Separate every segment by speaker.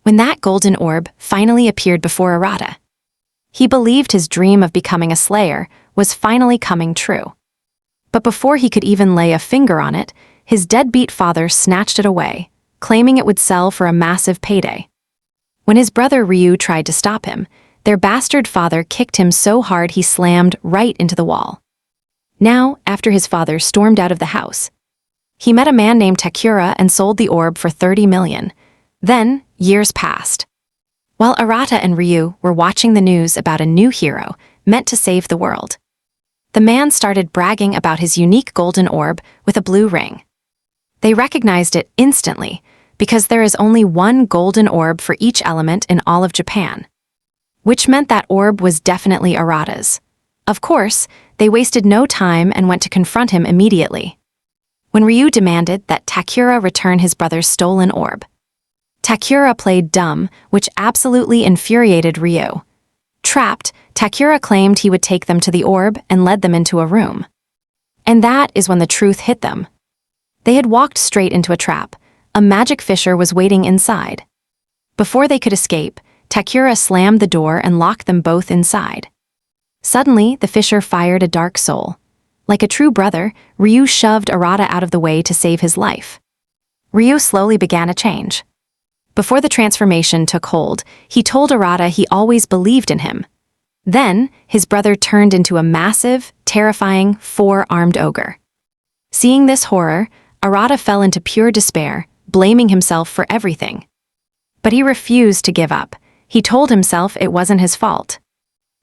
Speaker 1: when that golden orb finally appeared before Arata. He believed his dream of becoming a slayer was finally coming true. But before he could even lay a finger on it, his deadbeat father snatched it away, claiming it would sell for a massive payday. When his brother Ryu tried to stop him, their bastard father kicked him so hard he slammed right into the wall. Now, after his father stormed out of the house, he met a man named Takura and sold the orb for 30 million. Then, years passed. While Arata and Ryu were watching the news about a new hero meant to save the world, the man started bragging about his unique golden orb with a blue ring. They recognized it instantly because there is only one golden orb for each element in all of Japan, which meant that orb was definitely Arata's. Of course, they wasted no time and went to confront him immediately. When Ryu demanded that Takura return his brother's stolen orb, Takura played dumb, which absolutely infuriated Ryu. Trapped, Takura claimed he would take them to the orb and led them into a room. And that is when the truth hit them. They had walked straight into a trap. A magic fissure was waiting inside. Before they could escape, Takura slammed the door and locked them both inside. Suddenly, the fissure fired a dark soul. Like a true brother, Ryu shoved Arata out of the way to save his life. Ryu slowly began a change. Before the transformation took hold, he told Arata he always believed in him. Then, his brother turned into a massive, terrifying, four-armed ogre. Seeing this horror, Arata fell into pure despair, blaming himself for everything. But he refused to give up. He told himself it wasn't his fault.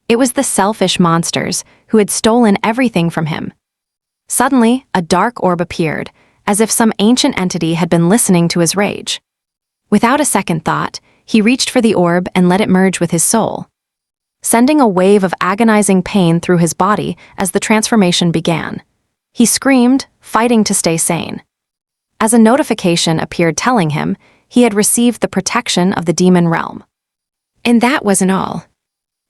Speaker 1: It was the selfish monsters who had stolen everything from him. Suddenly, a dark orb appeared, as if some ancient entity had been listening to his rage. Without a second thought, he reached for the orb and let it merge with his soul, sending a wave of agonizing pain through his body as the transformation began. He screamed, fighting to stay sane. As a notification appeared telling him he had received the protection of the demon realm. And that wasn't all.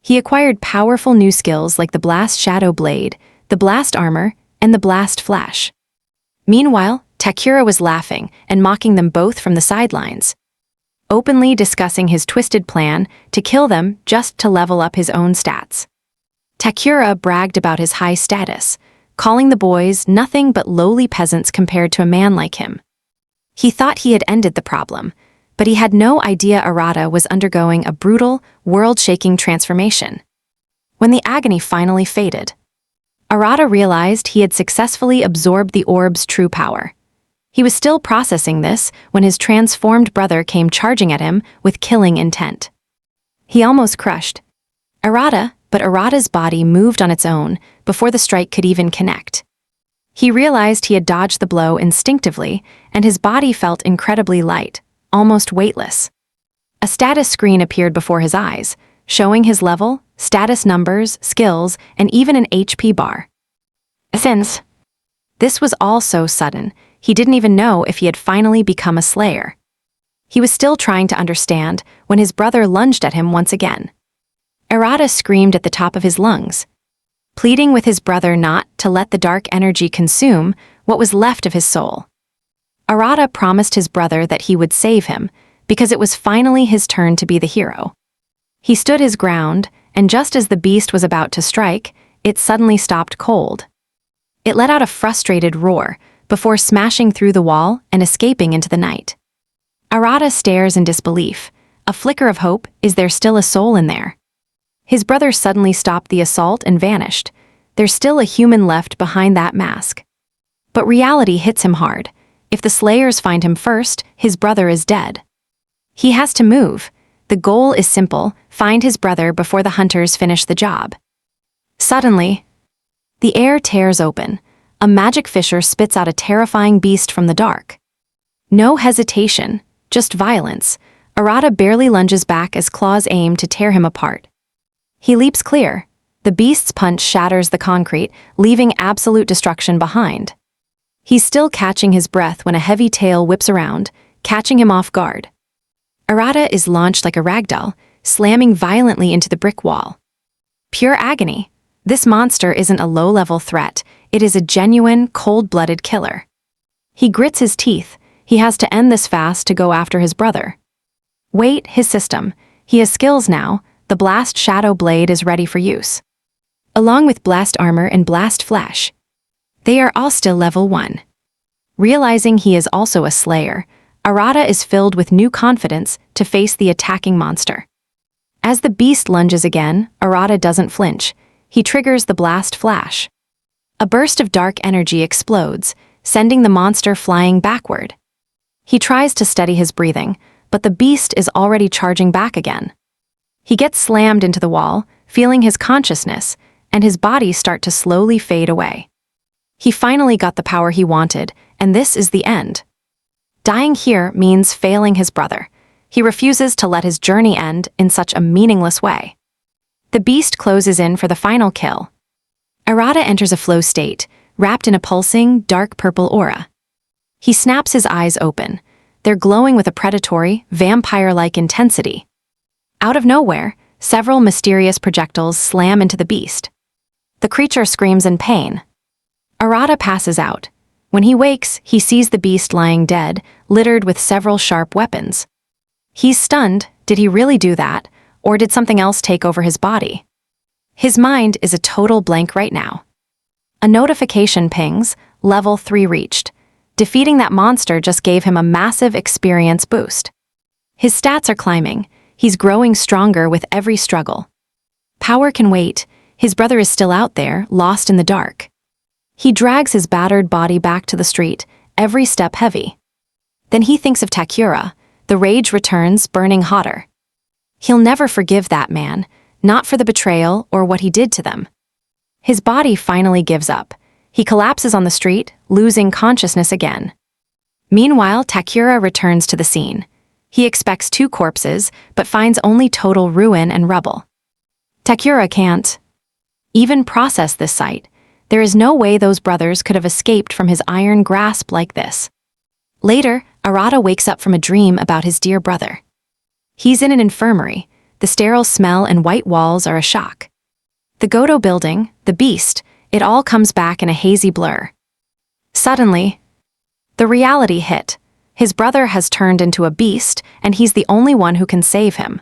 Speaker 1: He acquired powerful new skills like the Blast Shadow Blade, the Blast Armor, and the Blast Flash. Meanwhile, Takura was laughing and mocking them both from the sidelines, openly discussing his twisted plan to kill them just to level up his own stats. Takura bragged about his high status, calling the boys nothing but lowly peasants compared to a man like him. He thought he had ended the problem, but he had no idea Arata was undergoing a brutal, world-shaking transformation. When the agony finally faded, Arata realized he had successfully absorbed the orb's true power. He was still processing this when his transformed brother came charging at him with killing intent. He almost crushed Arata, but Arata's body moved on its own before the strike could even connect. He realized he had dodged the blow instinctively, and his body felt incredibly light, almost weightless. A status screen appeared before his eyes, showing his level, status numbers, skills, and even an HP bar. Since this was all so sudden, he didn't even know if he had finally become a slayer. He was still trying to understand when his brother lunged at him once again. Arata screamed at the top of his lungs, pleading with his brother not to let the dark energy consume what was left of his soul. Arata promised his brother that he would save him because it was finally his turn to be the hero. He stood his ground, and just as the beast was about to strike, it suddenly stopped cold. It let out a frustrated roar before smashing through the wall and escaping into the night. Arata stares in disbelief. A flicker of hope. Is there still a soul in there? His brother suddenly stopped the assault and vanished. There's still a human left behind that mask. But reality hits him hard. If the slayers find him first, his brother is dead. He has to move. The goal is simple: find his brother before the hunters finish the job. Suddenly, the air tears open. A magic fissure spits out a terrifying beast from the dark. No hesitation, just violence. Arata barely lunges back as claws aim to tear him apart. He leaps clear. The beast's punch shatters the concrete, leaving absolute destruction behind. He's still catching his breath when a heavy tail whips around, catching him off guard. Arata is launched like a ragdoll, slamming violently into the brick wall. Pure agony. This monster isn't a low-level threat, it is a genuine, cold-blooded killer. He grits his teeth. He has to end this fast to go after his brother. Wait, his system. He has skills now. The Blast Shadow Blade is ready for use. Along with Blast Armor and Blast Flesh. They are all still level 1. Realizing he is also a slayer, Arata is filled with new confidence to face the attacking monster. As the beast lunges again, Arata doesn't flinch. He triggers the Blast Flash. A burst of dark energy explodes, sending the monster flying backward. He tries to steady his breathing, but the beast is already charging back again. He gets slammed into the wall, feeling his consciousness, and his body start to slowly fade away. He finally got the power he wanted, and this is the end. Dying here means failing his brother. He refuses to let his journey end in such a meaningless way. The beast closes in for the final kill. Arata enters a flow state, wrapped in a pulsing, dark purple aura. He snaps his eyes open. They're glowing with a predatory, vampire-like intensity. Out of nowhere, several mysterious projectiles slam into the beast. The creature screams in pain. Arata passes out. When he wakes, he sees the beast lying dead, littered with several sharp weapons. He's stunned. Did he really do that? Or did something else take over his body? His mind is a total blank right now. A notification pings, level 3 reached. Defeating that monster just gave him a massive experience boost. His stats are climbing. He's growing stronger with every struggle. Power can wait. His brother is still out there, lost in the dark. He drags his battered body back to the street, every step heavy. Then he thinks of Takura. The rage returns, burning hotter. He'll never forgive that man, not for the betrayal or what he did to them. His body finally gives up. He collapses on the street, losing consciousness again. Meanwhile, Takura returns to the scene. He expects 2 corpses, but finds only total ruin and rubble. Takura can't even process this sight. There is no way those brothers could have escaped from his iron grasp like this. Later, Arata wakes up from a dream about his dear brother. He's in an infirmary. The sterile smell and white walls are a shock. The Godo building, the beast, it all comes back in a hazy blur. Suddenly, the reality hit. His brother has turned into a beast, and he's the only one who can save him.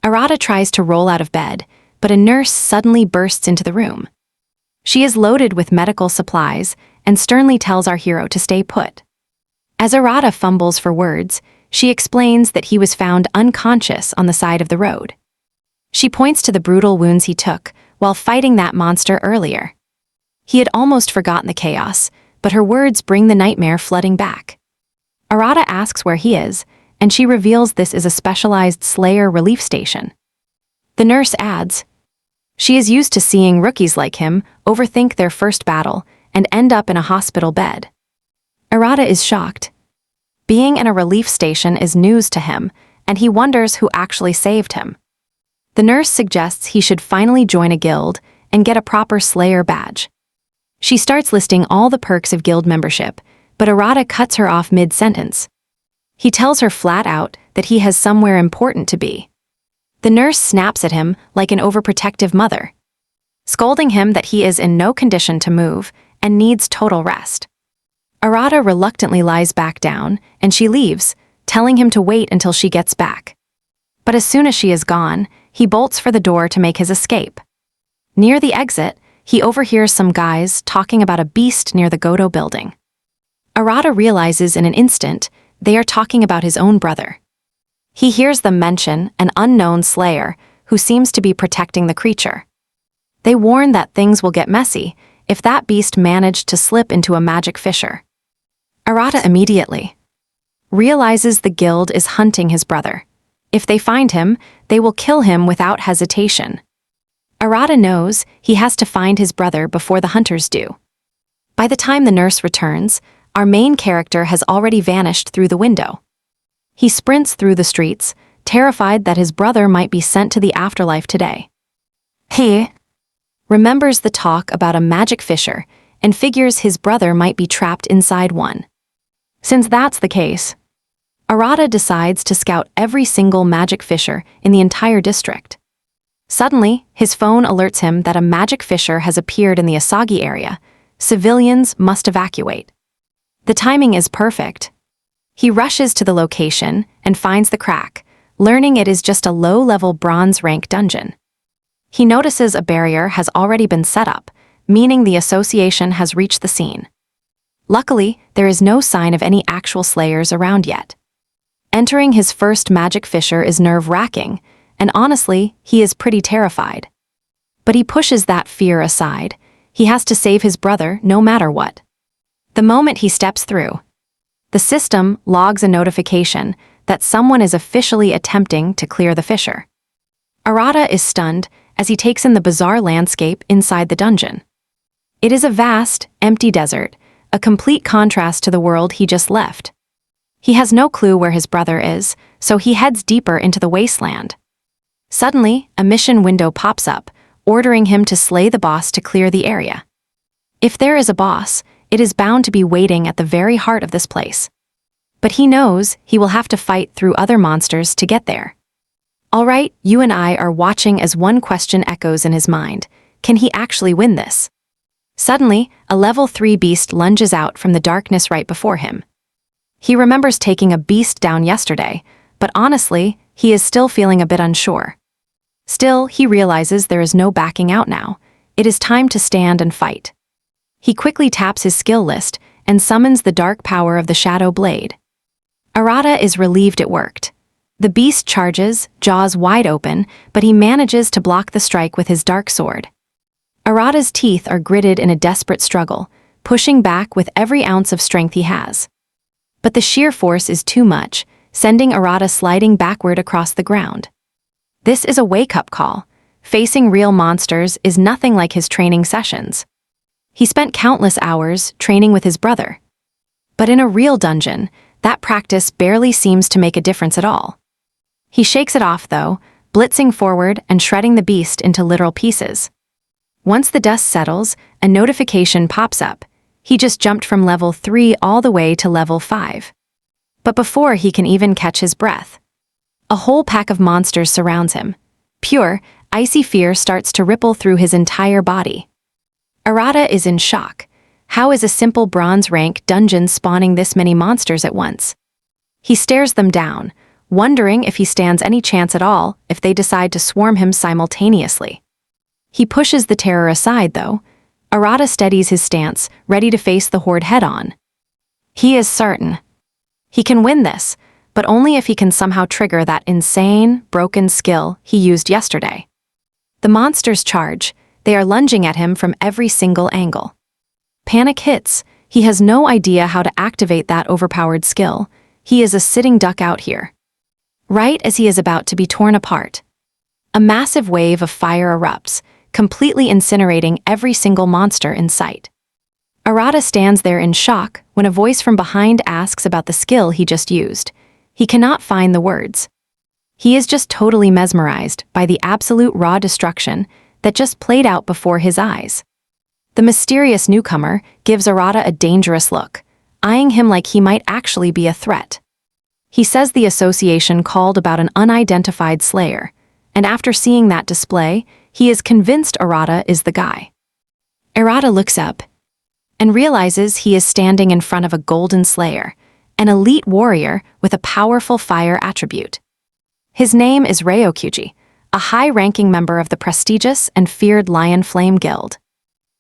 Speaker 1: Arata tries to roll out of bed, but a nurse suddenly bursts into the room. She is loaded with medical supplies and sternly tells our hero to stay put. As Arata fumbles for words, she explains that he was found unconscious on the side of the road. She points to the brutal wounds he took while fighting that monster earlier. He had almost forgotten the chaos, but her words bring the nightmare flooding back. Arata asks where he is, and she reveals this is a specialized Slayer relief station. The nurse adds, she is used to seeing rookies like him overthink their first battle and end up in a hospital bed. Arata is shocked. Being in a relief station is news to him, and he wonders who actually saved him. The nurse suggests he should finally join a guild and get a proper Slayer badge. She starts listing all the perks of guild membership, but Arata cuts her off mid-sentence. He tells her flat out that he has somewhere important to be. The nurse snaps at him like an overprotective mother, scolding him that he is in no condition to move and needs total rest. Arata reluctantly lies back down, and she leaves, telling him to wait until she gets back. But as soon as she is gone, he bolts for the door to make his escape. Near the exit, he overhears some guys talking about a beast near the Godo building. Arata realizes in an instant they are talking about his own brother. He hears them mention an unknown slayer who seems to be protecting the creature. They warn that things will get messy if that beast managed to slip into a magic fissure. Arata immediately realizes the guild is hunting his brother. If they find him, they will kill him without hesitation. Arata knows he has to find his brother before the hunters do. By the time the nurse returns, our main character has already vanished through the window. He sprints through the streets, terrified that his brother might be sent to the afterlife today. He remembers the talk about a magic fissure and figures his brother might be trapped inside one. Since that's the case, Arata decides to scout every single magic fissure in the entire district. Suddenly, his phone alerts him that a magic fissure has appeared in the Asagi area. Civilians must evacuate. The timing is perfect. He rushes to the location and finds the crack, learning it is just a low-level bronze rank dungeon. He notices a barrier has already been set up, meaning the association has reached the scene. Luckily, there is no sign of any actual slayers around yet. Entering his first magic fissure is nerve-wracking, and honestly, he is pretty terrified. But he pushes that fear aside. He has to save his brother no matter what. The moment he steps through, the system logs a notification that someone is officially attempting to clear the fissure. Arata is stunned as he takes in the bizarre landscape inside the dungeon. It is a vast, empty desert, a complete contrast to the world he just left. He has no clue where his brother is, so he heads deeper into the wasteland. Suddenly, a mission window pops up, ordering him to slay the boss to clear the area. If there is a boss, it is bound to be waiting at the very heart of this place. But he knows he will have to fight through other monsters to get there. All right, you and I are watching as one question echoes in his mind. Can he actually win this? Suddenly, a level 3 beast lunges out from the darkness right before him. He remembers taking a beast down yesterday, but honestly, he is still feeling a bit unsure. Still, he realizes there is no backing out now. It is time to stand and fight. He quickly taps his skill list and summons the dark power of the Shadow Blade. Arata is relieved it worked. The beast charges, jaws wide open, but he manages to block the strike with his dark sword. Arata's teeth are gritted in a desperate struggle, pushing back with every ounce of strength he has. But the sheer force is too much, sending Arata sliding backward across the ground. This is a wake-up call. Facing real monsters is nothing like his training sessions. He spent countless hours training with his brother. But in a real dungeon, that practice barely seems to make a difference at all. He shakes it off, though, blitzing forward and shredding the beast into literal pieces. Once the dust settles, a notification pops up. He just jumped from level 3 all the way to level 5. But before he can even catch his breath, a whole pack of monsters surrounds him. Pure, icy fear starts to ripple through his entire body. Arata is in shock. How is a simple bronze rank dungeon spawning this many monsters at once? He stares them down, wondering if he stands any chance at all if they decide to swarm him simultaneously. He pushes the terror aside, though. Arata steadies his stance, ready to face the horde head-on. He is certain he can win this, but only if he can somehow trigger that insane, broken skill he used yesterday. The monsters charge. They are lunging at him from every single angle. Panic hits. He has no idea how to activate that overpowered skill. He is a sitting duck out here. Right as he is about to be torn apart, a massive wave of fire erupts, completely incinerating every single monster in sight. Arata stands there in shock when a voice from behind asks about the skill he just used. He cannot find the words. He is just totally mesmerized by the absolute raw destruction that just played out before his eyes. The mysterious newcomer gives Arata a dangerous look, eyeing him like he might actually be a threat. He says the association called about an unidentified slayer, and after seeing that display, he is convinced Arata is the guy. Arata looks up and realizes he is standing in front of a golden slayer, an elite warrior with a powerful fire attribute. His name is Ryokuji, a high-ranking member of the prestigious and feared Lion Flame Guild.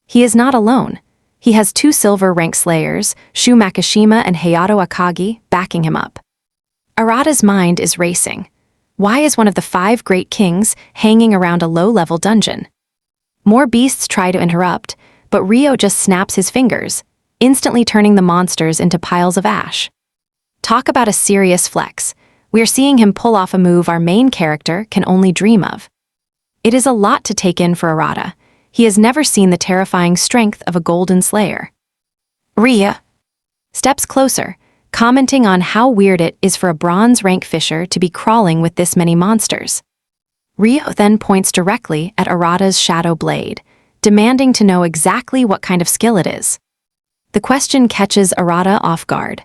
Speaker 1: He is not alone. He has 2 silver-rank slayers, Shu Makishima and Hayato Akagi, backing him up. Arata's mind is racing. Why is one of the 5 great kings hanging around a low-level dungeon? More beasts try to interrupt, but Ryo just snaps his fingers, instantly turning the monsters into piles of ash. Talk about a serious flex. We are seeing him pull off a move our main character can only dream of. It is a lot to take in for Arata. He has never seen the terrifying strength of a golden slayer. Ryo steps closer, commenting on how weird it is for a bronze rank fisher to be crawling with this many monsters. Ryo then points directly at Arata's Shadow Blade, demanding to know exactly what kind of skill it is. The question catches Arata off guard.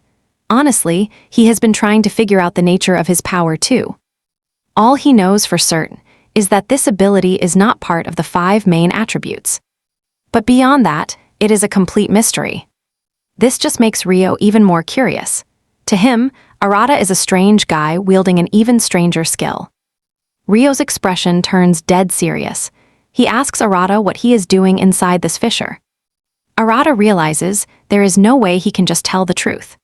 Speaker 1: Honestly, he has been trying to figure out the nature of his power too. All he knows for certain is that this ability is not part of the 5 main attributes. But beyond that, it is a complete mystery. This just makes Ryo even more curious. To him, Arata is a strange guy wielding an even stranger skill. Ryo's expression turns dead serious. He asks Arata what he is doing inside this fissure. Arata realizes there is no way he can just tell the truth.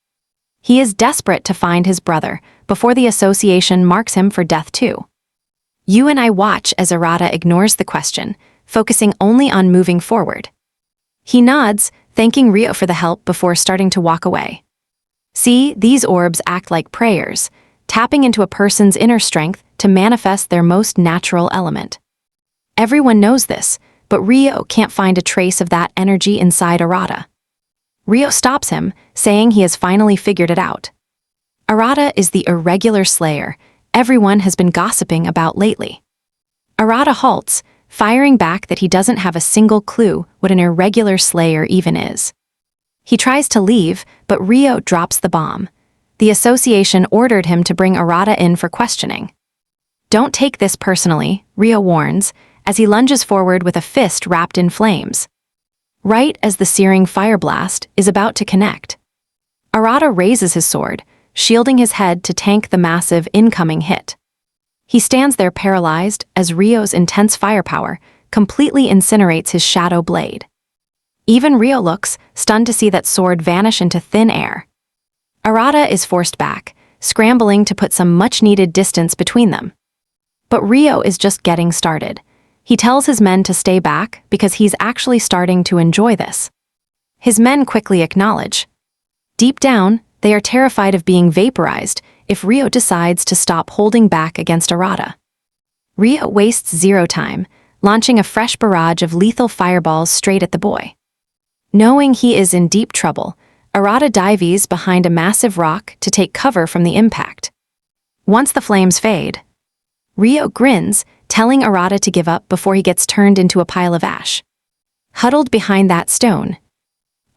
Speaker 1: He is desperate to find his brother before the association marks him for death too. You and I watch as Arata ignores the question, focusing only on moving forward. He nods, thanking Ryo for the help before starting to walk away. See, these orbs act like prayers, tapping into a person's inner strength to manifest their most natural element. Everyone knows this, but Ryo can't find a trace of that energy inside Arata. Ryo stops him, saying he has finally figured it out. Arata is the irregular slayer everyone has been gossiping about lately. Arata halts, firing back that he doesn't have a single clue what an irregular slayer even is. He tries to leave, but Ryo drops the bomb. The association ordered him to bring Arata in for questioning. Don't take this personally, Ryo warns, as he lunges forward with a fist wrapped in flames. Right as the searing fire blast is about to connect, Arata raises his sword, shielding his head to tank the massive incoming hit. He stands there paralyzed as Ryo's intense firepower completely incinerates his shadow blade. Even Ryo looks, stunned to see that sword vanish into thin air. Arata is forced back, scrambling to put some much-needed distance between them. But Ryo is just getting started. He tells his men to stay back because he's actually starting to enjoy this. His men quickly acknowledge. Deep down, they are terrified of being vaporized if Ryo decides to stop holding back against Arata. Ryo wastes zero time, launching a fresh barrage of lethal fireballs straight at the boy. Knowing he is in deep trouble, Arata dives behind a massive rock to take cover from the impact. Once the flames fade, Ryo grins, telling Arata to give up before he gets turned into a pile of ash. Huddled behind that stone,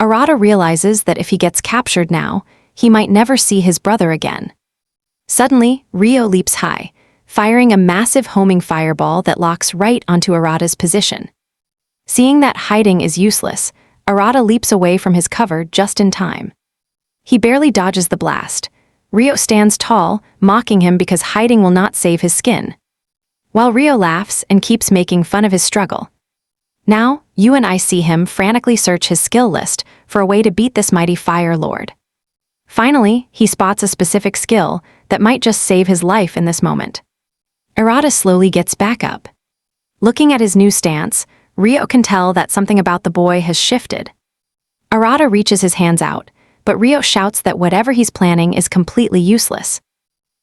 Speaker 1: Arata realizes that if he gets captured now, he might never see his brother again. Suddenly, Ryo leaps high, firing a massive homing fireball that locks right onto Arata's position. Seeing that hiding is useless, Arata leaps away from his cover just in time. He barely dodges the blast. Ryo stands tall, mocking him because hiding will not save his skin. While Ryo laughs and keeps making fun of his struggle. Now, you and I see him frantically search his skill list for a way to beat this mighty Fire Lord. Finally, he spots a specific skill that might just save his life in this moment. Arata slowly gets back up. Looking at his new stance, Ryo can tell that something about the boy has shifted. Arata reaches his hands out, but Ryo shouts that whatever he's planning is completely useless.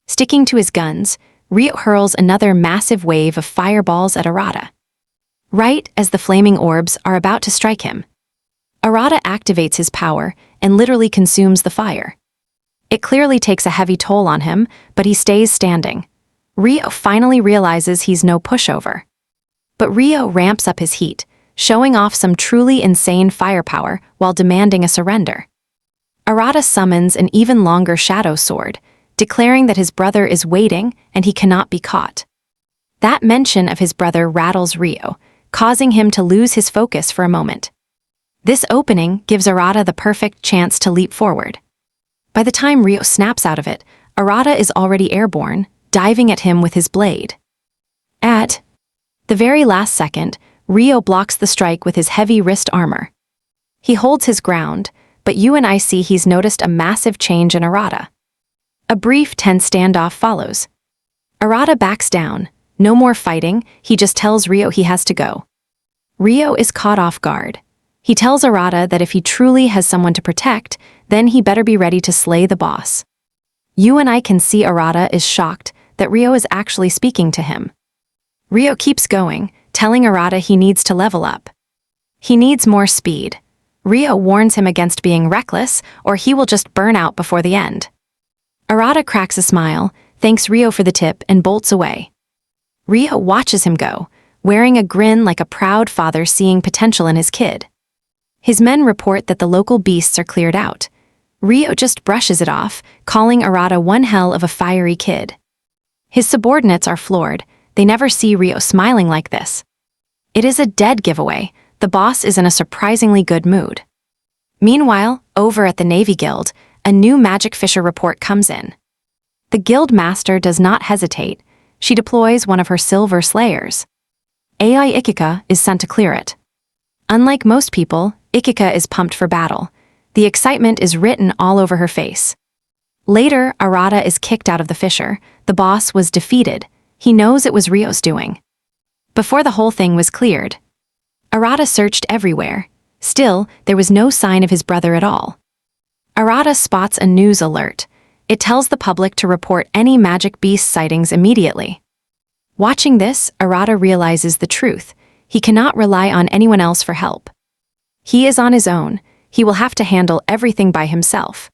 Speaker 1: Sticking to his guns, Ryo hurls another massive wave of fireballs at Arata. Right as the flaming orbs are about to strike him, Arata activates his power and literally consumes the fire. It clearly takes a heavy toll on him, but he stays standing. Ryo finally realizes he's no pushover. But Ryo ramps up his heat, showing off some truly insane firepower while demanding a surrender. Arata summons an even longer shadow sword, declaring that his brother is waiting and he cannot be caught. That mention of his brother rattles Ryo, causing him to lose his focus for a moment. This opening gives Arata the perfect chance to leap forward. By the time Ryo snaps out of it, Arata is already airborne, diving at him with his blade. At the very last second, Ryo blocks the strike with his heavy wrist armor. He holds his ground, but you and I see he's noticed a massive change in Arata. A brief tense standoff follows. Arata backs down. No more fighting, he just tells Ryo he has to go. Ryo is caught off guard. He tells Arata that if he truly has someone to protect, then he better be ready to slay the boss. You and I can see Arata is shocked that Ryo is actually speaking to him. Ryo keeps going, telling Arata he needs to level up. He needs more speed. Ryo warns him against being reckless, or he will just burn out before the end. Arata cracks a smile, thanks Ryo for the tip, and bolts away. Ryo watches him go, wearing a grin like a proud father seeing potential in his kid. His men report that the local beasts are cleared out. Ryo just brushes it off, calling Arata one hell of a fiery kid. His subordinates are floored. They never see Ryo smiling like this. It is a dead giveaway. The boss is in a surprisingly good mood. Meanwhile, over at the Navy Guild, a new magic fisher report comes in. The guild master does not hesitate. She deploys one of her silver slayers. AI Ikika is sent to clear it. Unlike most people, Ikika is pumped for battle. The excitement is written all over her face. Later, Arata is kicked out of the fissure. The boss was defeated. He knows it was Ryo's doing. Before the whole thing was cleared, Arata searched everywhere. Still, there was no sign of his brother at all. Arata spots a news alert. It tells the public to report any magic beast sightings immediately. Watching this, Arata realizes the truth. He cannot rely on anyone else for help. He is on his own. He will have to handle everything by himself.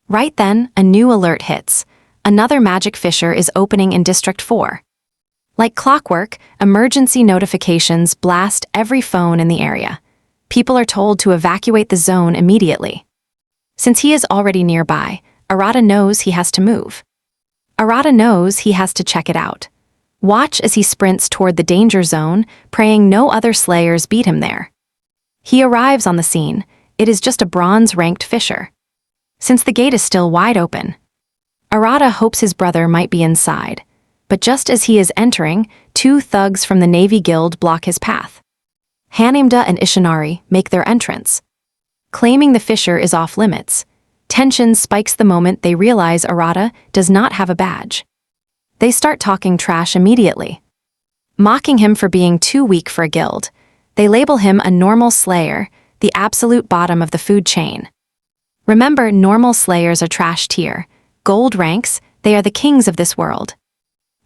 Speaker 1: Right then, a new alert hits. Another magic fissure is opening in District 4. Like clockwork, emergency notifications blast every phone in the area. People are told to evacuate the zone immediately. Since he is already nearby, Arata knows he has to move. Arata knows he has to check it out. Watch as he sprints toward the danger zone, praying no other slayers beat him there. He arrives on the scene. It is just a bronze-ranked fissure. Since the gate is still wide open, Arata hopes his brother might be inside. But just as he is entering, two thugs from the Navy Guild block his path. Hanamda and Ishinari make their entrance. Claiming the fissure is off-limits, tension spikes the moment they realize Arata does not have a badge. They start talking trash immediately. Mocking him for being too weak for a guild, they label him a normal slayer, the absolute bottom of the food chain. Remember, normal slayers are trash tier. Gold ranks, they are the kings of this world.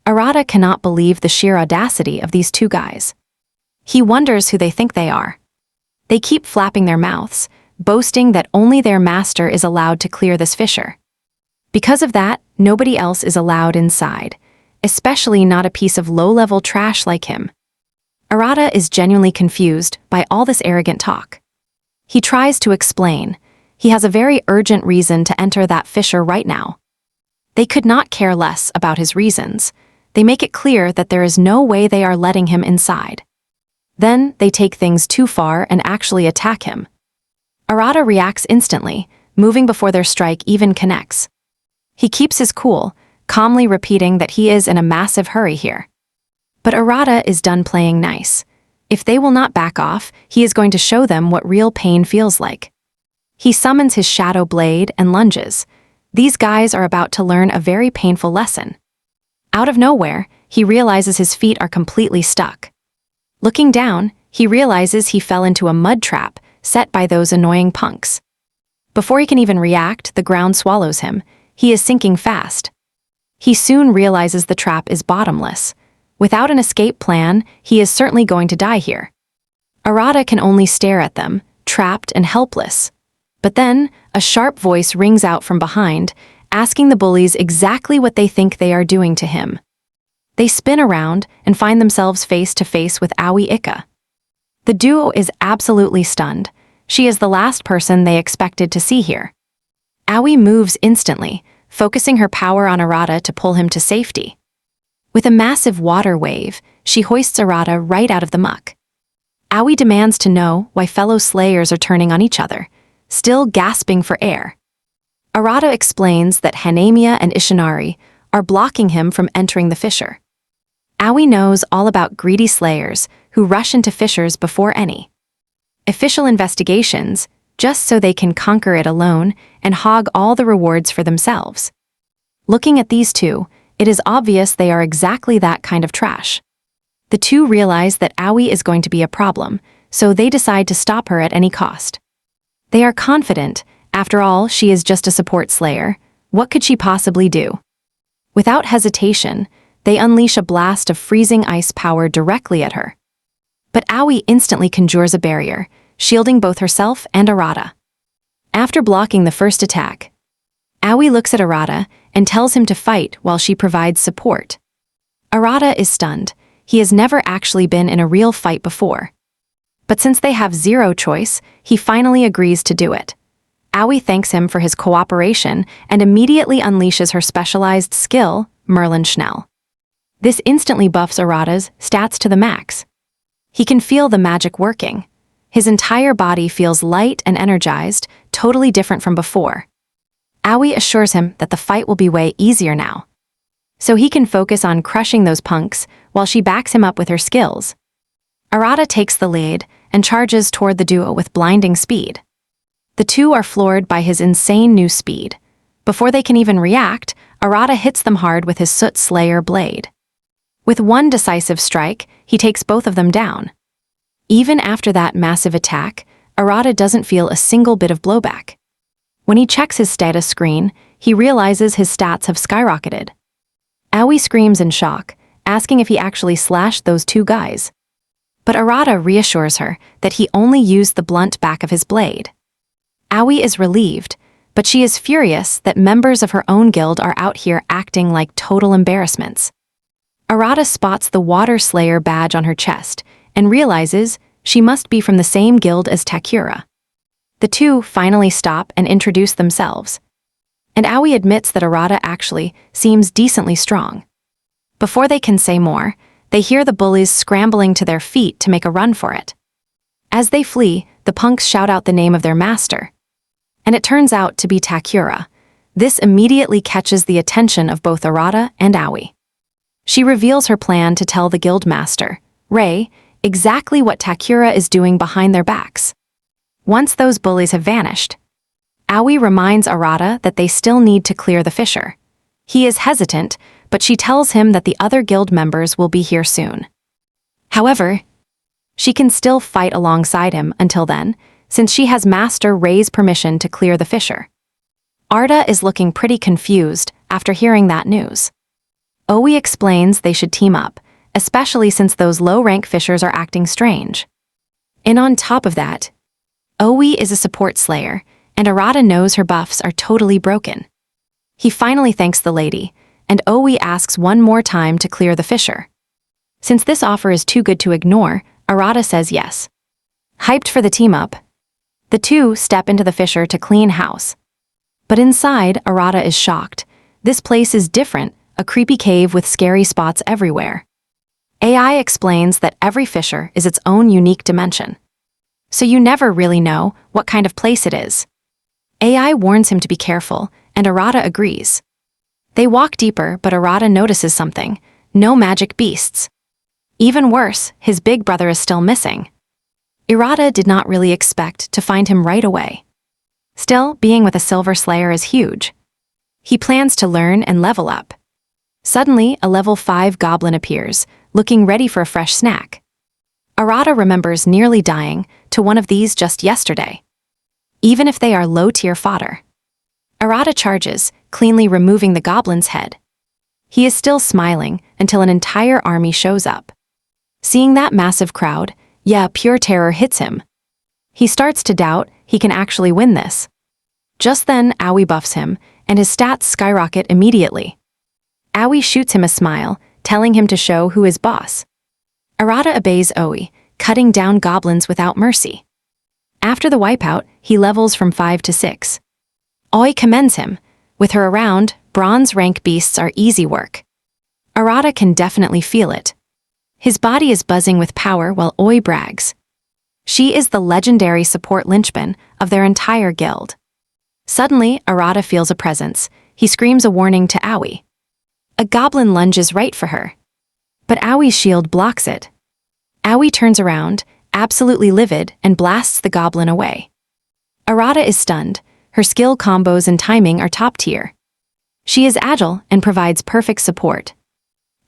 Speaker 1: Arata cannot believe the sheer audacity of these two guys. He wonders who they think they are. They keep flapping their mouths, boasting that only their master is allowed to clear this fissure. Because of that, nobody else is allowed inside, especially not a piece of low-level trash like him. Arata is genuinely confused by all this arrogant talk. He tries to explain. He has a very urgent reason to enter that fissure right now. They could not care less about his reasons. They make it clear that there is no way they are letting him inside. Then, they take things too far and actually attack him. Arata reacts instantly, moving before their strike even connects. He keeps his cool, calmly repeating that he is in a massive hurry here. But Arata is done playing nice. If they will not back off, he is going to show them what real pain feels like. He summons his shadow blade and lunges. These guys are about to learn a very painful lesson. Out of nowhere, he realizes his feet are completely stuck. Looking down, he realizes he fell into a mud trap set by those annoying punks. Before he can even react, the ground swallows him. He is sinking fast. He soon realizes the trap is bottomless. Without an escape plan, he is certainly going to die here. Arata can only stare at them, trapped and helpless. But then, a sharp voice rings out from behind, asking the bullies exactly what they think they are doing to him. They spin around and find themselves face to face with Aoi Ika. The duo is absolutely stunned. She is the last person they expected to see here. Aoi moves instantly, focusing her power on Arata to pull him to safety. With a massive water wave, she hoists Arata right out of the muck. Aoi demands to know why fellow slayers are turning on each other, still gasping for air. Arata explains that Hanamiya and Ishinari are blocking him from entering the fissure. Aoi knows all about greedy slayers who rush into fissures before any official investigations, just so they can conquer it alone and hog all the rewards for themselves. Looking at these two, it is obvious they are exactly that kind of trash. The two realize that Aoi is going to be a problem, so they decide to stop her at any cost. They are confident. After all, she is just a support slayer. What could she possibly do? Without hesitation, they unleash a blast of freezing ice power directly at her. But Aoi instantly conjures a barrier, shielding both herself and Arata. After blocking the first attack, Aoi looks at Arata and tells him to fight while she provides support. Arata is stunned. He has never actually been in a real fight before. But since they have zero choice, he finally agrees to do it. Aoi thanks him for his cooperation and immediately unleashes her specialized skill, Merlin Schnell. This instantly buffs Arata's stats to the max. He can feel the magic working. His entire body feels light and energized, totally different from before. Aoi assures him that the fight will be way easier now. so he can focus on crushing those punks while she backs him up with her skills. Arata takes the lead and charges toward the duo with blinding speed. The two are floored by his insane new speed. Before they can even react, Arata hits them hard with his Soot Slayer blade. With one decisive strike, he takes both of them down. Even after that massive attack, Arata doesn't feel a single bit of blowback. When he checks his status screen, he realizes his stats have skyrocketed. Aoi screams in shock, asking if he actually slashed those two guys. But Arata reassures her that he only used the blunt back of his blade. Aoi is relieved, but she is furious that members of her own guild are out here acting like total embarrassments. Arata spots the Water Slayer badge on her chest and realizes she must be from the same guild as Takura. The two finally stop and introduce themselves. And Aoi admits that Arata actually seems decently strong. Before they can say more, they hear the bullies scrambling to their feet to make a run for it. As they flee, the punks shout out the name of their master. And it turns out to be Takura. This immediately catches the attention of both Arata and Aoi. She reveals her plan to tell the guild master, Rei, exactly what Takura is doing behind their backs. Once those bullies have vanished, Aoi reminds Arata that they still need to clear the fissure. He is hesitant, but she tells him that the other guild members will be here soon. However, she can still fight alongside him until then, since she has Master Rei's permission to clear the fissure. Arta is looking pretty confused after hearing that news. Aoi explains they should team up, especially since those low-rank fishers are acting strange. And on top of that, Aoi is a support slayer, and Arata knows her buffs are totally broken. He finally thanks the lady, and Aoi asks one more time to clear the fissure. Since this offer is too good to ignore, Arata says yes. Hyped for the team-up, the two step into the fissure to clean house. But inside, Arata is shocked. This place is different, a creepy cave with scary spots everywhere. AI explains that every fissure is its own unique dimension. So you never really know what kind of place it is. AI warns him to be careful, and Arata agrees. They walk deeper, but Arata notices something: no magic beasts. Even worse, his big brother is still missing. Arata did not really expect to find him right away. Still, being with a Silver Slayer is huge. He plans to learn and level up. Suddenly, a level 5 goblin appears, looking ready for a fresh snack. Arata remembers nearly dying to one of these just yesterday. Even if they are low-tier fodder. Arata charges, cleanly removing the goblin's head. He is still smiling until an entire army shows up. Seeing that massive crowd, pure terror hits him. He starts to doubt he can actually win this. Just then, Aoi buffs him, and his stats skyrocket immediately. Aoi shoots him a smile, telling him to show who is boss. Arata obeys Aoi, cutting down goblins without mercy. After the wipeout, he levels from 5 to 6. Aoi commends him. With her around, bronze rank beasts are easy work. Arata can definitely feel it. His body is buzzing with power while Aoi brags. She is the legendary support linchpin of their entire guild. Suddenly, Arata feels a presence. He screams a warning to Aoi. A goblin lunges right for her. But Aoi's shield blocks it. Aoi turns around, absolutely livid, and blasts the goblin away. Arata is stunned. Her skill combos and timing are top tier. She is agile and provides perfect support.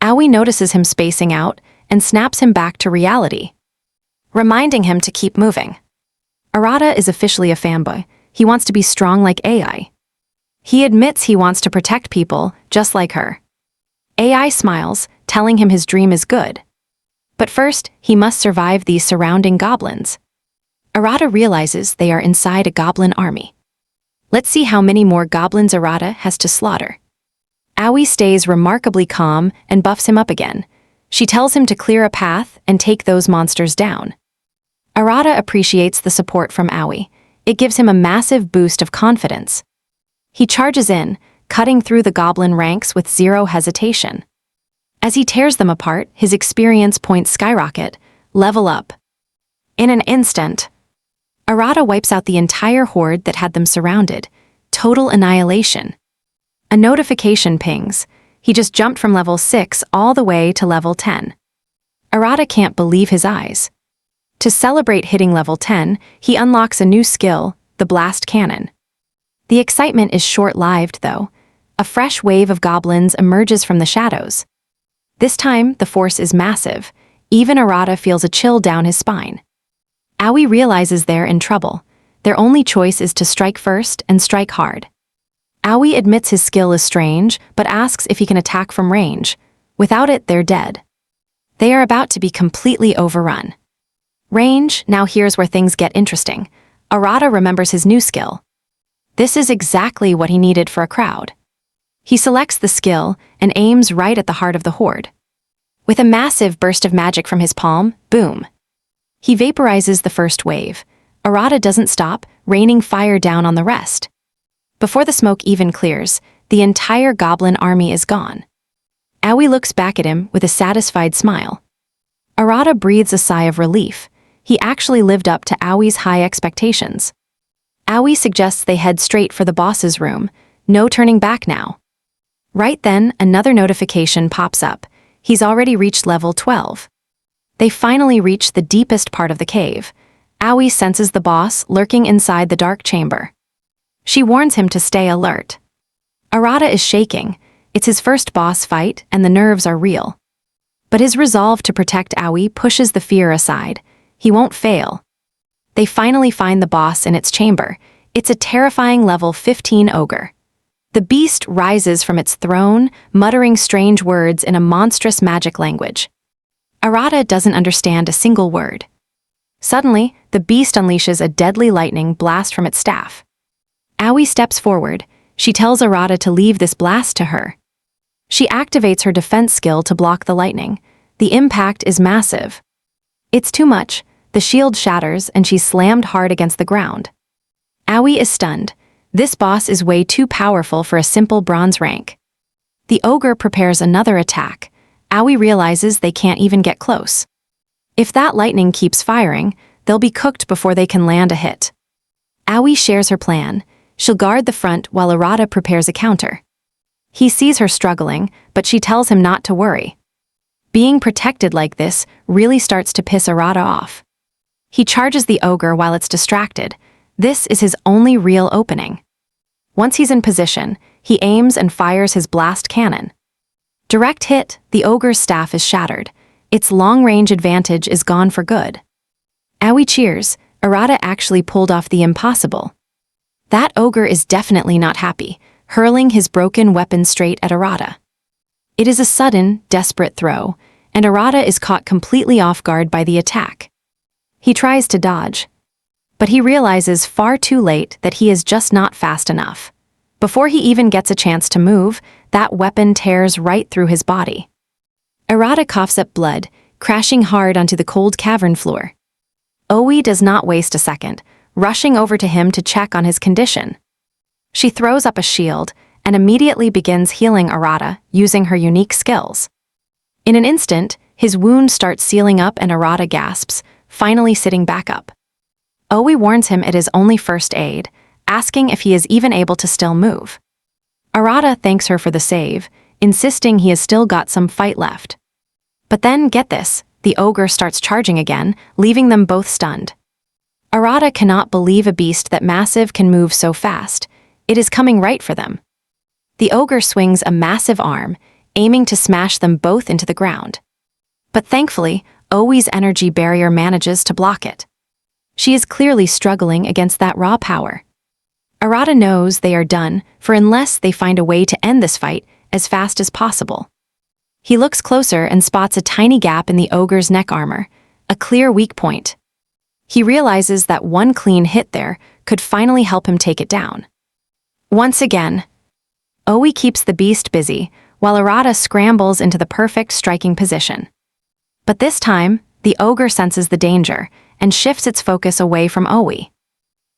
Speaker 1: Aoi notices him spacing out and snaps him back to reality, reminding him to keep moving. Arata is officially a fanboy. He wants to be strong like AI. He admits he wants to protect people just like her. AI smiles, telling him his dream is good. But first, he must survive these surrounding goblins. Arata realizes they are inside a goblin army. Let's see how many more goblins Arata has to slaughter. Aoi stays remarkably calm and buffs him up again. She tells him to clear a path and take those monsters down. Arata appreciates the support from Aoi. It gives him a massive boost of confidence. He charges in, cutting through the goblin ranks with zero hesitation. As he tears them apart, his experience points skyrocket, level up. In an instant, Arata wipes out the entire horde that had them surrounded. Total annihilation. A notification pings. He just jumped from level 6 all the way to level 10. Arata can't believe his eyes. To celebrate hitting level 10, he unlocks a new skill, the blast cannon. The excitement is short-lived, though. A fresh wave of goblins emerges from the shadows. This time, the force is massive. Even Arata feels a chill down his spine. Aoi realizes they're in trouble. Their only choice is to strike first and strike hard. Aoi admits his skill is strange, but asks if he can attack from range. Without it, they're dead. They are about to be completely overrun. Range, now here's where things get interesting. Arata remembers his new skill. This is exactly what he needed for a crowd. He selects the skill and aims right at the heart of the horde. With a massive burst of magic from his palm, boom. He vaporizes the first wave. Arata doesn't stop, raining fire down on the rest. Before the smoke even clears, the entire goblin army is gone. Aoi looks back at him with a satisfied smile. Arata breathes a sigh of relief. He actually lived up to Aoi's high expectations. Aoi suggests they head straight for the boss's room. No turning back now. Right then, another notification pops up. He's already reached level 12. They finally reach the deepest part of the cave. Aoi senses the boss lurking inside the dark chamber. She warns him to stay alert. Arata is shaking. It's his first boss fight, and the nerves are real. But his resolve to protect Aoi pushes the fear aside. He won't fail. They finally find the boss in its chamber. It's a terrifying level 15 ogre. The beast rises from its throne, muttering strange words in a monstrous magic language. Arata doesn't understand a single word. Suddenly, the beast unleashes a deadly lightning blast from its staff. Aoi steps forward. She tells Arata to leave this blast to her. She activates her defense skill to block the lightning. The impact is massive. It's too much. The shield shatters and she's slammed hard against the ground. Aoi is stunned. This boss is way too powerful for a simple bronze rank. The ogre prepares another attack. Aoi realizes they can't even get close. If that lightning keeps firing, they'll be cooked before they can land a hit. Aoi shares her plan. She'll guard the front while Arata prepares a counter. He sees her struggling, but she tells him not to worry. Being protected like this really starts to piss Arata off. He charges the ogre while it's distracted. This is his only real opening. Once he's in position, he aims and fires his blast cannon. Direct hit, the ogre's staff is shattered. Its long-range advantage is gone for good. Aoi cheers. Arata actually pulled off the impossible. That ogre is definitely not happy, hurling his broken weapon straight at Arata. It is a sudden, desperate throw, and Arata is caught completely off guard by the attack. He tries to dodge, but he realizes far too late that he is just not fast enough. Before he even gets a chance to move, that weapon tears right through his body. Arata coughs up blood, crashing hard onto the cold cavern floor. Aoi does not waste a second, rushing over to him to check on his condition. She throws up a shield and immediately begins healing Arata using her unique skills. In an instant, his wound starts sealing up and Arata gasps, finally sitting back up. Aoi warns him it is only first aid, asking if he is even able to still move. Arata thanks her for the save, insisting he has still got some fight left. But then, get this, the ogre starts charging again, leaving them both stunned. Arata cannot believe a beast that massive can move so fast. It is coming right for them. The ogre swings a massive arm, aiming to smash them both into the ground. But thankfully, Aoi's energy barrier manages to block it. She is clearly struggling against that raw power. Arata knows they are done, for unless they find a way to end this fight as fast as possible. He looks closer and spots a tiny gap in the ogre's neck armor, a clear weak point. He realizes that one clean hit there could finally help him take it down. Once again, Aoi keeps the beast busy, while Arata scrambles into the perfect striking position. But this time, the ogre senses the danger and shifts its focus away from Aoi.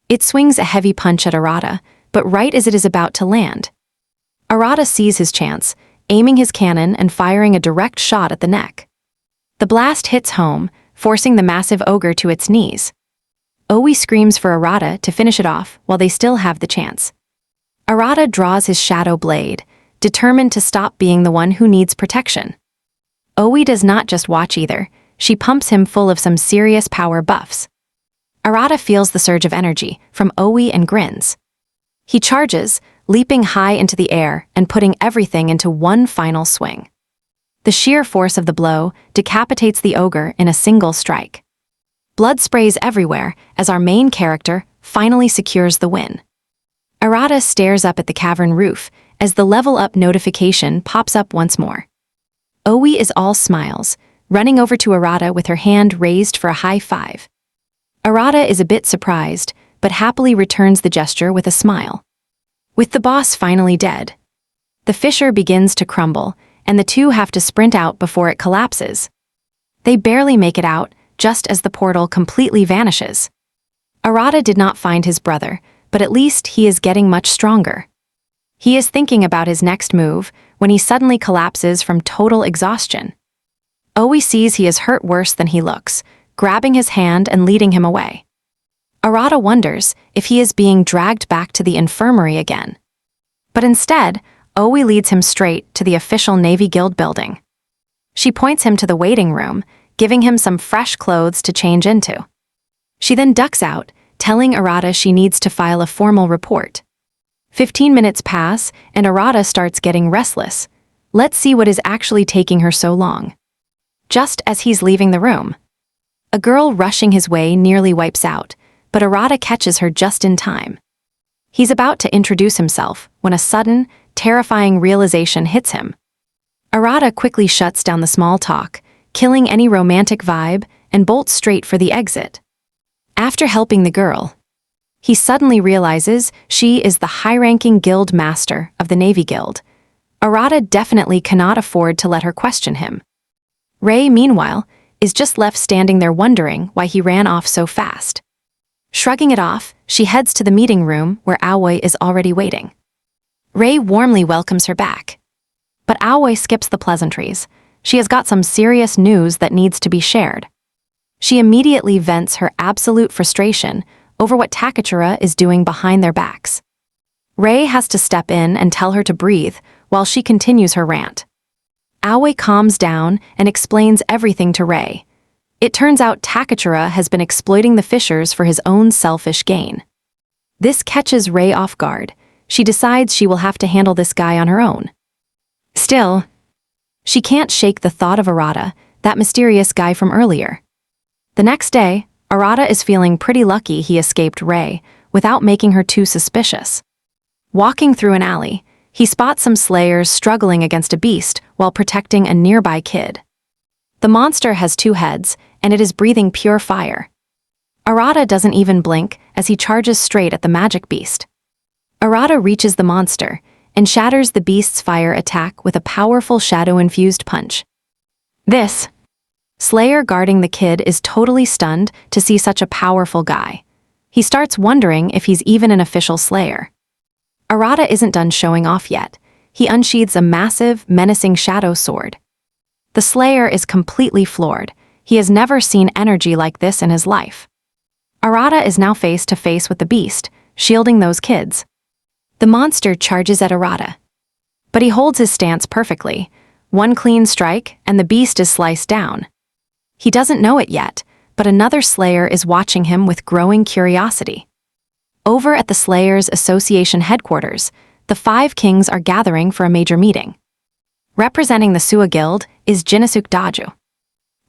Speaker 1: It swings a heavy punch at Arata, but right as it is about to land. Arata sees his chance, aiming his cannon and firing a direct shot at the neck. The blast hits home, forcing the massive ogre to its knees. Aoi screams for Arata to finish it off while they still have the chance. Arata draws his shadow blade. determined to stop being the one who needs protection. Oi does not just watch either, she pumps him full of some serious power buffs. Arata feels the surge of energy from Oi and grins. He charges, leaping high into the air and putting everything into one final swing. The sheer force of the blow decapitates the ogre in a single strike. Blood sprays everywhere as our main character finally secures the win. Arata stares up at the cavern roof as the level up notification pops up once more. Oi is all smiles, running over to Arata with her hand raised for a high five. Arata is a bit surprised, but happily returns the gesture with a smile. With the boss finally dead, the fissure begins to crumble, and the two have to sprint out before it collapses. They barely make it out, just as the portal completely vanishes. Arata did not find his brother, but at least he is getting much stronger. He is thinking about his next move when he suddenly collapses from total exhaustion. Oi sees he is hurt worse than he looks, grabbing his hand and leading him away. Arata wonders if he is being dragged back to the infirmary again. But instead, Oi leads him straight to the official Navy Guild building. She points him to the waiting room, giving him some fresh clothes to change into. She then ducks out, telling Arata she needs to file a formal report. 15 minutes pass, and Arata starts getting restless. Let's see what is actually taking her so long. Just as he's leaving the room, a girl rushing his way nearly wipes out, but Arata catches her just in time. He's about to introduce himself when a sudden, terrifying realization hits him. Arata quickly shuts down the small talk, killing any romantic vibe, and bolts straight for the exit. After helping the girl, he suddenly realizes she is the high-ranking guild master of the Navy Guild. Arata definitely cannot afford to let her question him. Rei, meanwhile, is just left standing there wondering why he ran off so fast. Shrugging it off, she heads to the meeting room where Aoi is already waiting. Rei warmly welcomes her back. But Aoi skips the pleasantries. She has got some serious news that needs to be shared. She immediately vents her absolute frustration over what Takachura is doing behind their backs. Rei has to step in and tell her to breathe while she continues her rant. Aoi calms down and explains everything to Rei. It turns out Takachura has been exploiting the fishers for his own selfish gain. This catches Rei off guard. She decides she will have to handle this guy on her own. Still, she can't shake the thought of Arata, that mysterious guy from earlier. The next day, Arata is feeling pretty lucky he escaped Rei without making her too suspicious. Walking through an alley, he spots some slayers struggling against a beast while protecting a nearby kid. The monster has 2 heads, and it is breathing pure fire. Arata doesn't even blink as he charges straight at the magic beast. Arata reaches the monster and shatters the beast's fire attack with a powerful shadow-infused punch. This slayer guarding the kid is totally stunned to see such a powerful guy. He starts wondering if he's even an official slayer. Arata isn't done showing off yet. He unsheathes a massive, menacing shadow sword. The slayer is completely floored. He has never seen energy like this in his life. Arata is now face to face with the beast, shielding those kids. The monster charges at Arata. But he holds his stance perfectly. One clean strike, and the beast is sliced down. He doesn't know it yet, but another slayer is watching him with growing curiosity. Over at the Slayers Association headquarters, the 5 kings are gathering for a major meeting. Representing the Suwa Guild is Jinosuke Daju,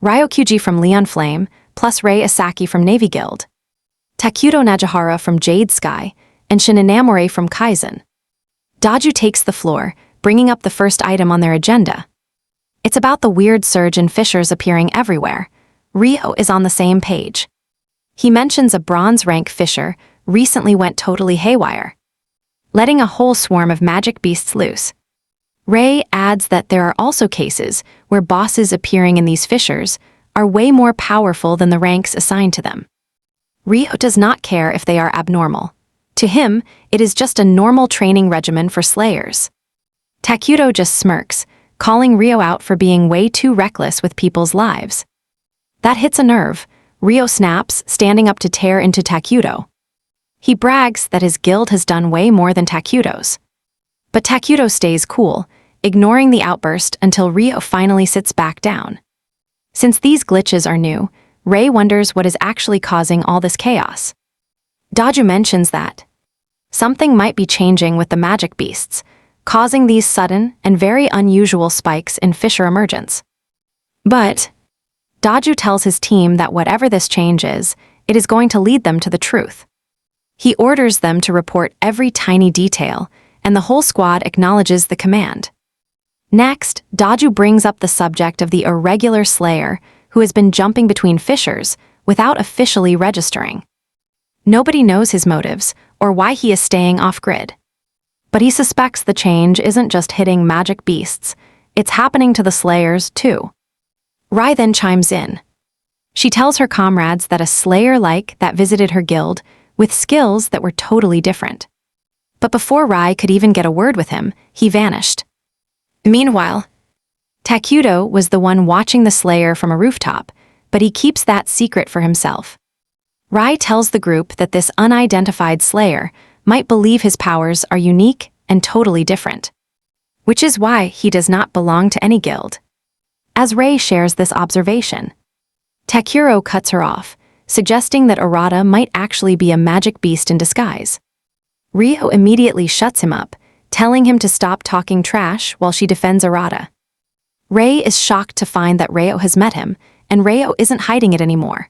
Speaker 1: Ryokuji from Leon Flame, plus Rei Asaki from Navy Guild, Takuto Najihara from Jade Sky, and Shinanamore from Kaizen. Daju takes the floor, bringing up the first item on their agenda. It's about the weird surge in fissures appearing everywhere. Ryo is on the same page. He mentions a bronze rank fissure recently went totally haywire, letting a whole swarm of magic beasts loose. Rei adds that there are also cases where bosses appearing in these fissures are way more powerful than the ranks assigned to them. Ryo does not care if they are abnormal. To him, it is just a normal training regimen for slayers. Takuto just smirks, calling Ryo out for being way too reckless with people's lives. That hits a nerve. Ryo snaps, standing up to tear into Takuto. He brags that his guild has done way more than Takuto's. But Takuto stays cool, ignoring the outburst until Ryo finally sits back down. Since these glitches are new, Rei wonders what is actually causing all this chaos. Daju mentions that something might be changing with the magic beasts, causing these sudden and very unusual spikes in fisher emergence. But Daju tells his team that whatever this change is, it is going to lead them to the truth. He orders them to report every tiny detail, and the whole squad acknowledges the command. Next, Daju brings up the subject of the irregular slayer who has been jumping between fissures without officially registering. Nobody knows his motives or why he is staying off-grid. But he suspects the change isn't just hitting magic beasts, it's happening to the slayers too. Rai then chimes in. She tells her comrades that a slayer like that visited her guild with skills that were totally different. But before Rai could even get a word with him, he vanished. Meanwhile, Takuto was the one watching the slayer from a rooftop, but he keeps that secret for himself. Rai tells the group that this unidentified slayer might believe his powers are unique and totally different, which is why he does not belong to any guild. As Rei shares this observation, Takuro cuts her off, suggesting that Arata might actually be a magic beast in disguise. Ryo immediately shuts him up, telling him to stop talking trash while she defends Arata. Rei is shocked to find that Ryo has met him, and Ryo isn't hiding it anymore.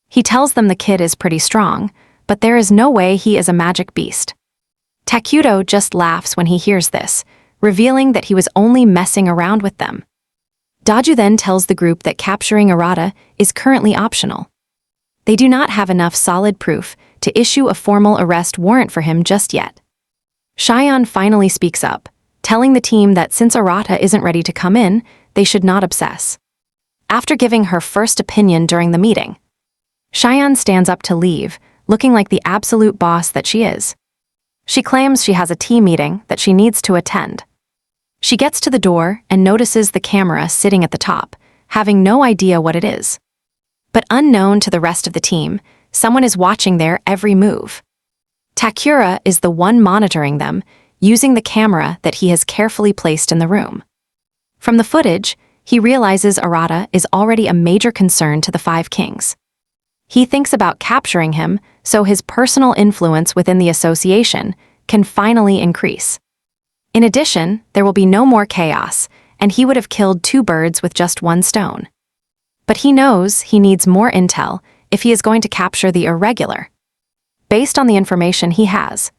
Speaker 1: He tells them the kid is pretty strong, but there is no way he is a magic beast. Takuto just laughs when he hears this, revealing that he was only messing around with them. Daju then tells the group that capturing Arata is currently optional. They do not have enough solid proof to issue a formal arrest warrant for him just yet. Shion finally speaks up, telling the team that since Arata isn't ready to come in, they should not obsess. After giving her first opinion during the meeting, Shion stands up to leave, looking like the absolute boss that she is. She claims she has a team meeting that she needs to attend. She gets to the door and notices the camera sitting at the top, having no idea what it is. But unknown to the rest of the team, someone is watching their every move. Takura is the one monitoring them, using the camera that he has carefully placed in the room. From the footage, he realizes Arata is already a major concern to the Five Kings. He thinks about capturing him so his personal influence within the association can finally increase. In addition, there will be no more chaos, and he would have killed two birds with just one stone. But he knows he needs more intel if he is going to capture the irregular. Based on the information he has,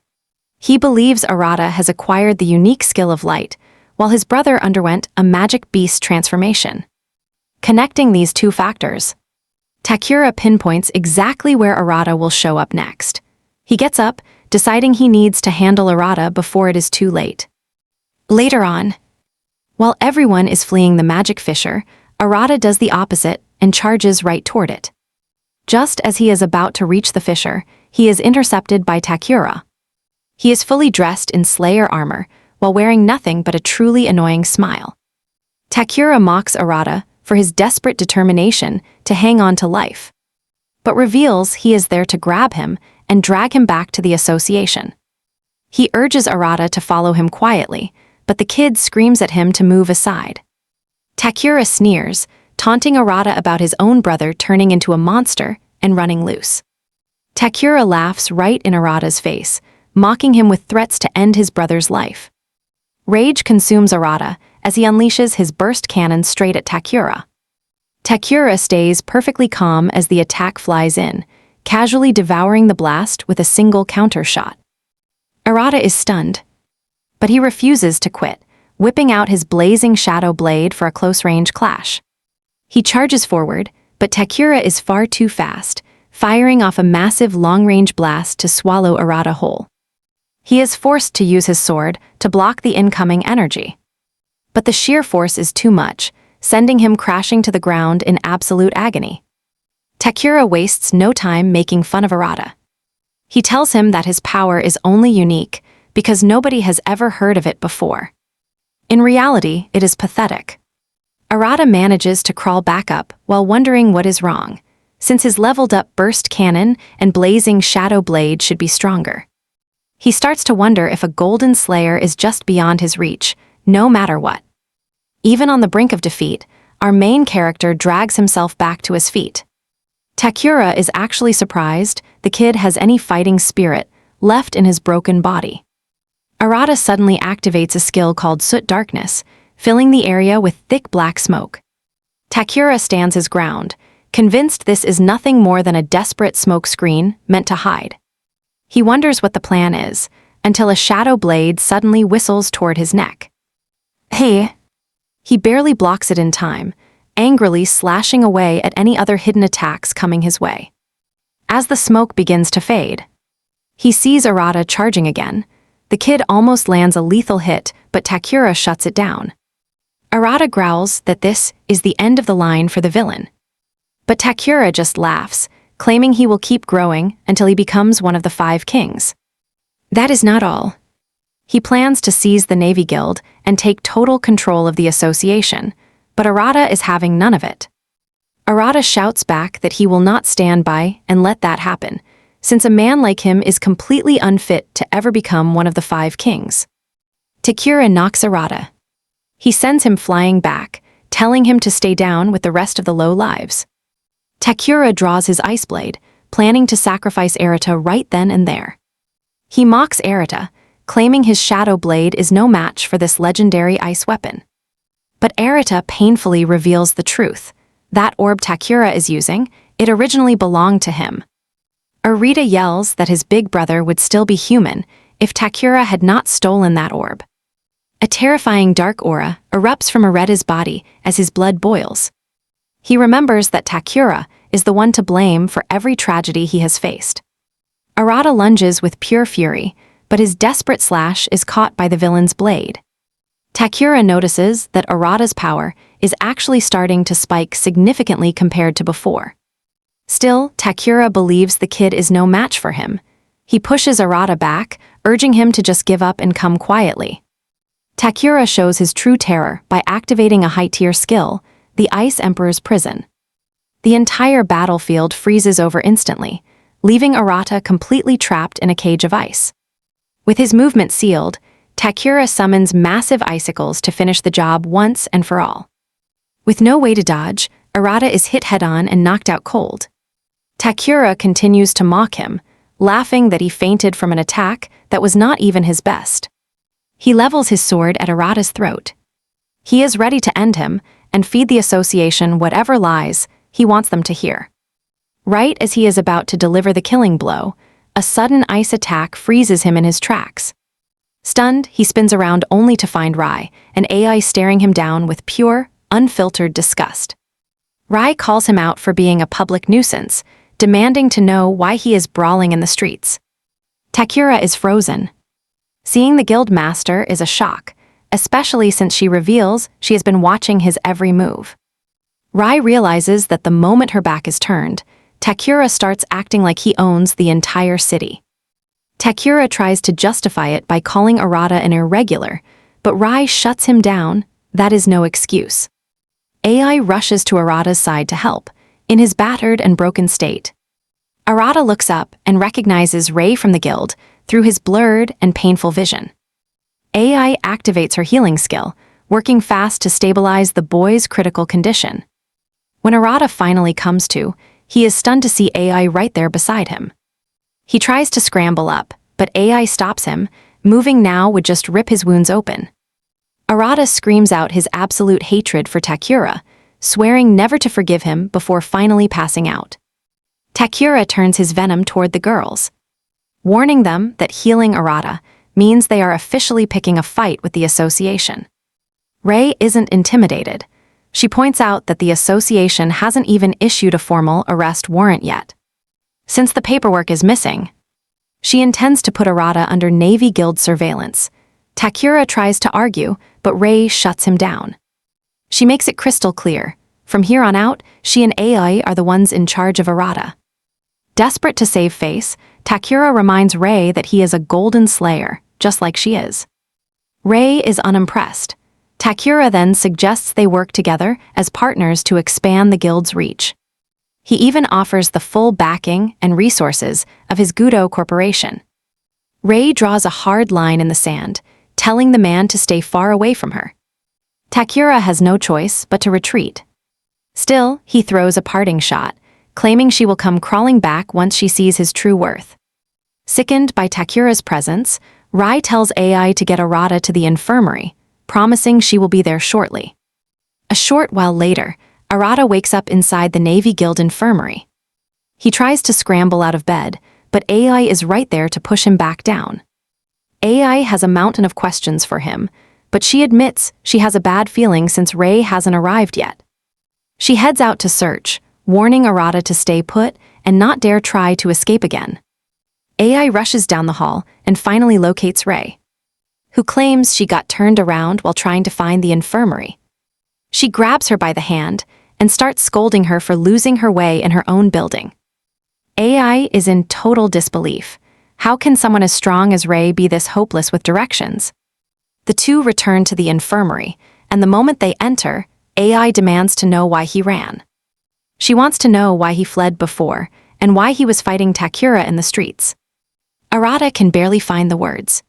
Speaker 1: he believes Arata has acquired the unique skill of light, while his brother underwent a magic beast transformation. Connecting these two factors, Takura pinpoints exactly where Arata will show up next. He gets up, deciding he needs to handle Arata before it is too late. Later on, while everyone is fleeing the magic fissure, Arata does the opposite and charges right toward it. Just as he is about to reach the fissure, he is intercepted by Takura. He is fully dressed in Slayer armor, while wearing nothing but a truly annoying smile. Takura mocks Arata for his desperate determination to hang on to life, but reveals he is there to grab him and drag him back to the association. He urges Arata to follow him quietly, but the kid screams at him to move aside. Takura sneers, taunting Arata about his own brother turning into a monster and running loose. Takura laughs right in Arata's face, mocking him with threats to end his brother's life. Rage consumes Arata as he unleashes his burst cannon straight at Takura. Takura stays perfectly calm as the attack flies in, casually devouring the blast with a single counter shot. Arata is stunned, but he refuses to quit, whipping out his blazing shadow blade for a close-range clash. He charges forward, but Takura is far too fast, firing off a massive long-range blast to swallow Arata whole. He is forced to use his sword to block the incoming energy. But the sheer force is too much, sending him crashing to the ground in absolute agony. Takura wastes no time making fun of Arata. He tells him that his power is only unique because nobody has ever heard of it before. In reality, it is pathetic. Arata manages to crawl back up while wondering what is wrong, since his leveled-up burst cannon and blazing shadow blade should be stronger. He starts to wonder if a golden slayer is just beyond his reach, no matter what. Even on the brink of defeat, our main character drags himself back to his feet. Takura is actually surprised the kid has any fighting spirit left in his broken body. Arata suddenly activates a skill called Soot Darkness, filling the area with thick black smoke. Takura stands his ground, convinced this is nothing more than a desperate smoke screen meant to hide. He wonders what the plan is, until a shadow blade suddenly whistles toward his neck. Hey! He barely blocks it in time, angrily slashing away at any other hidden attacks coming his way. As the smoke begins to fade, he sees Arata charging again. The kid almost lands a lethal hit, but Takura shuts it down. Arata growls that this is the end of the line for the villain. But Takura just laughs, claiming he will keep growing until he becomes one of the 5 kings. That is not all. He plans to seize the Navy Guild and take total control of the association, but Arata is having none of it. Arata shouts back that he will not stand by and let that happen, since a man like him is completely unfit to ever become one of the 5 kings. Takura knocks Arata. He sends him flying back, telling him to stay down with the rest of the low lives. Takura draws his ice blade, planning to sacrifice Arata right then and there. He mocks Arata, claiming his shadow blade is no match for this legendary ice weapon. But Arata painfully reveals the truth. That orb Takura is using, it originally belonged to him. Arita yells that his big brother would still be human if Takura had not stolen that orb. A terrifying dark aura erupts from Arata's body as his blood boils. He remembers that Takura is the one to blame for every tragedy he has faced. Arata lunges with pure fury, but his desperate slash is caught by the villain's blade. Takura notices that Arata's power is actually starting to spike significantly compared to before. Still, Takura believes the kid is no match for him. He pushes Arata back, urging him to just give up and come quietly. Takura shows his true terror by activating a high-tier skill, the Ice Emperor's Prison. The entire battlefield freezes over instantly, leaving Arata completely trapped in a cage of ice. With his movement sealed, Takura summons massive icicles to finish the job once and for all. With no way to dodge, Arata is hit head-on and knocked out cold. Takura continues to mock him, laughing that he fainted from an attack that was not even his best. He levels his sword at Arata's throat. He is ready to end him and feed the association whatever lies he wants them to hear. Right as he is about to deliver the killing blow, a sudden ice attack freezes him in his tracks. Stunned, he spins around only to find Rai, an AI staring him down with pure, unfiltered disgust. Rai calls him out for being a public nuisance, demanding to know why he is brawling in the streets. Takura is frozen. Seeing the guild master is a shock, especially since she reveals she has been watching his every move. Rai realizes that the moment her back is turned, Takura starts acting like he owns the entire city. Takura tries to justify it by calling Arata an irregular, but Rai shuts him down. That is no excuse. AI rushes to Arata's side to help, in his battered and broken state. Arata looks up and recognizes Ray from the guild through his blurred and painful vision. AI activates her healing skill, working fast to stabilize the boy's critical condition. When Arata finally comes to, he is stunned to see AI right there beside him. He tries to scramble up, but AI stops him, moving now would just rip his wounds open. Arata screams out his absolute hatred for Takura, swearing never to forgive him before finally passing out. Takura turns his venom toward the girls, warning them that healing Arata means they are officially picking a fight with the association. Ray isn't intimidated. She points out that the association hasn't even issued a formal arrest warrant yet. Since the paperwork is missing, she intends to put Arata under Navy Guild surveillance. Takura tries to argue, but Ray shuts him down. She makes it crystal clear. From here on out, she and AI are the ones in charge of Arata. Desperate to save face, Takura reminds Ray that he is a golden slayer, just like she is. Ray is unimpressed. Takura then suggests they work together as partners to expand the guild's reach. He even offers the full backing and resources of his Gudo corporation. Ray draws a hard line in the sand, telling the man to stay far away from her. Takura has no choice but to retreat. Still, he throws a parting shot, claiming she will come crawling back once she sees his true worth. Sickened by Takura's presence, Rai tells AI to get Arata to the infirmary, promising she will be there shortly. A short while later, Arata wakes up inside the Navy Guild infirmary. He tries to scramble out of bed, but AI is right there to push him back down. AI has a mountain of questions for him, but she admits she has a bad feeling since Ray hasn't arrived yet. She heads out to search, warning Arata to stay put and not dare try to escape again. AI rushes down the hall and finally locates Ray, who claims she got turned around while trying to find the infirmary. She grabs her by the hand and starts scolding her for losing her way in her own building. AI is in total disbelief. How can someone as strong as Ray be this hopeless with directions? The two return to the infirmary, and the moment they enter, AI demands to know why he ran. She wants to know why he fled before, and why he was fighting Takura in the streets. Arata can barely find the words.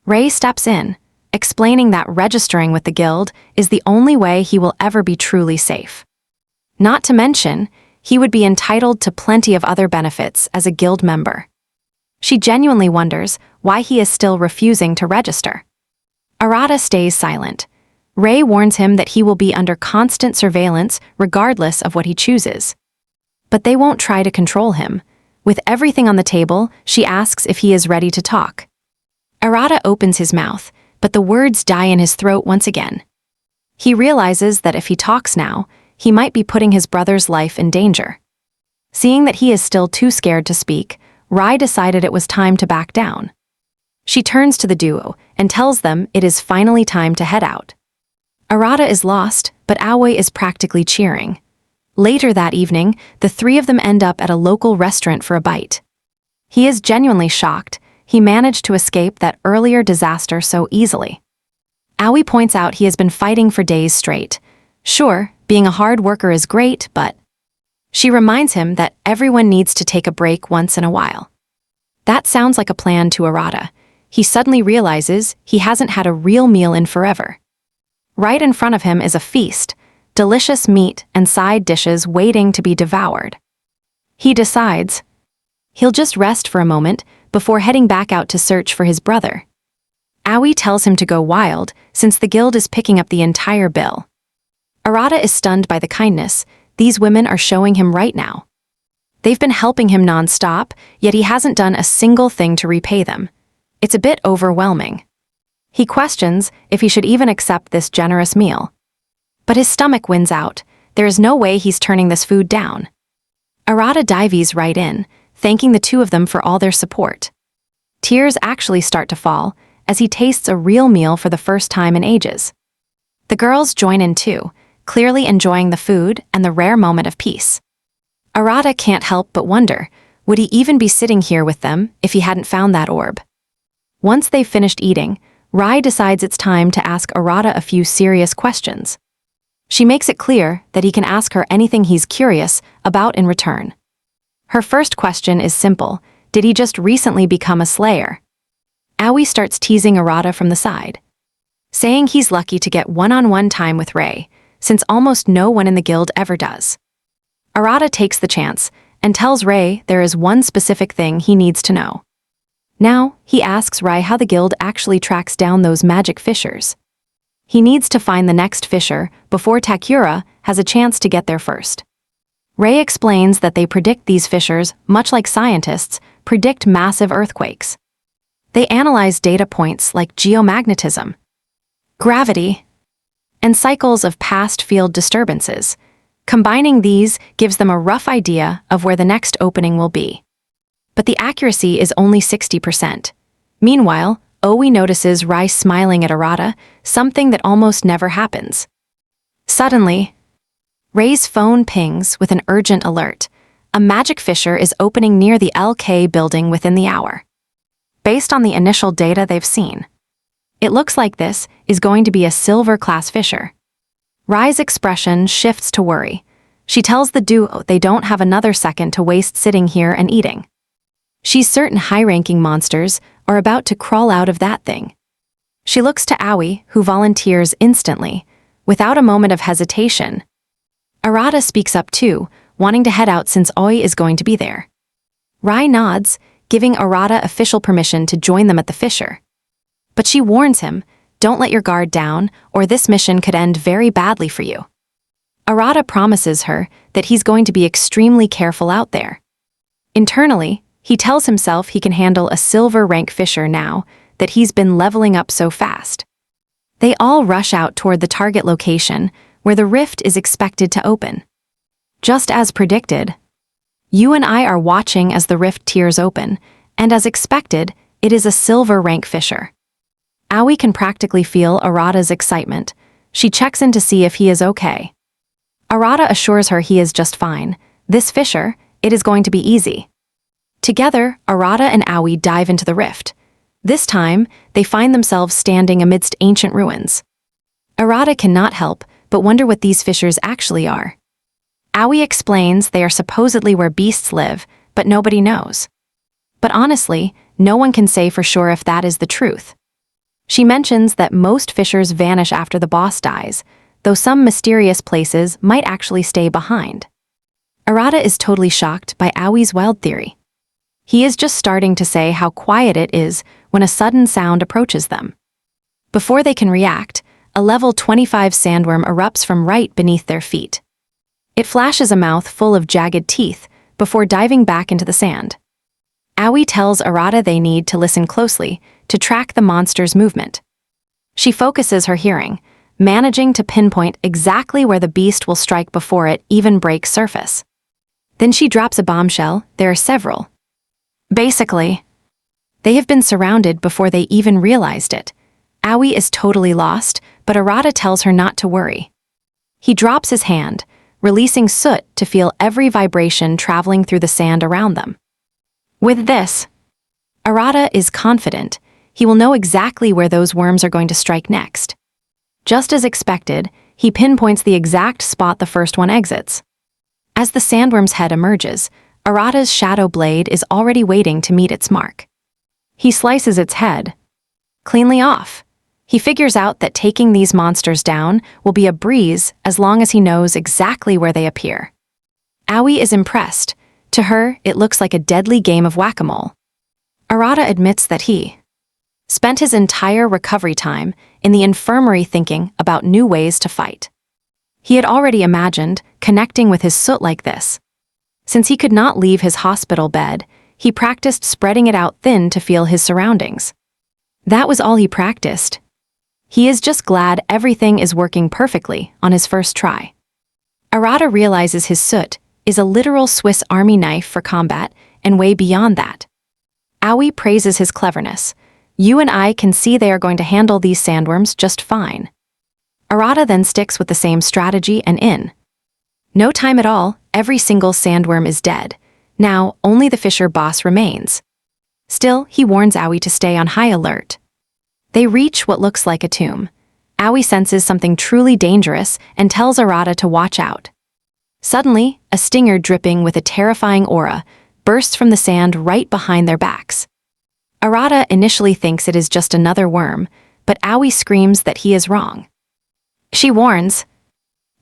Speaker 1: Ray steps in, explaining that registering with the guild is the only way he will ever be truly safe. Not to mention, he would be entitled to plenty of other benefits as a guild member. She genuinely wonders why he is still refusing to register. Arata stays silent. Ray warns him that he will be under constant surveillance regardless of what he chooses. But they won't try to control him. With everything on the table, she asks if he is ready to talk. Arata opens his mouth, but the words die in his throat once again. He realizes that if he talks now, he might be putting his brother's life in danger. Seeing that he is still too scared to speak, Rai decided it was time to back down. She turns to the duo and tells them it is finally time to head out. Arata is lost, but Aoi is practically cheering. Later that evening, the three of them end up at a local restaurant for a bite. He is genuinely shocked. He managed to escape that earlier disaster so easily. Aoi points out he has been fighting for days straight. Sure, being a hard worker is great, but... She reminds him that everyone needs to take a break once in a while. That sounds like a plan to Arata. He suddenly realizes he hasn't had a real meal in forever. Right in front of him is a feast, delicious meat and side dishes waiting to be devoured. He decides he'll just rest for a moment before heading back out to search for his brother. Aoi tells him to go wild since the guild is picking up the entire bill. Arata is stunned by the kindness these women are showing him right now. They've been helping him non-stop, yet he hasn't done a single thing to repay them. It's a bit overwhelming. He questions if he should even accept this generous meal. But his stomach wins out. There is no way he's turning this food down. Arata dives right in, thanking the two of them for all their support. Tears actually start to fall as he tastes a real meal for the first time in ages. The girls join in too, clearly enjoying the food and the rare moment of peace. Arata can't help but wonder, would he even be sitting here with them if he hadn't found that orb? Once they've finished eating, Rai decides it's time to ask Arata a few serious questions. She makes it clear that he can ask her anything he's curious about in return. Her first question is simple: did he just recently become a slayer? Aoi starts teasing Arata from the side, saying he's lucky to get one-on-one time with Ray, since almost no one in the guild ever does. Arata takes the chance and tells Ray there is one specific thing he needs to know. Now, he asks Rai how the guild actually tracks down those magic fissures. He needs to find the next fissure before Takura has a chance to get there first. Ray explains that they predict these fissures much like scientists predict massive earthquakes. They analyze data points like geomagnetism, gravity, and cycles of past field disturbances. Combining these gives them a rough idea of where the next opening will be. But the accuracy is only 60%. Meanwhile, Oi notices Rai smiling at Arata, something that almost never happens. Suddenly, Ray's phone pings with an urgent alert. A magic fissure is opening near the LK building within the hour. Based on the initial data they've seen, it looks like this is going to be a silver-class fissure. Rai's expression shifts to worry. She tells the duo they don't have another second to waste sitting here and eating. She's certain high-ranking monsters are about to crawl out of that thing. She looks to Aoi, who volunteers instantly, without a moment of hesitation. Arata speaks up too, wanting to head out since Oi is going to be there. Rai nods, giving Arata official permission to join them at the fissure. But she warns him, "Don't let your guard down, or this mission could end very badly for you." Arata promises her that he's going to be extremely careful out there. Internally, he tells himself he can handle a silver rank fissure now that he's been leveling up so fast. They all rush out toward the target location, where the rift is expected to open. Just as predicted, you and I are watching as the rift tears open, and as expected, it is a silver rank fissure. Aoi can practically feel Arata's excitement. She checks in to see if he is okay. Arata assures her he is just fine. This fissure, it is going to be easy. Together, Arata and Aoi dive into the rift. This time, they find themselves standing amidst ancient ruins. Arata cannot help but wonder what these fissures actually are. Aoi explains they are supposedly where beasts live, but nobody knows. But honestly, no one can say for sure if that is the truth. She mentions that most fissures vanish after the boss dies, though some mysterious places might actually stay behind. Arata is totally shocked by Aoi's wild theory. He is just starting to say how quiet it is when a sudden sound approaches them. Before they can react, a level 25 sandworm erupts from right beneath their feet. It flashes a mouth full of jagged teeth before diving back into the sand. Aoi tells Arata they need to listen closely to track the monster's movement. She focuses her hearing, managing to pinpoint exactly where the beast will strike before it even breaks surface. Then she drops a bombshell. There are several. Basically, they have been surrounded before they even realized it. Aoi is totally lost, but Arata tells her not to worry. He drops his hand, releasing soot to feel every vibration traveling through the sand around them. With this, Arata is confident he will know exactly where those worms are going to strike next. Just as expected, he pinpoints the exact spot the first one exits. As the sandworm's head emerges, Arata's shadow blade is already waiting to meet its mark. He slices its head cleanly off. He figures out that taking these monsters down will be a breeze as long as he knows exactly where they appear. Aoi is impressed. To her, it looks like a deadly game of whack-a-mole. Arata admits that he spent his entire recovery time in the infirmary thinking about new ways to fight. He had already imagined connecting with his soot like this. Since he could not leave his hospital bed, he practiced spreading it out thin to feel his surroundings. That was all he practiced. He is just glad everything is working perfectly on his first try. Arata realizes his soot is a literal Swiss Army knife for combat and way beyond that. Aoi praises his cleverness. You and I can see they are going to handle these sandworms just fine. Arata then sticks with the same strategy and in no time at all, every single sandworm is dead. Now, only the fissure boss remains. Still, he warns Aoi to stay on high alert. They reach what looks like a tomb. Aoi senses something truly dangerous and tells Arata to watch out. Suddenly, a stinger dripping with a terrifying aura bursts from the sand right behind their backs. Arata initially thinks it is just another worm, but Aoi screams that he is wrong. She warns,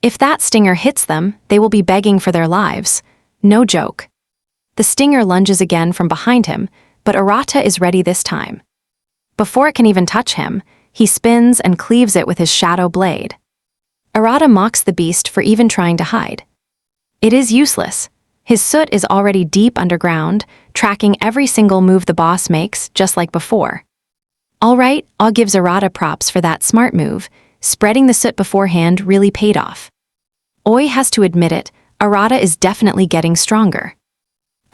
Speaker 1: if that stinger hits them, they will be begging for their lives. No joke. The stinger lunges again from behind him, but Arata is ready this time. Before it can even touch him, he spins and cleaves it with his shadow blade. Arata mocks the beast for even trying to hide. It is useless. His soot is already deep underground, tracking every single move the boss makes, just like before. All right, I'll give Arata props for that smart move. Spreading the soot beforehand really paid off. Oi has to admit it, Arata is definitely getting stronger.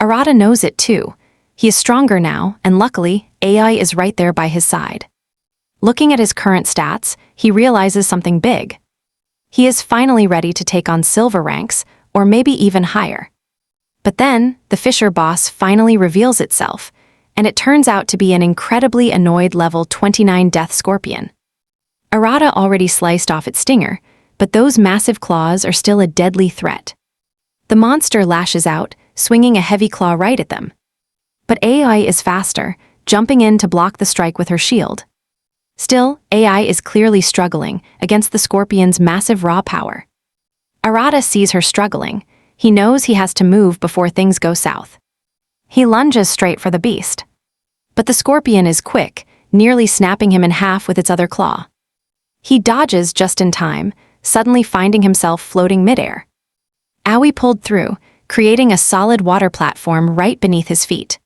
Speaker 1: Arata knows it too. He is stronger now, and luckily, AI is right there by his side. Looking at his current stats, he realizes something big. He is finally ready to take on silver ranks, or maybe even higher. But then, the fissure boss finally reveals itself, and it turns out to be an incredibly annoyed level 29 death scorpion. Arata already sliced off its stinger, but those massive claws are still a deadly threat. The monster lashes out, swinging a heavy claw right at them. But AI is faster, jumping in to block the strike with her shield. Still, AI is clearly struggling against the scorpion's massive raw power. Arata sees her struggling. He knows he has to move before things go south. He lunges straight for the beast. But the scorpion is quick, nearly snapping him in half with its other claw. He dodges just in time, suddenly finding himself floating midair. Aoi pulled through, creating a solid water platform right beneath his feet.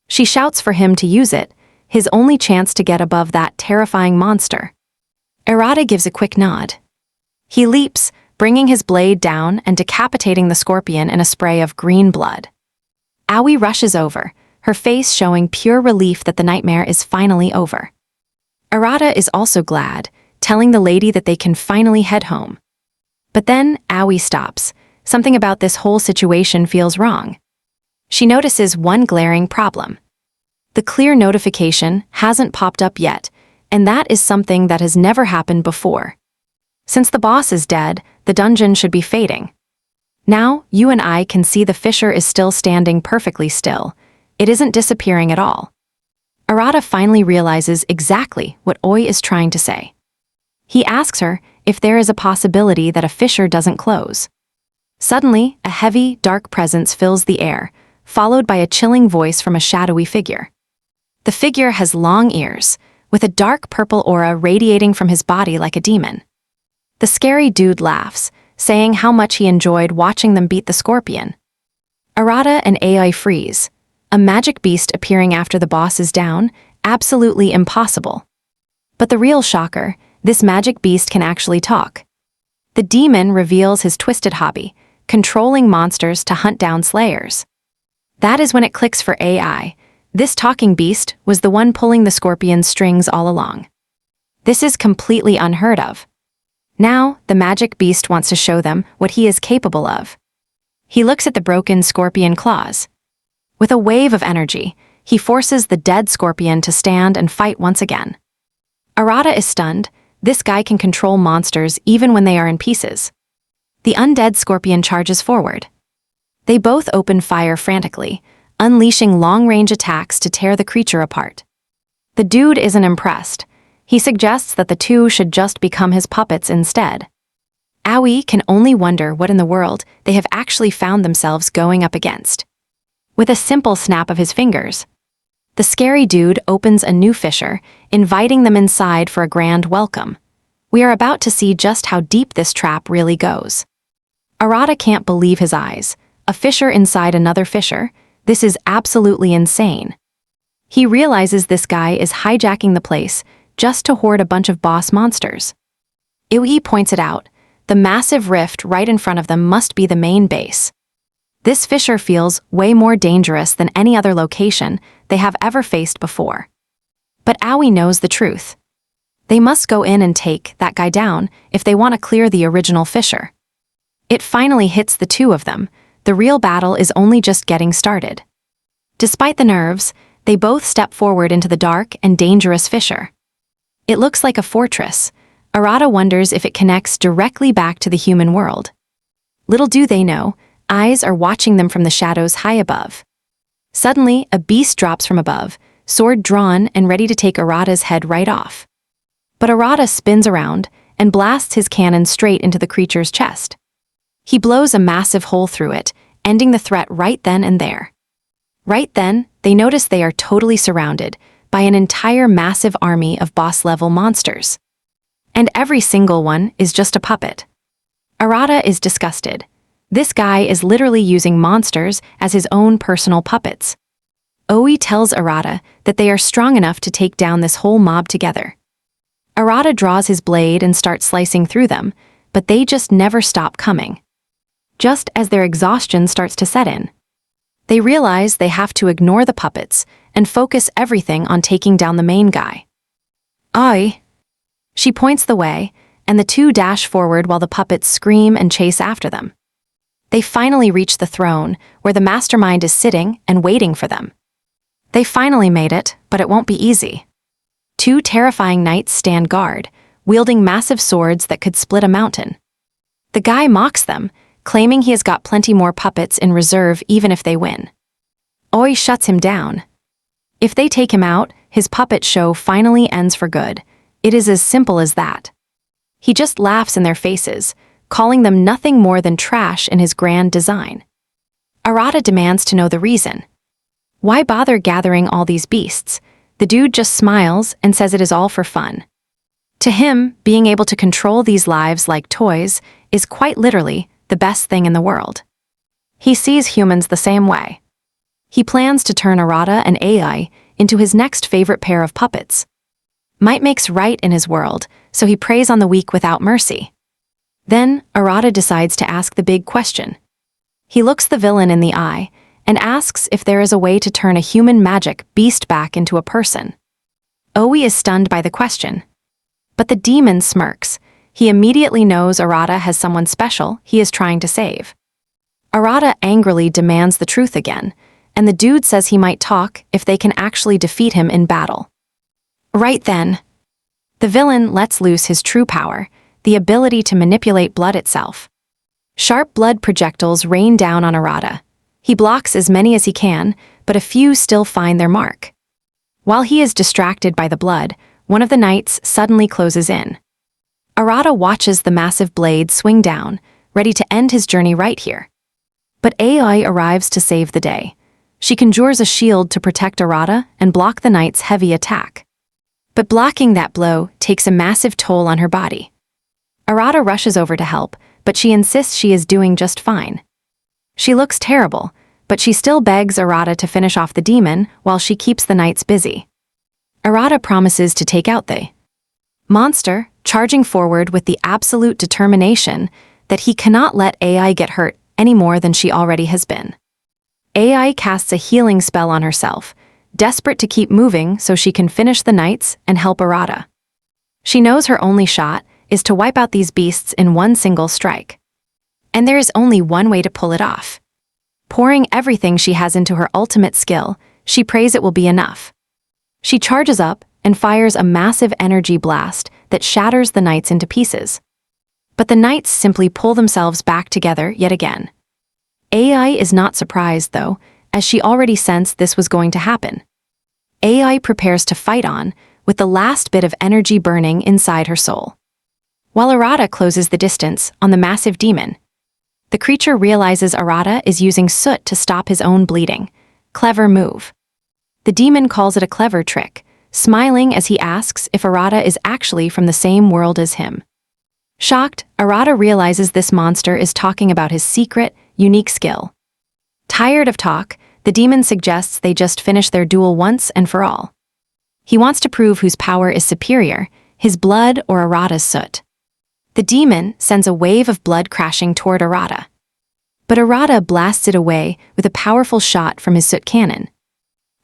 Speaker 1: She shouts for him to use it, his only chance to get above that terrifying monster. Arata gives a quick nod. He leaps, bringing his blade down and decapitating the scorpion in a spray of green blood. Aoi rushes over, her face showing pure relief that the nightmare is finally over. Arata is also glad, telling the lady that they can finally head home. But then Aoi stops. Something about this whole situation feels wrong. She notices one glaring problem. The clear notification hasn't popped up yet, and that is something that has never happened before. Since the boss is dead, the dungeon should be fading. Now, you and I can see the fissure is still standing perfectly still. It isn't disappearing at all. Arata finally realizes exactly what Oi is trying to say. He asks her if there is a possibility that a fissure doesn't close. Suddenly, a heavy, dark presence fills the air, followed by a chilling voice from a shadowy figure. The figure has long ears, with a dark purple aura radiating from his body like a demon. The scary dude laughs, saying how much he enjoyed watching them beat the scorpion. Arata and Ai freeze. A magic beast appearing after the boss is down? Absolutely impossible. But the real shocker, this magic beast can actually talk. The demon reveals his twisted hobby, controlling monsters to hunt down slayers. That is when it clicks for Ai. This talking beast was the one pulling the scorpion's strings all along. This is completely unheard of. Now, the magic beast wants to show them what he is capable of. He looks at the broken scorpion claws. With a wave of energy, he forces the dead scorpion to stand and fight once again. Arata is stunned. This guy can control monsters even when they are in pieces. The undead scorpion charges forward. They both open fire frantically, unleashing long-range attacks to tear the creature apart. The dude isn't impressed. He suggests that the two should just become his puppets instead. Aoi can only wonder what in the world they have actually found themselves going up against. With a simple snap of his fingers, the scary dude opens a new fissure, inviting them inside for a grand welcome. We are about to see just how deep this trap really goes. Arata can't believe his eyes. A fissure inside another fissure? This is absolutely insane. He realizes this guy is hijacking the place just to hoard a bunch of boss monsters. Iwi points it out. The massive rift right in front of them must be the main base. This fissure feels way more dangerous than any other location they have ever faced before. But Aoi knows the truth. They must go in and take that guy down if they want to clear the original fissure. It finally hits the two of them. The real battle is only just getting started. Despite the nerves, they both step forward into the dark and dangerous fissure. It looks like a fortress. Arata wonders if it connects directly back to the human world. Little do they know, eyes are watching them from the shadows high above. Suddenly, a beast drops from above, sword drawn and ready to take Arata's head right off. But Arata spins around and blasts his cannon straight into the creature's chest. He blows a massive hole through it, ending the threat right then and there. Right then, they notice they are totally surrounded by an entire massive army of boss-level monsters. And every single one is just a puppet. Arata is disgusted. This guy is literally using monsters as his own personal puppets. Oi tells Arata that they are strong enough to take down this whole mob together. Arata draws his blade and starts slicing through them, but they just never stop coming. Just as their exhaustion starts to set in, they realize they have to ignore the puppets and focus everything on taking down the main guy. Oi! She points the way, and the two dash forward while the puppets scream and chase after them. They finally reach the throne, where the mastermind is sitting and waiting for them. They finally made it, but it won't be easy. Two terrifying knights stand guard, wielding massive swords that could split a mountain. The guy mocks them, claiming he has got plenty more puppets in reserve even if they win. Oi shuts him down. If they take him out, his puppet show finally ends for good. It is as simple as that. He just laughs in their faces, calling them nothing more than trash in his grand design. Arata demands to know the reason. Why bother gathering all these beasts? The dude just smiles and says it is all for fun. To him, being able to control these lives like toys is quite literally the best thing in the world. He sees humans the same way. He plans to turn Arata and AI into his next favorite pair of puppets. Might makes right in his world, so he preys on the weak without mercy. Then, Arata decides to ask the big question. He looks the villain in the eye and asks if there is a way to turn a human magic beast back into a person. Oe is stunned by the question. But the demon smirks. He immediately knows Arata has someone special he is trying to save. Arata angrily demands the truth again, and the dude says he might talk if they can actually defeat him in battle. Right then, the villain lets loose his true power, the ability to manipulate blood itself. Sharp blood projectiles rain down on Arata. He blocks as many as he can, but a few still find their mark. While he is distracted by the blood, one of the knights suddenly closes in. Arata watches the massive blade swing down, ready to end his journey right here. But AI arrives to save the day. She conjures a shield to protect Arata and block the knight's heavy attack. But blocking that blow takes a massive toll on her body. Arata rushes over to help, but she insists she is doing just fine. She looks terrible, but she still begs Arata to finish off the demon while she keeps the knights busy. Arata promises to take out the monster, charging forward with the absolute determination that he cannot let AI get hurt any more than she already has been. AI casts a healing spell on herself, desperate to keep moving so she can finish the knights and help Arata. She knows her only shot is to wipe out these beasts in one single strike. And there is only one way to pull it off. Pouring everything she has into her ultimate skill, she prays it will be enough. She charges up and fires a massive energy blast that shatters the knights into pieces. But the knights simply pull themselves back together yet again. AI is not surprised, though, as she already sensed this was going to happen. AI prepares to fight on, with the last bit of energy burning inside her soul. While Arata closes the distance on the massive demon, the creature realizes Arata is using soot to stop his own bleeding. Clever move. The demon calls it a clever trick, smiling as he asks if Arata is actually from the same world as him. Shocked, Arata realizes this monster is talking about his secret, unique skill. Tired of talk, the demon suggests they just finish their duel once and for all. He wants to prove whose power is superior, his blood or Arata's soot. The demon sends a wave of blood crashing toward Arata. But Arata blasts it away with a powerful shot from his soot cannon.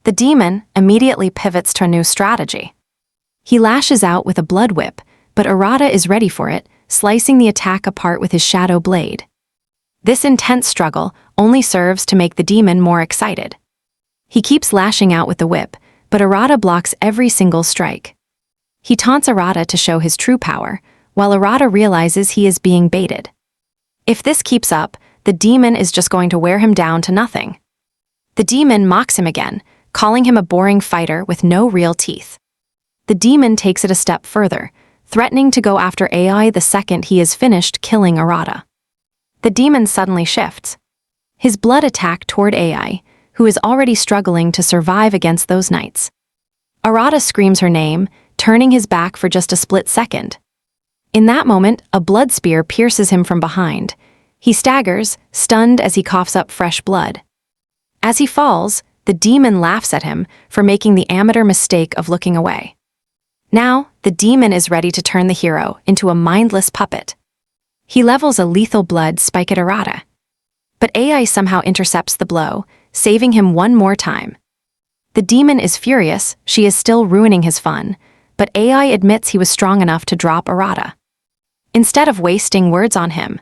Speaker 1: The demon immediately pivots to a new strategy. He lashes out with a blood whip, but Arata is ready for it, slicing the attack apart with his shadow blade. This intense struggle only serves to make the demon more excited. He keeps lashing out with the whip, but Arata blocks every single strike. He taunts Arata to show his true power, while Arata realizes he is being baited. If this keeps up, the demon is just going to wear him down to nothing. The demon mocks him again, calling him a boring fighter with no real teeth. The demon takes it a step further, threatening to go after AI the second he is finished killing Arata. The demon suddenly shifts. His blood attack toward AI, who is already struggling to survive against those knights. Arata screams her name, turning his back for just a split second. In that moment, a blood spear pierces him from behind. He staggers, stunned as he coughs up fresh blood. As he falls, the demon laughs at him for making the amateur mistake of looking away. Now, the demon is ready to turn the hero into a mindless puppet. He levels a lethal blood spike at Arata. But AI somehow intercepts the blow, saving him one more time. The demon is furious, she is still ruining his fun, but AI admits he was strong enough to drop Arata. Instead of wasting words on him,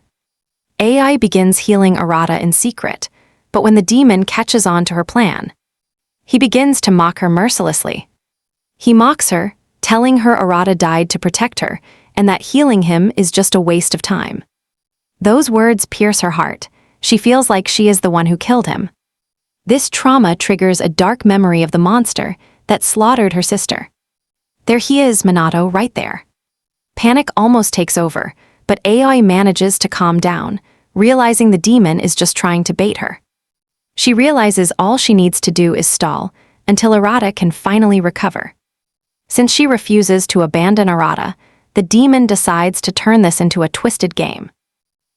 Speaker 1: AI begins healing Arata in secret, but when the demon catches on to her plan, he begins to mock her mercilessly. He mocks her, telling her Arata died to protect her, and that healing him is just a waste of time. Those words pierce her heart. She feels like she is the one who killed him. This trauma triggers a dark memory of the monster that slaughtered her sister. There he is, Minato, right there. Panic almost takes over, but Aoi manages to calm down, realizing the demon is just trying to bait her. She realizes all she needs to do is stall until Arata can finally recover. Since she refuses to abandon Arata, the demon decides to turn this into a twisted game.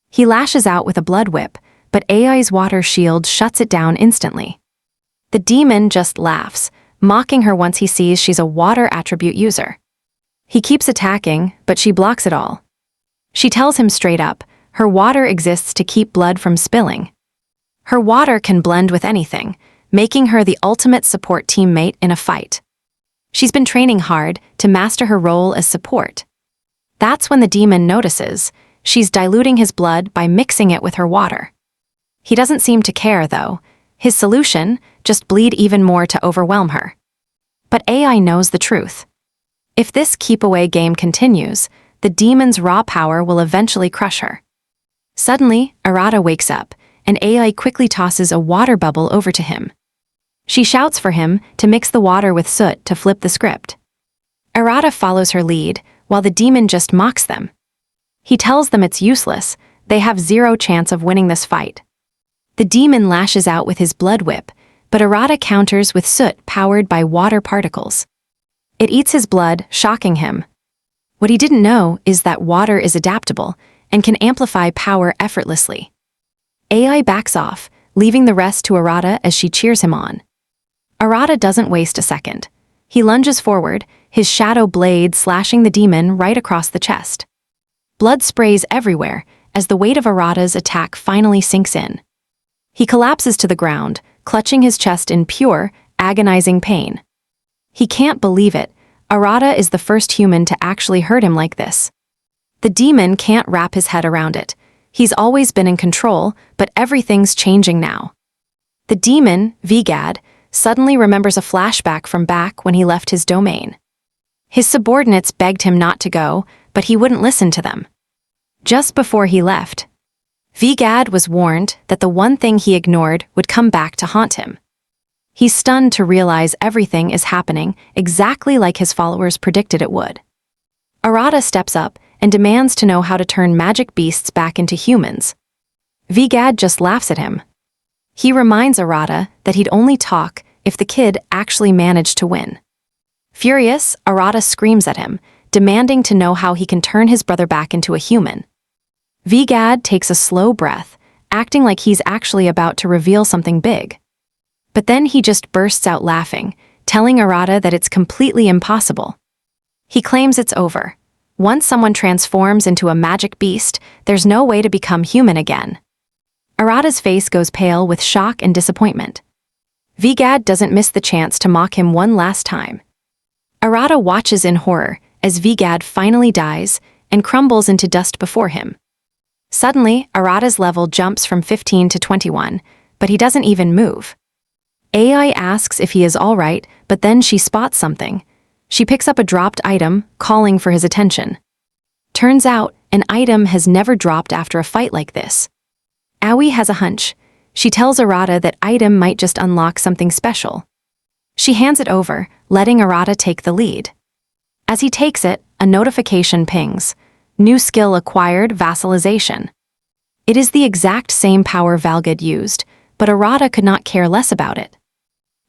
Speaker 1: He lashes out with a blood whip, but Aoi's water shield shuts it down instantly. The demon just laughs, mocking her once he sees she's a water attribute user. He keeps attacking, but she blocks it all. She tells him straight up, her water exists to keep blood from spilling. Her water can blend with anything, making her the ultimate support teammate in a fight. She's been training hard to master her role as support. That's when the demon notices she's diluting his blood by mixing it with her water. He doesn't seem to care, though. His solution, just bleed even more to overwhelm her. But Ai knows the truth. If this keep-away game continues, the demon's raw power will eventually crush her. Suddenly, Arata wakes up, and Ai quickly tosses a water bubble over to him. She shouts for him to mix the water with soot to flip the script. Arata follows her lead, while the demon just mocks them. He tells them it's useless, they have zero chance of winning this fight. The demon lashes out with his blood whip, but Arata counters with soot powered by water particles. It eats his blood, shocking him. What he didn't know is that water is adaptable and can amplify power effortlessly. Ai backs off, leaving the rest to Arata as she cheers him on. Arata doesn't waste a second. He lunges forward, his shadow blade slashing the demon right across the chest. Blood sprays everywhere as the weight of Arata's attack finally sinks in. He collapses to the ground, clutching his chest in pure, agonizing pain. He can't believe it. Arata is the first human to actually hurt him like this. The demon can't wrap his head around it. He's always been in control, but everything's changing now. The demon, Vigad, suddenly remembers a flashback from back when he left his domain. His subordinates begged him not to go, but he wouldn't listen to them. Just before he left, Vigad was warned that the one thing he ignored would come back to haunt him. He's stunned to realize everything is happening exactly like his followers predicted it would. Arata steps up and demands to know how to turn magic beasts back into humans. Vigad just laughs at him. He reminds Arata that he'd only talk if the kid actually managed to win. Furious, Arata screams at him, demanding to know how he can turn his brother back into a human. Vigad takes a slow breath, acting like he's actually about to reveal something big. But then he just bursts out laughing, telling Arata that it's completely impossible. He claims it's over. Once someone transforms into a magic beast, there's no way to become human again. Arata's face goes pale with shock and disappointment. Vigad doesn't miss the chance to mock him one last time. Arata watches in horror as Vigad finally dies and crumbles into dust before him. Suddenly, Arata's level jumps from 15 to 21, but he doesn't even move. Ai asks if he is all right, but then she spots something. She picks up a dropped item, calling for his attention. Turns out, an item has never dropped after a fight like this. Aoi has a hunch. She tells Arata that item might just unlock something special. She hands it over, letting Arata take the lead. As he takes it, a notification pings. New skill acquired, vassalization. It is the exact same power Valgad used, but Arata could not care less about it.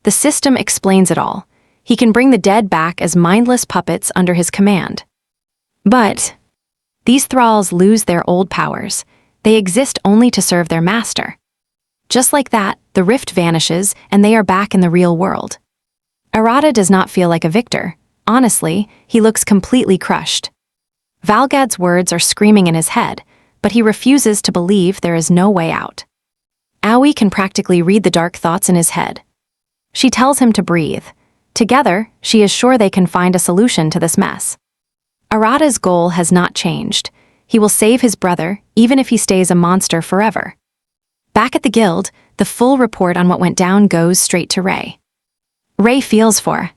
Speaker 1: The system explains it all. He can bring the dead back as mindless puppets under his command. But these thralls lose their old powers. They exist only to serve their master. Just like that, the rift vanishes and they are back in the real world. Arata does not feel like a victor. Honestly, he looks completely crushed. Valgad's words are screaming in his head, but he refuses to believe there is no way out. Aoi can practically read the dark thoughts in his head. She tells him to breathe. Together, she is sure they can find a solution to this mess. Arata's goal has not changed. He will save his brother, even if he stays a monster forever. Back at the guild, the full report on what went down goes straight to Rei. Rei feels for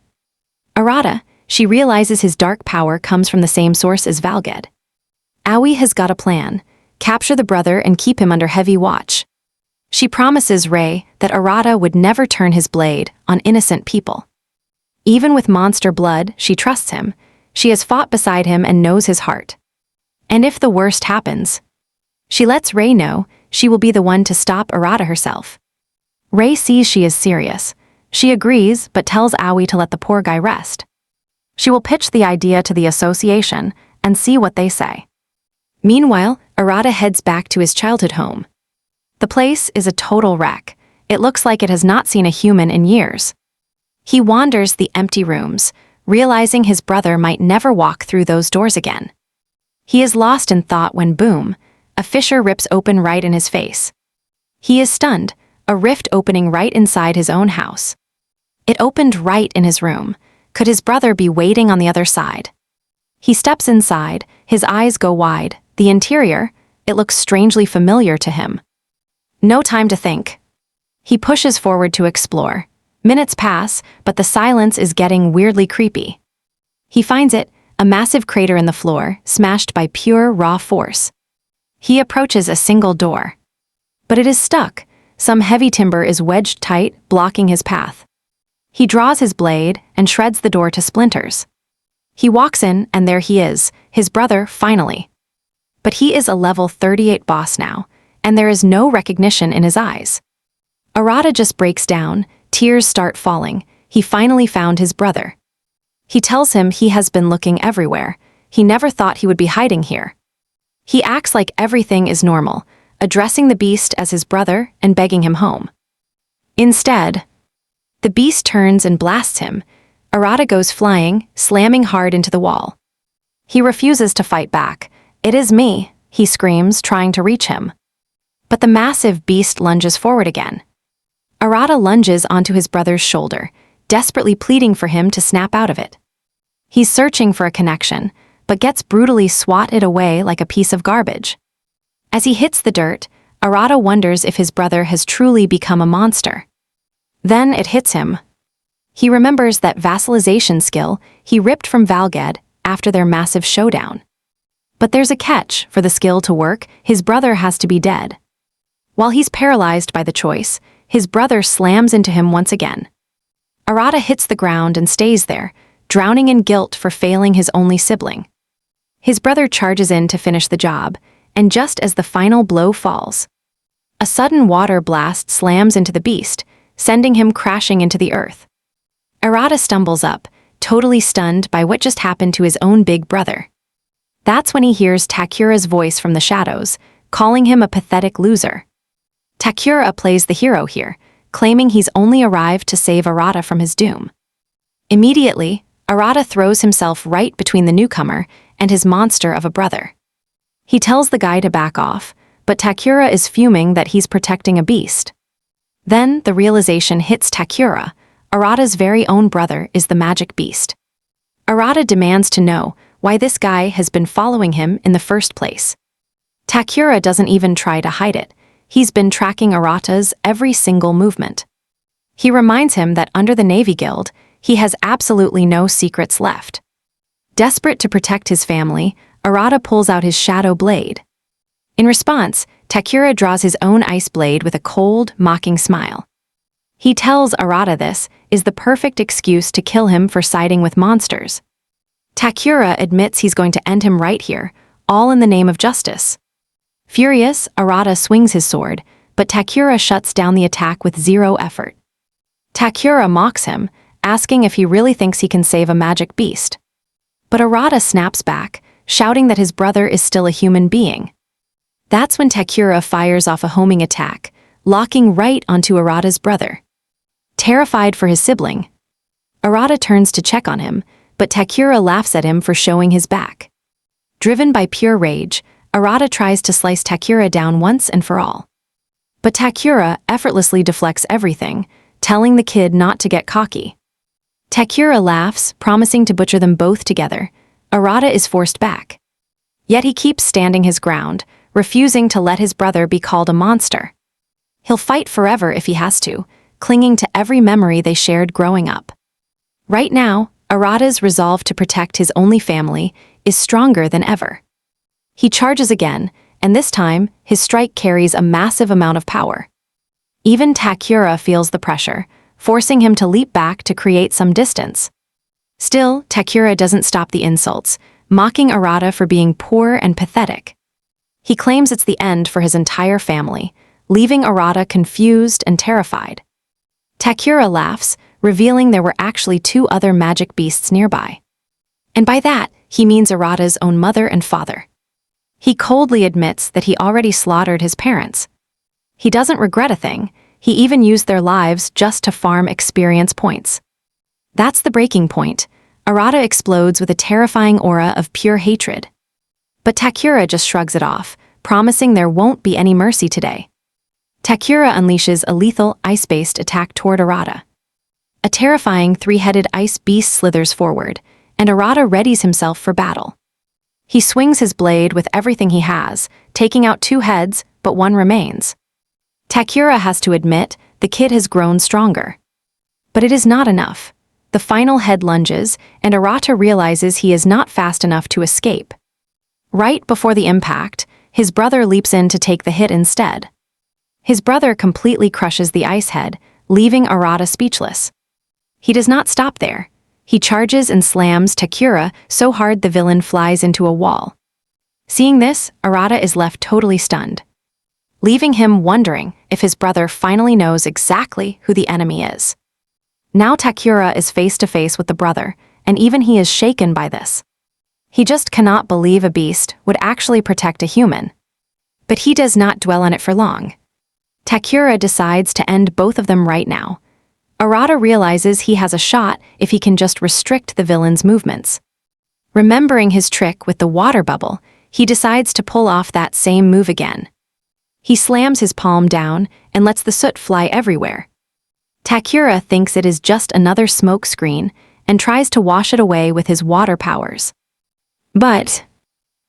Speaker 1: Arata. She realizes his dark power comes from the same source as Valgad. Aoi has got a plan: capture the brother and keep him under heavy watch. She promises Rei that Arata would never turn his blade on innocent people. Even with monster blood, she trusts him. She has fought beside him and knows his heart. And if the worst happens, she lets Rei know she will be the one to stop Arata herself. Rei sees she is serious. She agrees, but tells Aoi to let the poor guy rest. She will pitch the idea to the association and see what they say. Meanwhile, Arata heads back to his childhood home. The place is a total wreck. It looks like it has not seen a human in years. He wanders the empty rooms, realizing his brother might never walk through those doors again. He is lost in thought when boom, a fissure rips open right in his face. He is stunned, a rift opening right inside his own house. It opened right in his room. Could his brother be waiting on the other side? He steps inside, his eyes go wide. The interior, it looks strangely familiar to him. No time to think. He pushes forward to explore. Minutes pass, but the silence is getting weirdly creepy. He finds it, a massive crater in the floor, smashed by pure, raw force. He approaches a single door. But it is stuck. Some heavy timber is wedged tight, blocking his path. He draws his blade and shreds the door to splinters. He walks in, and there he is, his brother, finally. But he is a level 38 boss now, and there is no recognition in his eyes. Arata just breaks down, tears start falling. He finally found his brother. He tells him he has been looking everywhere. He never thought he would be hiding here. He acts like everything is normal, addressing the beast as his brother and begging him home. Instead, the beast turns and blasts him. Arata goes flying, slamming hard into the wall. He refuses to fight back. "It is me," he screams, trying to reach him. But the massive beast lunges forward again. Arata lunges onto his brother's shoulder, desperately pleading for him to snap out of it. He's searching for a connection, but gets brutally swatted away like a piece of garbage. As he hits the dirt, Arata wonders if his brother has truly become a monster. Then it hits him. He remembers that vassalization skill he ripped from Valged after their massive showdown. But there's a catch. For the skill to work, his brother has to be dead. While he's paralyzed by the choice, his brother slams into him once again. Arata hits the ground and stays there, drowning in guilt for failing his only sibling. His brother charges in to finish the job, and just as the final blow falls, a sudden water blast slams into the beast, sending him crashing into the earth. Arata stumbles up, totally stunned by what just happened to his own big brother. That's when he hears Takura's voice from the shadows, calling him a pathetic loser. Takura plays the hero here, claiming he's only arrived to save Arata from his doom. Immediately, Arata throws himself right between the newcomer and his monster of a brother. He tells the guy to back off, but Takura is fuming that he's protecting a beast. Then the realization hits Takura. Arata's very own brother is the magic beast. Arata demands to know why this guy has been following him in the first place. Takura doesn't even try to hide it. He's been tracking Arata's every single movement. He reminds him that under the Navy Guild, he has absolutely no secrets left. Desperate to protect his family, Arata pulls out his shadow blade. In response, Takura draws his own ice blade with a cold, mocking smile. He tells Arata this is the perfect excuse to kill him for siding with monsters. Takura admits he's going to end him right here, all in the name of justice. Furious, Arata swings his sword, but Takura shuts down the attack with zero effort. Takura mocks him, asking if he really thinks he can save a magic beast. But Arata snaps back, shouting that his brother is still a human being. That's when Takura fires off a homing attack, locking right onto Arata's brother. Terrified for his sibling, Arata turns to check on him, but Takura laughs at him for showing his back. Driven by pure rage, Arata tries to slice Takura down once and for all. But Takura effortlessly deflects everything, telling the kid not to get cocky. Takura laughs, promising to butcher them both together. Arata is forced back. Yet he keeps standing his ground, refusing to let his brother be called a monster. He'll fight forever if he has to, clinging to every memory they shared growing up. Right now, Arata's resolve to protect his only family is stronger than ever. He charges again, and this time, his strike carries a massive amount of power. Even Takura feels the pressure, forcing him to leap back to create some distance. Still, Takura doesn't stop the insults, mocking Arata for being poor and pathetic. He claims it's the end for his entire family, leaving Arata confused and terrified. Takura laughs, revealing there were actually 2 other magic beasts nearby. And by that, he means Arata's own mother and father. He coldly admits that he already slaughtered his parents. He doesn't regret a thing, he even used their lives just to farm experience points. That's the breaking point. Arata explodes with a terrifying aura of pure hatred. But Takura just shrugs it off, promising there won't be any mercy today. Takura unleashes a lethal, ice-based attack toward Arata. A terrifying 3-headed ice beast slithers forward, and Arata readies himself for battle. He swings his blade with everything he has, taking out 2 heads, but 1 remains. Takura has to admit the kid has grown stronger. But it is not enough. The final head lunges, and Arata realizes he is not fast enough to escape. Right before the impact, his brother leaps in to take the hit instead. His brother completely crushes the ice head, leaving Arata speechless. He does not stop there. He charges and slams Takura so hard the villain flies into a wall. Seeing this, Arata is left totally stunned, leaving him wondering if his brother finally knows exactly who the enemy is. Now Takura is face to face with the brother, and even he is shaken by this. He just cannot believe a beast would actually protect a human. But he does not dwell on it for long. Takura decides to end both of them right now. Arata realizes he has a shot if he can just restrict the villain's movements. Remembering his trick with the water bubble, he decides to pull off that same move again. He slams his palm down and lets the soot fly everywhere. Takura thinks it is just another smoke screen and tries to wash it away with his water powers. But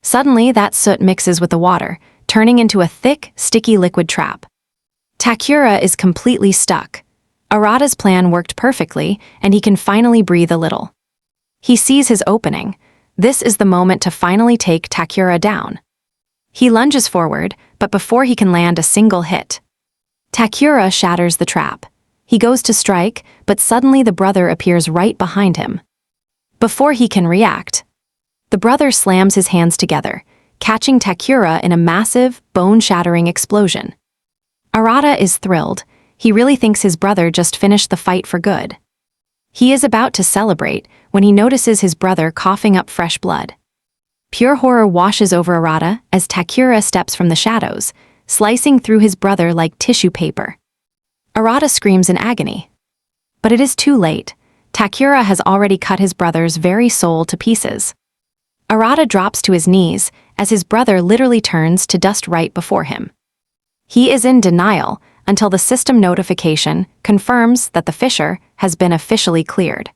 Speaker 1: suddenly that soot mixes with the water, turning into a thick, sticky liquid trap. Takura is completely stuck. Arata's plan worked perfectly, and he can finally breathe a little. He sees his opening. This is the moment to finally take Takura down. He lunges forward, but before he can land a single hit, Takura shatters the trap. He goes to strike, but suddenly the brother appears right behind him. Before he can react, the brother slams his hands together, catching Takura in a massive, bone-shattering explosion. Arata is thrilled. He really thinks his brother just finished the fight for good. He is about to celebrate when he notices his brother coughing up fresh blood. Pure horror washes over Arata as Takura steps from the shadows, slicing through his brother like tissue paper. Arata screams in agony. But it is too late. Takura has already cut his brother's very soul to pieces. Arata drops to his knees as his brother literally turns to dust right before him. He is in denial until the system notification confirms that the fissure has been officially cleared.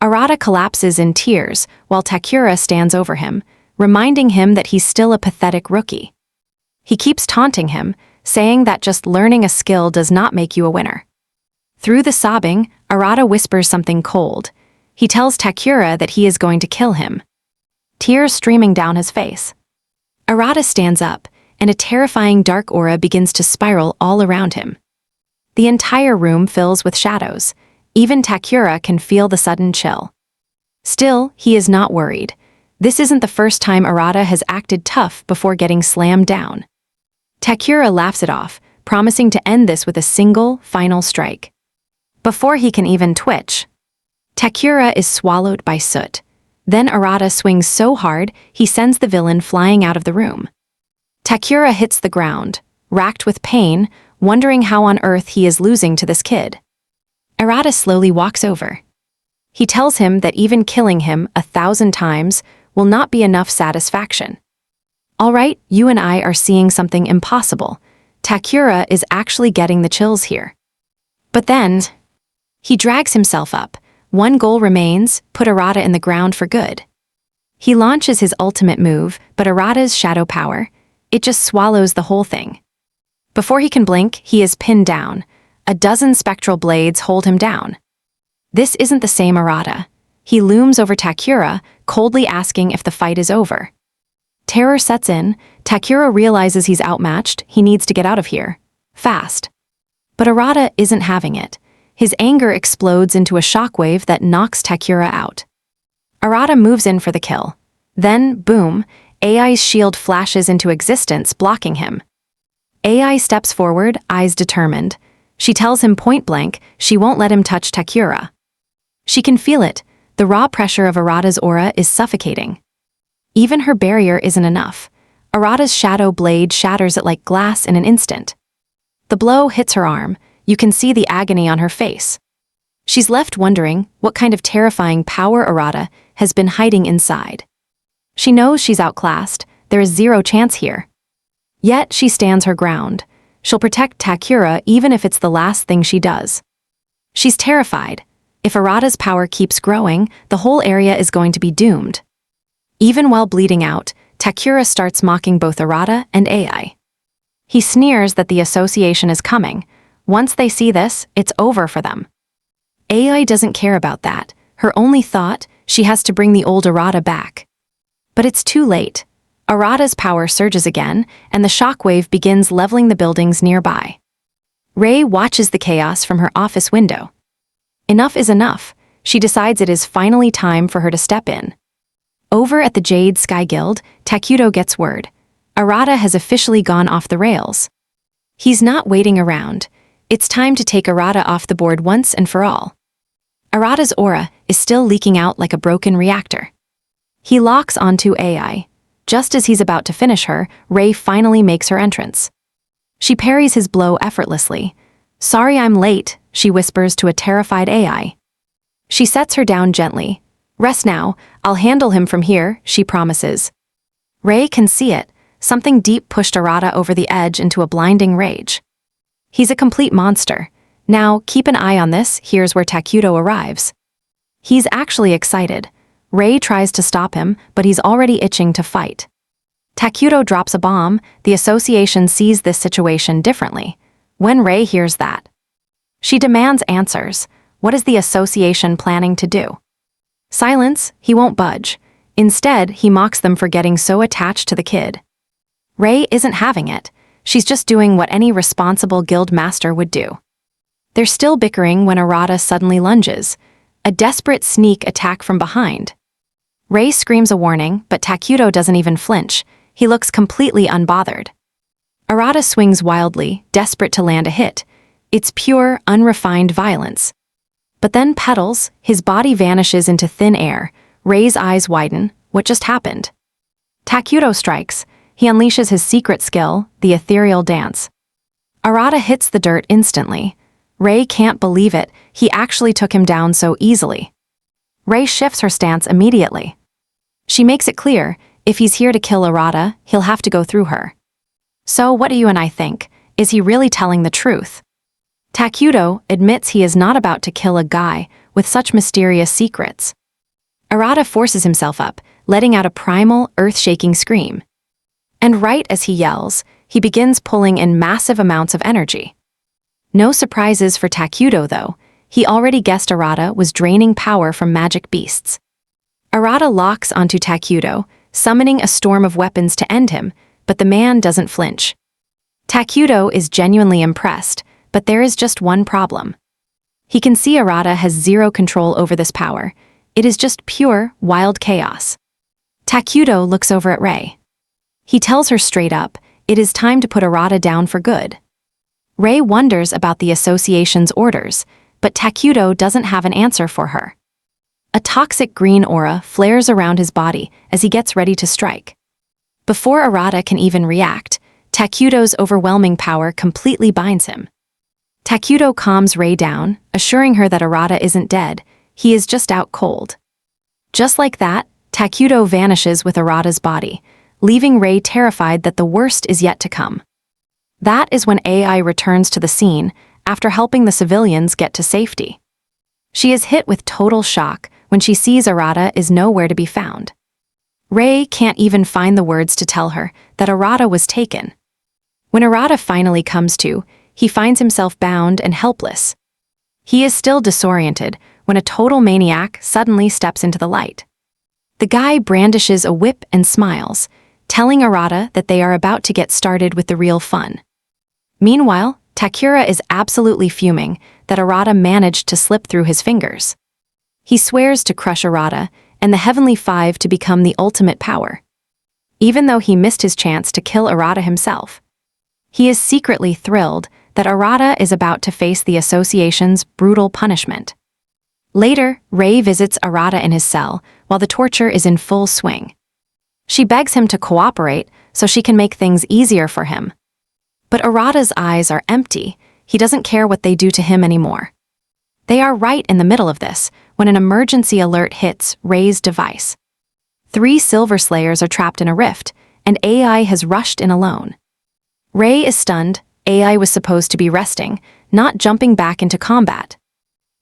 Speaker 1: Arata collapses in tears while Takura stands over him, reminding him that he's still a pathetic rookie. He keeps taunting him, saying that just learning a skill does not make you a winner. Through the sobbing, Arata whispers something cold. He tells Takura that he is going to kill him, tears streaming down his face. Arata stands up, and a terrifying dark aura begins to spiral all around him. The entire room fills with shadows. Even Takura can feel the sudden chill. Still, he is not worried. This isn't the first time Arata has acted tough before getting slammed down. Takura laughs it off, promising to end this with a single, final strike. Before he can even twitch, Takura is swallowed by soot. Then Arata swings so hard, he sends the villain flying out of the room. Takura hits the ground, racked with pain, wondering how on earth he is losing to this kid. Arata slowly walks over. He tells him that even killing him 1,000 times will not be enough satisfaction. All right, you and I are seeing something impossible. Takura is actually getting the chills here. But then, he drags himself up. One goal remains, put Arata in the ground for good. He launches his ultimate move, but Arata's shadow power, it just swallows the whole thing. Before he can blink, he is pinned down. A dozen spectral blades hold him down. This isn't the same Arata. He looms over Takura, coldly asking if the fight is over. Terror sets in. Takura realizes he's outmatched. He needs to get out of here. Fast. But Arata isn't having it. His anger explodes into a shockwave that knocks Takura out. Arata moves in for the kill. Then, boom, AI's shield flashes into existence, blocking him. AI steps forward, eyes determined. She tells him point-blank she won't let him touch Takura. She can feel it. The raw pressure of Arata's aura is suffocating. Even her barrier isn't enough. Arata's shadow blade shatters it like glass in an instant. The blow hits her arm. You can see the agony on her face. She's left wondering what kind of terrifying power Arata has been hiding inside. She knows she's outclassed. There is zero chance here. Yet she stands her ground. She'll protect Takura even if it's the last thing she does. She's terrified. If Arata's power keeps growing, the whole area is going to be doomed. Even while bleeding out, Takura starts mocking both Arata and AI. He sneers that the association is coming. Once they see this, it's over for them. AI doesn't care about that. Her only thought, she has to bring the old Arata back. But it's too late. Arata's power surges again, and the shockwave begins leveling the buildings nearby. Rei watches the chaos from her office window. Enough is enough. She decides it is finally time for her to step in. Over at the Jade Sky Guild, Takuto gets word. Arata has officially gone off the rails. He's not waiting around. It's time to take Arata off the board once and for all. Arata's aura is still leaking out like a broken reactor. He locks onto AI. Just as he's about to finish her, Rei finally makes her entrance. She parries his blow effortlessly. "Sorry I'm late," she whispers to a terrified AI. She sets her down gently. "Rest now, I'll handle him from here," she promises. Rei can see it. Something deep pushed Arata over the edge into a blinding rage. He's a complete monster. Now, keep an eye on this. Here's where Takuto arrives. He's actually excited. Rei tries to stop him, but he's already itching to fight. Takuto drops a bomb. The association sees this situation differently. When Rei hears that, she demands answers. What is the association planning to do? Silence, he won't budge. Instead, he mocks them for getting so attached to the kid. Rei isn't having it. She's just doing what any responsible guild master would do. They're still bickering when Arata suddenly lunges. A desperate sneak attack from behind. Rei screams a warning, but Takuto doesn't even flinch. He looks completely unbothered. Arata swings wildly, desperate to land a hit. It's pure, unrefined violence. But then petals, his body vanishes into thin air. Rei's eyes widen. What just happened? Takuto strikes. He unleashes his secret skill, the ethereal dance. Arata hits the dirt instantly. Rei can't believe it. He actually took him down so easily. Rei shifts her stance immediately. She makes it clear, if he's here to kill Arata, he'll have to go through her. So what do you and I think? Is he really telling the truth? Takuto admits he is not about to kill a guy with such mysterious secrets. Arata forces himself up, letting out a primal, earth-shaking scream. And right as he yells, he begins pulling in massive amounts of energy. No surprises for Takuto, though. He already guessed Arata was draining power from magic beasts. Arata locks onto Takuto, summoning a storm of weapons to end him, but the man doesn't flinch. Takuto is genuinely impressed, but there is just one problem. He can see Arata has zero control over this power. It is just pure, wild chaos. Takuto looks over at Rei. He tells her straight up, it is time to put Arata down for good. Rei wonders about the association's orders, but Takuto doesn't have an answer for her. A toxic green aura flares around his body as he gets ready to strike. Before Arata can even react, Takuto's overwhelming power completely binds him. Takuto calms Rei down, assuring her that Arata isn't dead, he is just out cold. Just like that, Takuto vanishes with Arata's body, leaving Rei terrified that the worst is yet to come. That is when AI returns to the scene after helping the civilians get to safety. She is hit with total shock when she sees Arata is nowhere to be found. Rei can't even find the words to tell her that Arata was taken. When Arata finally comes to, he finds himself bound and helpless. He is still disoriented when a total maniac suddenly steps into the light. The guy brandishes a whip and smiles, telling Arata that they are about to get started with the real fun. Meanwhile, Takura is absolutely fuming that Arata managed to slip through his fingers. He swears to crush Arata and the Heavenly Five to become the ultimate power. Even though he missed his chance to kill Arata himself, he is secretly thrilled that Arata is about to face the association's brutal punishment. Later, Rei visits Arata in his cell while the torture is in full swing. She begs him to cooperate so she can make things easier for him. But Arata's eyes are empty. He doesn't care what they do to him anymore. They are right in the middle of this when an emergency alert hits Rei's device. 3 Silver Slayers are trapped in a rift, and AI has rushed in alone. Rei is stunned. AI was supposed to be resting, not jumping back into combat.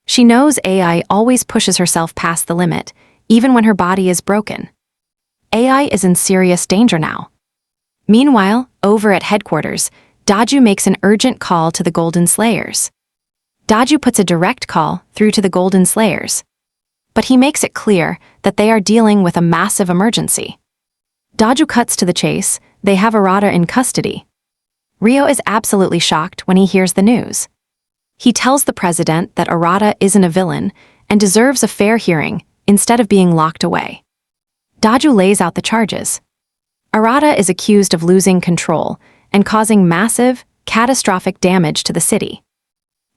Speaker 1: She knows AI always pushes herself past the limit, even when her body is broken. AI is in serious danger now. Meanwhile, over at headquarters, Daju makes an urgent call to the Golden Slayers. Daju puts a direct call through to the Golden Slayers, but he makes it clear that they are dealing with a massive emergency. Daju cuts to the chase. They have Arata in custody. Ryo is absolutely shocked when he hears the news. He tells the president that Arata isn't a villain and deserves a fair hearing instead of being locked away. Daju lays out the charges. Arata is accused of losing control and causing massive, catastrophic damage to the city.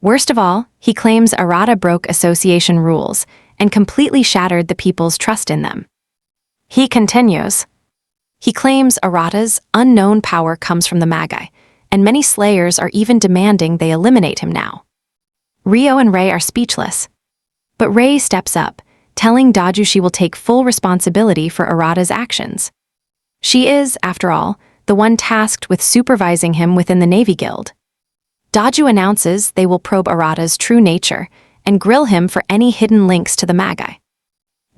Speaker 1: Worst of all, he claims Arata broke association rules and completely shattered the people's trust in them. He continues. He claims Arata's unknown power comes from the Magi, and many Slayers are even demanding they eliminate him now. Ryo and Rei are speechless. But Rei steps up, telling Daju she will take full responsibility for Arata's actions. She is, after all, the one tasked with supervising him within the Navy Guild. Daju announces they will probe Arata's true nature and grill him for any hidden links to the Magi.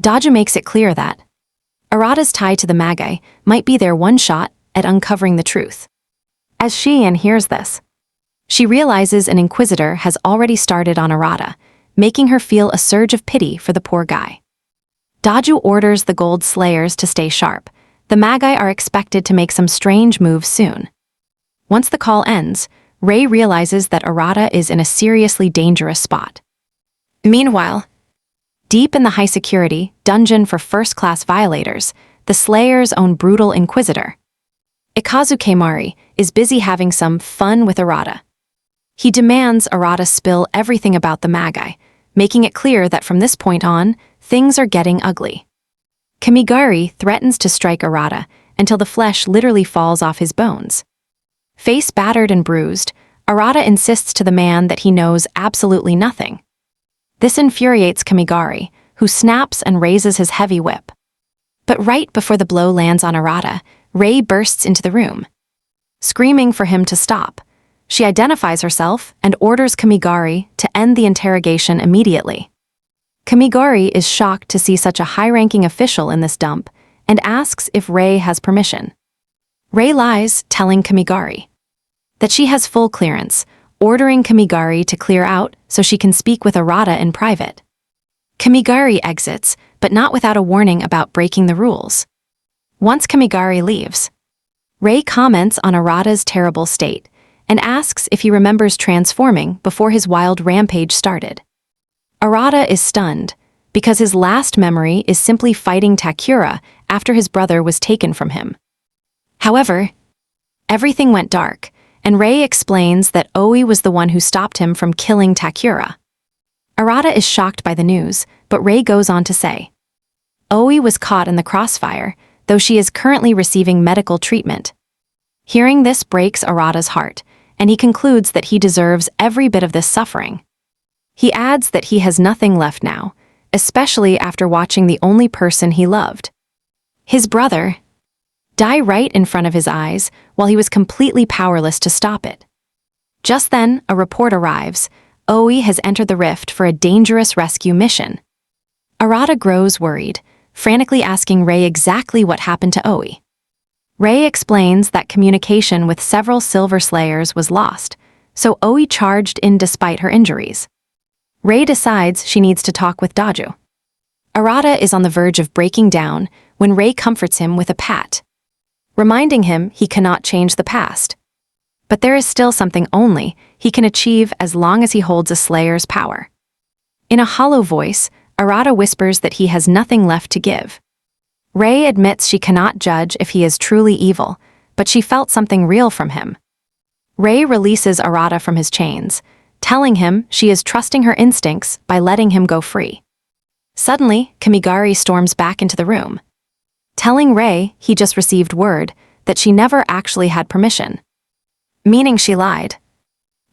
Speaker 1: Daju makes it clear that Arata's tie to the Magi might be their one shot at uncovering the truth. As Shion hears this, she realizes an Inquisitor has already started on Arata, making her feel a surge of pity for the poor guy. Daju orders the Gold Slayers to stay sharp. The Magi are expected to make some strange moves soon. Once the call ends, Rei realizes that Arata is in a seriously dangerous spot. Meanwhile, deep in the high-security dungeon for first-class violators, the Slayers' own brutal Inquisitor, Ikazu Keimari, is busy having some fun with Arata. He demands Arata spill everything about the Magi, making it clear that from this point on, things are getting ugly. Kamigari threatens to strike Arata until the flesh literally falls off his bones. Face battered and bruised, Arata insists to the man that he knows absolutely nothing. This infuriates Kamigari, who snaps and raises his heavy whip. But right before the blow lands on Arata, Rei bursts into the room. Screaming for him to stop, she identifies herself and orders Kamigari to end the interrogation immediately. Kamigari is shocked to see such a high-ranking official in this dump and asks if Rei has permission. Rei lies, telling Kamigari that she has full clearance, ordering Kamigari to clear out so she can speak with Arata in private. Kamigari exits, but not without a warning about breaking the rules. Once Kamigari leaves, Rei comments on Arata's terrible state and asks if he remembers transforming before his wild rampage started. Arata is stunned because his last memory is simply fighting Takura after his brother was taken from him. However, everything went dark, and Rei explains that Oi was the one who stopped him from killing Takura. Arata is shocked by the news, but Rei goes on to say, Oi was caught in the crossfire, though she is currently receiving medical treatment. Hearing this breaks Arata's heart, and he concludes that he deserves every bit of this suffering. He adds that he has nothing left now, especially after watching the only person he loved, his brother, die right in front of his eyes while he was completely powerless to stop it. Just then, a report arrives. Oi has entered the rift for a dangerous rescue mission. Arata grows worried, frantically asking Rei exactly what happened to Oi. Rei explains that communication with several Silver Slayers was lost, so Oi charged in despite her injuries. Rei decides she needs to talk with Daju. Arata is on the verge of breaking down when Rei comforts him with a pat, reminding him he cannot change the past. But there is still something only he can achieve as long as he holds a slayer's power. In a hollow voice, Arata whispers that he has nothing left to give. Rei admits she cannot judge if he is truly evil, but she felt something real from him. Rei releases Arata from his chains, telling him she is trusting her instincts by letting him go free. Suddenly, Kamigari storms back into the room, telling Rei he just received word that she never actually had permission. Meaning she lied.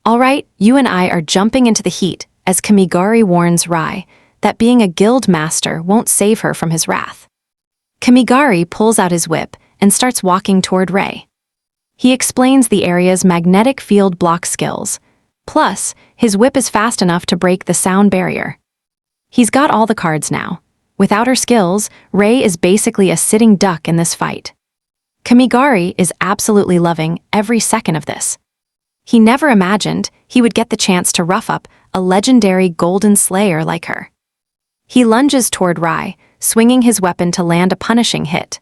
Speaker 1: All right, you and I are jumping into the heat as Kamigari warns Rai that being a guild master won't save her from his wrath. Kamigari pulls out his whip and starts walking toward Rei. He explains the area's magnetic field block skills. Plus, his whip is fast enough to break the sound barrier. He's got all the cards now. Without her skills, Rei is basically a sitting duck in this fight. Kamigari is absolutely loving every second of this. He never imagined he would get the chance to rough up a legendary golden slayer like her. He lunges toward Rai, swinging his weapon to land a punishing hit.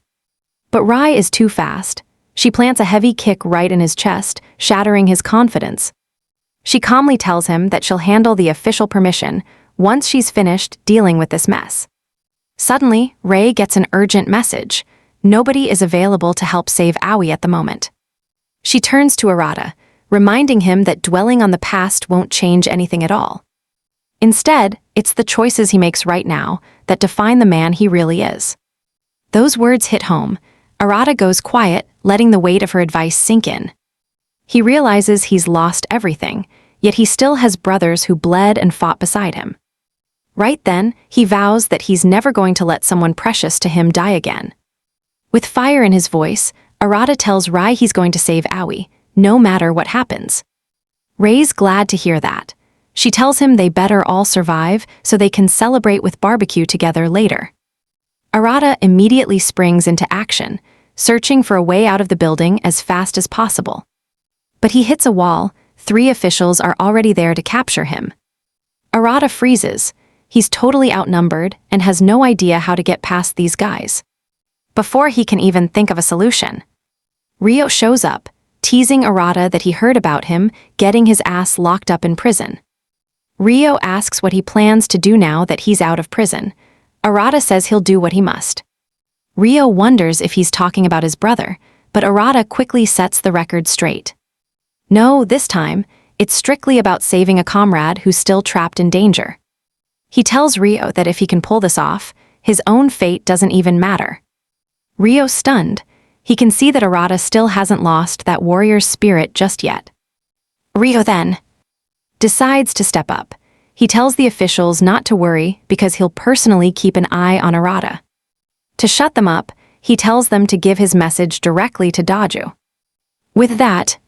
Speaker 1: But Rai is too fast. She plants a heavy kick right in his chest, shattering his confidence. She calmly tells him that she'll handle the official permission once she's finished dealing with this mess. Suddenly, Rei gets an urgent message. Nobody is available to help save Aoi at the moment. She turns to Arata, reminding him that dwelling on the past won't change anything at all. Instead, it's the choices he makes right now that define the man he really is. Those words hit home. Arata goes quiet, letting the weight of her advice sink in. He realizes he's lost everything, yet he still has brothers who bled and fought beside him. Right then, he vows that he's never going to let someone precious to him die again. With fire in his voice, Arata tells Rai he's going to save Aoi, no matter what happens. Rei's glad to hear that. She tells him they better all survive so they can celebrate with barbecue together later. Arata immediately springs into action, searching for a way out of the building as fast as possible. But he hits a wall. 3 officials are already there to capture him. Arata freezes. He's totally outnumbered and has no idea how to get past these guys. Before he can even think of a solution, Ryo shows up, teasing Arata that he heard about him getting his ass locked up in prison. Ryo asks what he plans to do now that he's out of prison. Arata says he'll do what he must. Ryo wonders if he's talking about his brother, but Arata quickly sets the record straight. No, this time, it's strictly about saving a comrade who's still trapped in danger. He tells Ryo that if he can pull this off, his own fate doesn't even matter. Ryo's stunned. He can see that Arata still hasn't lost that warrior's spirit just yet. Ryo then decides to step up. He tells the officials not to worry because he'll personally keep an eye on Arata. To shut them up, he tells them to give his message directly to Daju. With that,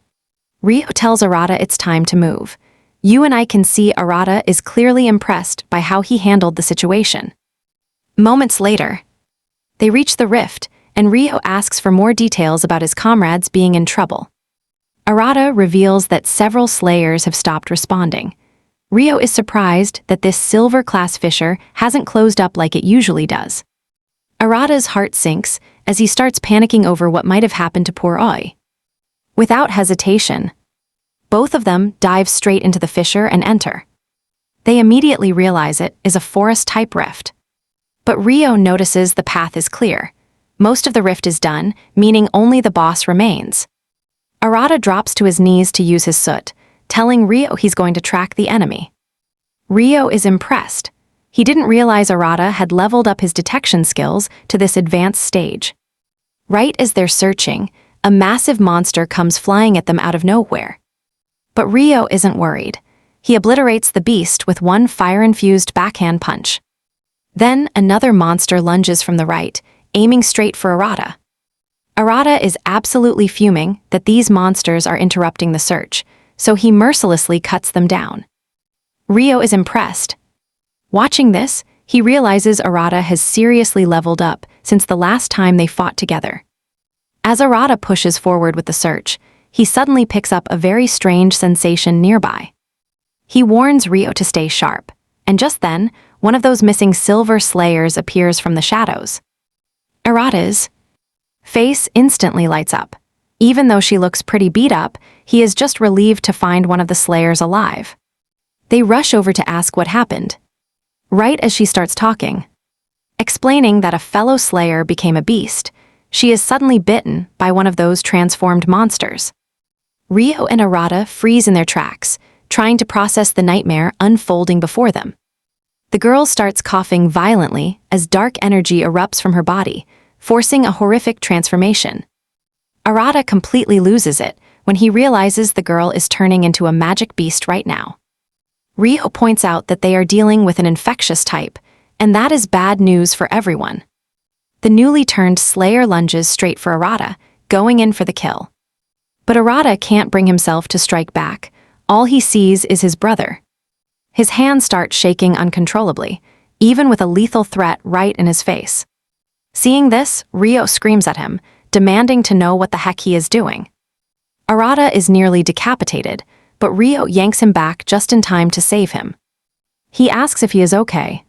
Speaker 1: Ryo tells Arata it's time to move. You and I can see Arata is clearly impressed by how he handled the situation. Moments later, they reach the rift, and Ryo asks for more details about his comrades being in trouble. Arata reveals that several slayers have stopped responding. Ryo is surprised that this silver-class fisher hasn't closed up like it usually does. Arata's heart sinks as he starts panicking over what might have happened to poor Aoi. Without hesitation, both of them dive straight into the fissure and enter. They immediately realize it is a forest-type rift. But Ryo notices the path is clear. Most of the rift is done, meaning only the boss remains. Arata drops to his knees to use his soot, telling Ryo he's going to track the enemy. Ryo is impressed. He didn't realize Arata had leveled up his detection skills to this advanced stage. Right as they're searching, a massive monster comes flying at them out of nowhere. But Ryo isn't worried. He obliterates the beast with one fire-infused backhand punch. Then another monster lunges from the right, aiming straight for Arata. Arata is absolutely fuming that these monsters are interrupting the search, so he mercilessly cuts them down. Ryo is impressed. Watching this, he realizes Arata has seriously leveled up since the last time they fought together. As Arata pushes forward with the search, he suddenly picks up a very strange sensation nearby. He warns Ryo to stay sharp, and just then, one of those missing silver slayers appears from the shadows. Arata's face instantly lights up. Even though she looks pretty beat up, he is just relieved to find one of the slayers alive. They rush over to ask what happened. Right as she starts talking, explaining that a fellow slayer became a beast, she is suddenly bitten by one of those transformed monsters. Rio and Arata freeze in their tracks, trying to process the nightmare unfolding before them. The girl starts coughing violently as dark energy erupts from her body, forcing a horrific transformation. Arata completely loses it when he realizes the girl is turning into a magic beast right now. Rio points out that they are dealing with an infectious type, and that is bad news for everyone. The newly turned Slayer lunges straight for Arata, going in for the kill. But Arata can't bring himself to strike back. All he sees is his brother. His hands start shaking uncontrollably, even with a lethal threat right in his face. Seeing this, Rio screams at him, demanding to know what the heck he is doing. Arata is nearly decapitated, but Rio yanks him back just in time to save him. He asks if he is okay.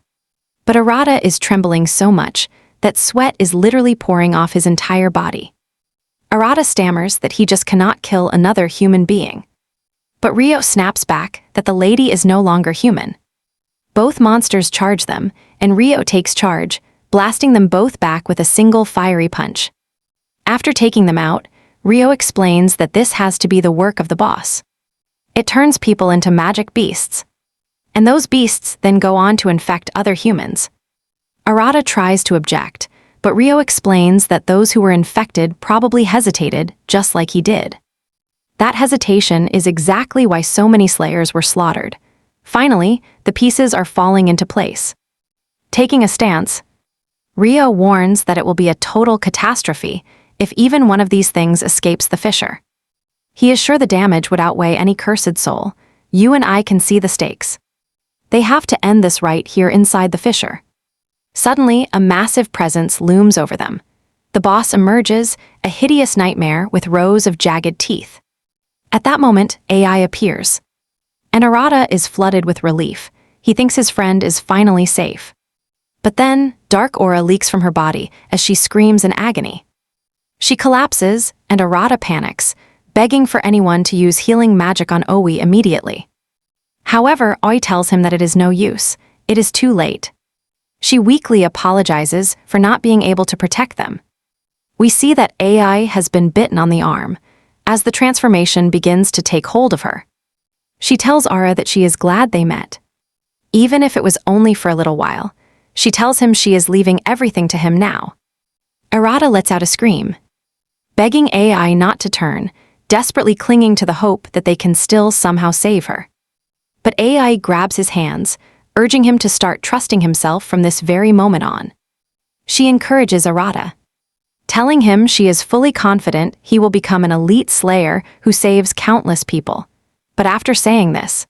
Speaker 1: But Arata is trembling so much that sweat is literally pouring off his entire body. Arata stammers that he just cannot kill another human being. But Rio snaps back that the lady is no longer human. Both monsters charge them, and Rio takes charge, blasting them both back with a single fiery punch. After taking them out, Rio explains that this has to be the work of the boss. It turns people into magic beasts. And those beasts then go on to infect other humans. Arata tries to object, but Rio explains that those who were infected probably hesitated just like he did. That hesitation is exactly why so many slayers were slaughtered. Finally, the pieces are falling into place. Taking a stance, Rio warns that it will be a total catastrophe if even one of these things escapes the fissure. He is sure the damage would outweigh any cursed soul. You and I can see the stakes. They have to end this right here inside the fissure. Suddenly, a massive presence looms over them. The boss emerges, a hideous nightmare with rows of jagged teeth. At that moment, AI appears. And Arata is flooded with relief. He thinks his friend is finally safe. But then, dark aura leaks from her body as she screams in agony. She collapses, and Arata panics, begging for anyone to use healing magic on Oi immediately. However, Oi tells him that it is no use. It is too late. She weakly apologizes for not being able to protect them. We see that AI has been bitten on the arm, as the transformation begins to take hold of her. She tells Ara that she is glad they met. Even if it was only for a little while, she tells him she is leaving everything to him now. Arata lets out a scream, begging AI not to turn, desperately clinging to the hope that they can still somehow save her. But AI grabs his hands, urging him to start trusting himself from this very moment on. She encourages Arata, telling him she is fully confident he will become an elite slayer who saves countless people. But after saying this,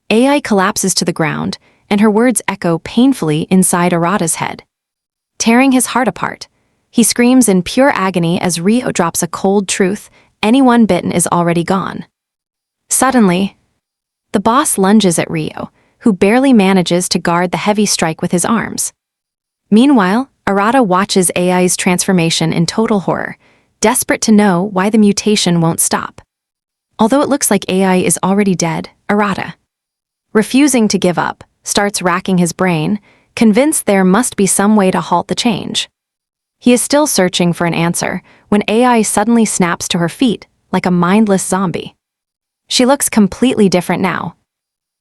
Speaker 1: AI collapses to the ground, and her words echo painfully inside Arata's head. Tearing his heart apart, he screams in pure agony as Rio drops a cold truth: anyone bitten is already gone. Suddenly, the boss lunges at Rio, who barely manages to guard the heavy strike with his arms. Meanwhile, Arata watches AI's transformation in total horror, desperate to know why the mutation won't stop. Although it looks like AI is already dead, Arata, refusing to give up, starts racking his brain, convinced there must be some way to halt the change. He is still searching for an answer when AI suddenly snaps to her feet like a mindless zombie. She looks completely different now.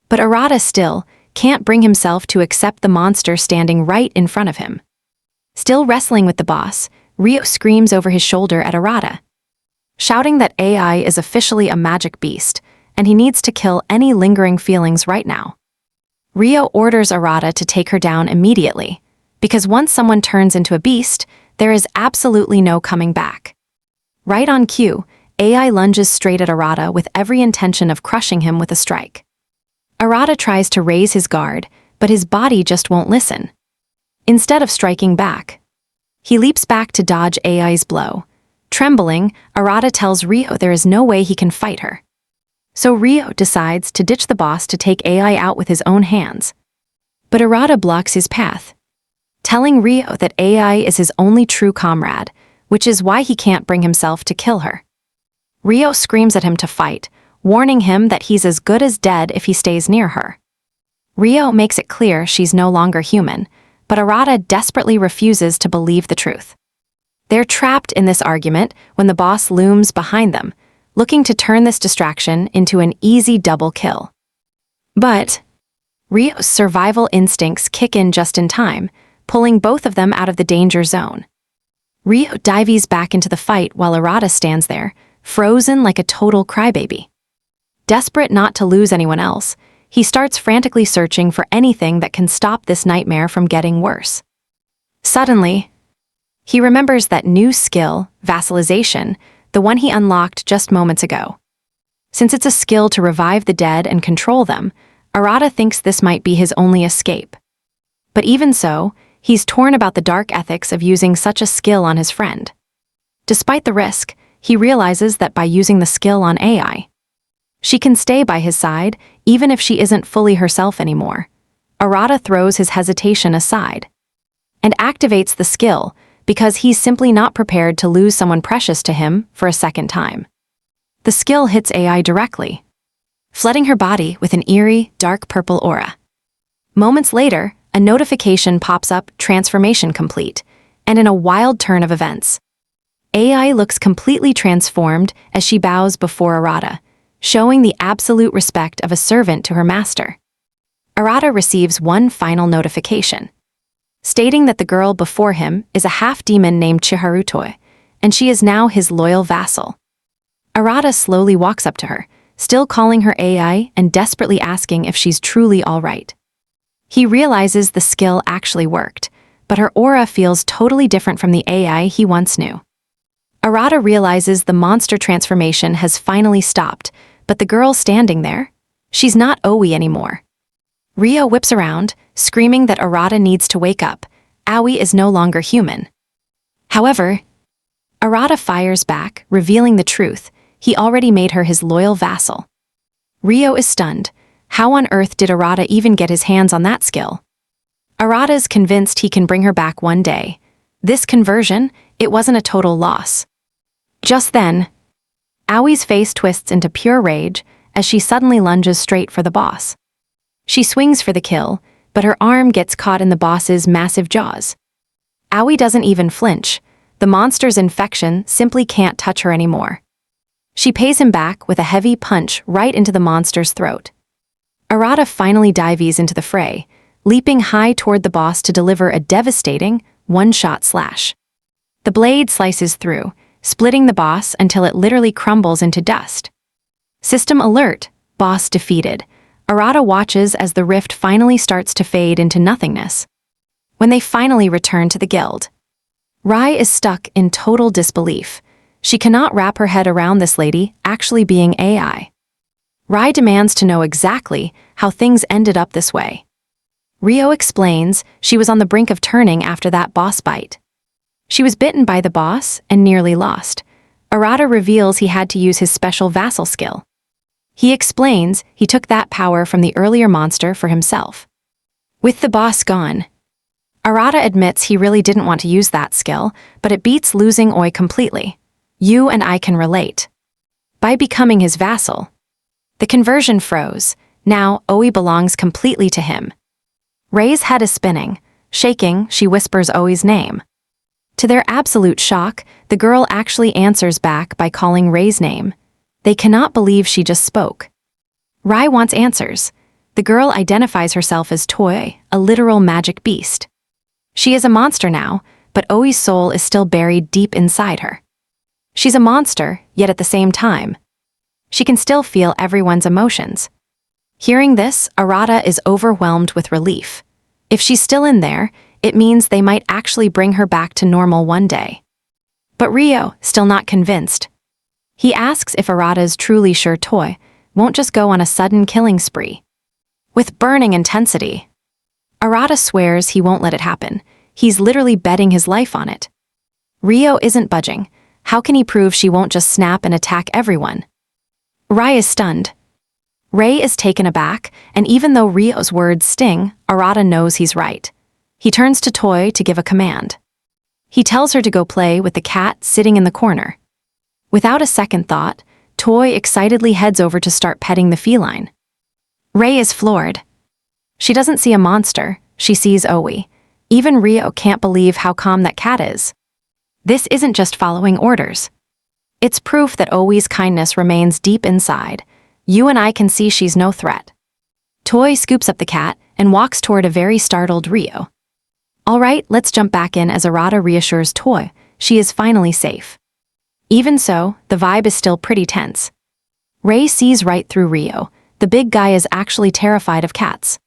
Speaker 1: But Arata still can't bring himself to accept the monster standing right in front of him. Still wrestling with the boss, Rio screams over his shoulder at Arata, shouting that AI is officially a magic beast, and he needs to kill any lingering feelings right now. Rio orders Arata to take her down immediately, because once someone turns into a beast, there is absolutely no coming back. Right on cue, AI lunges straight at Arata with every intention of crushing him with a strike. Arata tries to raise his guard, but his body just won't listen. Instead of striking back, he leaps back to dodge AI's blow. Trembling, Arata tells Rio there is no way he can fight her. So Rio decides to ditch the boss to take AI out with his own hands. But Arata blocks his path, telling Rio that AI is his only true comrade, which is why he can't bring himself to kill her. Rio screams at him to fight, warning him that he's as good as dead if he stays near her. Rio makes it clear she's no longer human, but Arata desperately refuses to believe the truth. They're trapped in this argument when the boss looms behind them, looking to turn this distraction into an easy double kill. But Rio's survival instincts kick in just in time, pulling both of them out of the danger zone. Rio dives back into the fight while Arata stands there, frozen like a total crybaby. Desperate not to lose anyone else, he starts frantically searching for anything that can stop this nightmare from getting worse. Suddenly, he remembers that new skill, vassalization, the one he unlocked just moments ago. Since it's a skill to revive the dead and control them, Arata thinks this might be his only escape. But even so, he's torn about the dark ethics of using such a skill on his friend. Despite the risk, he realizes that by using the skill on AI, she can stay by his side even if she isn't fully herself anymore. Arata throws his hesitation aside and activates the skill because he's simply not prepared to lose someone precious to him for a second time. The skill hits AI directly, flooding her body with an eerie, dark purple aura. Moments later, a notification pops up, transformation complete, and in a wild turn of events, AI looks completely transformed as she bows before Arata, showing the absolute respect of a servant to her master. Arata receives one final notification, stating that the girl before him is a half-demon named Chiharutoe, and she is now his loyal vassal. Arata slowly walks up to her, still calling her AI and desperately asking if she's truly all right. He realizes the skill actually worked, but her aura feels totally different from the AI he once knew. Arata realizes the monster transformation has finally stopped, but the girl standing there? She's not Owie anymore. Rio whips around, screaming that Arata needs to wake up. Aoi is no longer human. However, Arata fires back, revealing the truth. He already made her his loyal vassal. Rio is stunned. How on earth did Arata even get his hands on that skill? Arata is convinced he can bring her back one day. This conversion, it wasn't a total loss. Just then, Aoi's face twists into pure rage as she suddenly lunges straight for the boss. She swings for the kill, but her arm gets caught in the boss's massive jaws. Aoi doesn't even flinch. The monster's infection simply can't touch her anymore. She pays him back with a heavy punch right into the monster's throat. Arata finally dives into the fray, leaping high toward the boss to deliver a devastating, one-shot slash. The blade slices through, splitting the boss until it literally crumbles into dust. System alert, boss defeated. Arata watches as the rift finally starts to fade into nothingness. When they finally return to the guild, Rai is stuck in total disbelief. She cannot wrap her head around this lady actually being AI. Rai demands to know exactly how things ended up this way. Rio explains she was on the brink of turning after that boss bite. She was bitten by the boss and nearly lost. Arata reveals he had to use his special vassal skill. He explains he took that power from the earlier monster for himself. With the boss gone, Arata admits he really didn't want to use that skill, but it beats losing Oi completely. You and I can relate. By becoming his vassal, the conversion froze. Now Oi belongs completely to him. Ray's head is spinning. Shaking, she whispers Oi's name. To their absolute shock, the girl actually answers back by calling Ray's name. They cannot believe she just spoke. Rai wants answers. The girl identifies herself as Toy, a literal magic beast. She is a monster now, but Oi's soul is still buried deep inside her. She's a monster, yet at the same time, she can still feel everyone's emotions. Hearing this, Arata is overwhelmed with relief. If she's still in there, it means they might actually bring her back to normal one day. But Rio, still not convinced. He asks if Arata's truly sure Toy won't just go on a sudden killing spree. With burning intensity, Arata swears he won't let it happen. He's literally betting his life on it. Rio isn't budging. How can he prove she won't just snap and attack everyone? Rai is stunned. Ray is taken aback, and even though Rio's words sting, Arata knows he's right. He turns to Toy to give a command. He tells her to go play with the cat sitting in the corner. Without a second thought, Toy excitedly heads over to start petting the feline. Rei is floored. She doesn't see a monster, she sees Owie. Even Rio can't believe how calm that cat is. This isn't just following orders. It's proof that Owie's kindness remains deep inside. You and I can see she's no threat. Toy scoops up the cat and walks toward a very startled Rio. All right, let's jump back in as Arata reassures Toy she is finally safe. Even so, the vibe is still pretty tense. Rei sees right through Rio. The big guy is actually terrified of cats.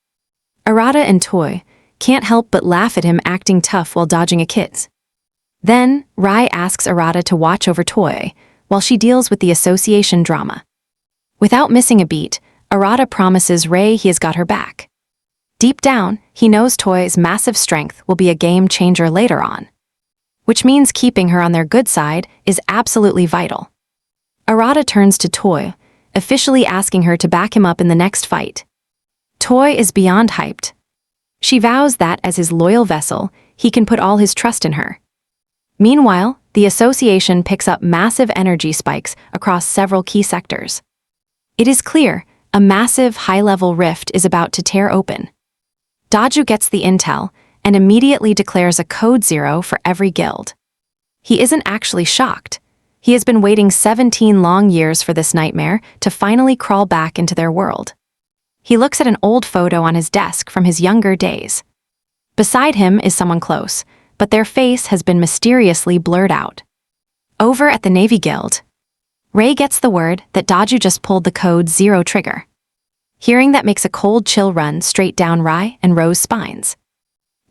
Speaker 1: Arata and Toy can't help but laugh at him acting tough while dodging a kiss. Then, Rai asks Arata to watch over Toy while she deals with the association drama. Without missing a beat, Arata promises Rei he has got her back. Deep down, he knows Toy's massive strength will be a game changer later on, which means keeping her on their good side is absolutely vital. Arata turns to Toy, officially asking her to back him up in the next fight. Toy is beyond hyped. She vows that, as his loyal vessel, he can put all his trust in her. Meanwhile, the association picks up massive energy spikes across several key sectors. It is clear a massive high-level rift is about to tear open. Daju gets the intel and immediately declares a code 0 for every guild. He isn't actually shocked. He has been waiting 17 long years for this nightmare to finally crawl back into their world. He looks at an old photo on his desk from his younger days. Beside him is someone close, but their face has been mysteriously blurred out. Over at the Navy Guild, Rei gets the word that Daju just pulled the code 0 trigger. Hearing that makes a cold chill run straight down Rai and Ro's spines.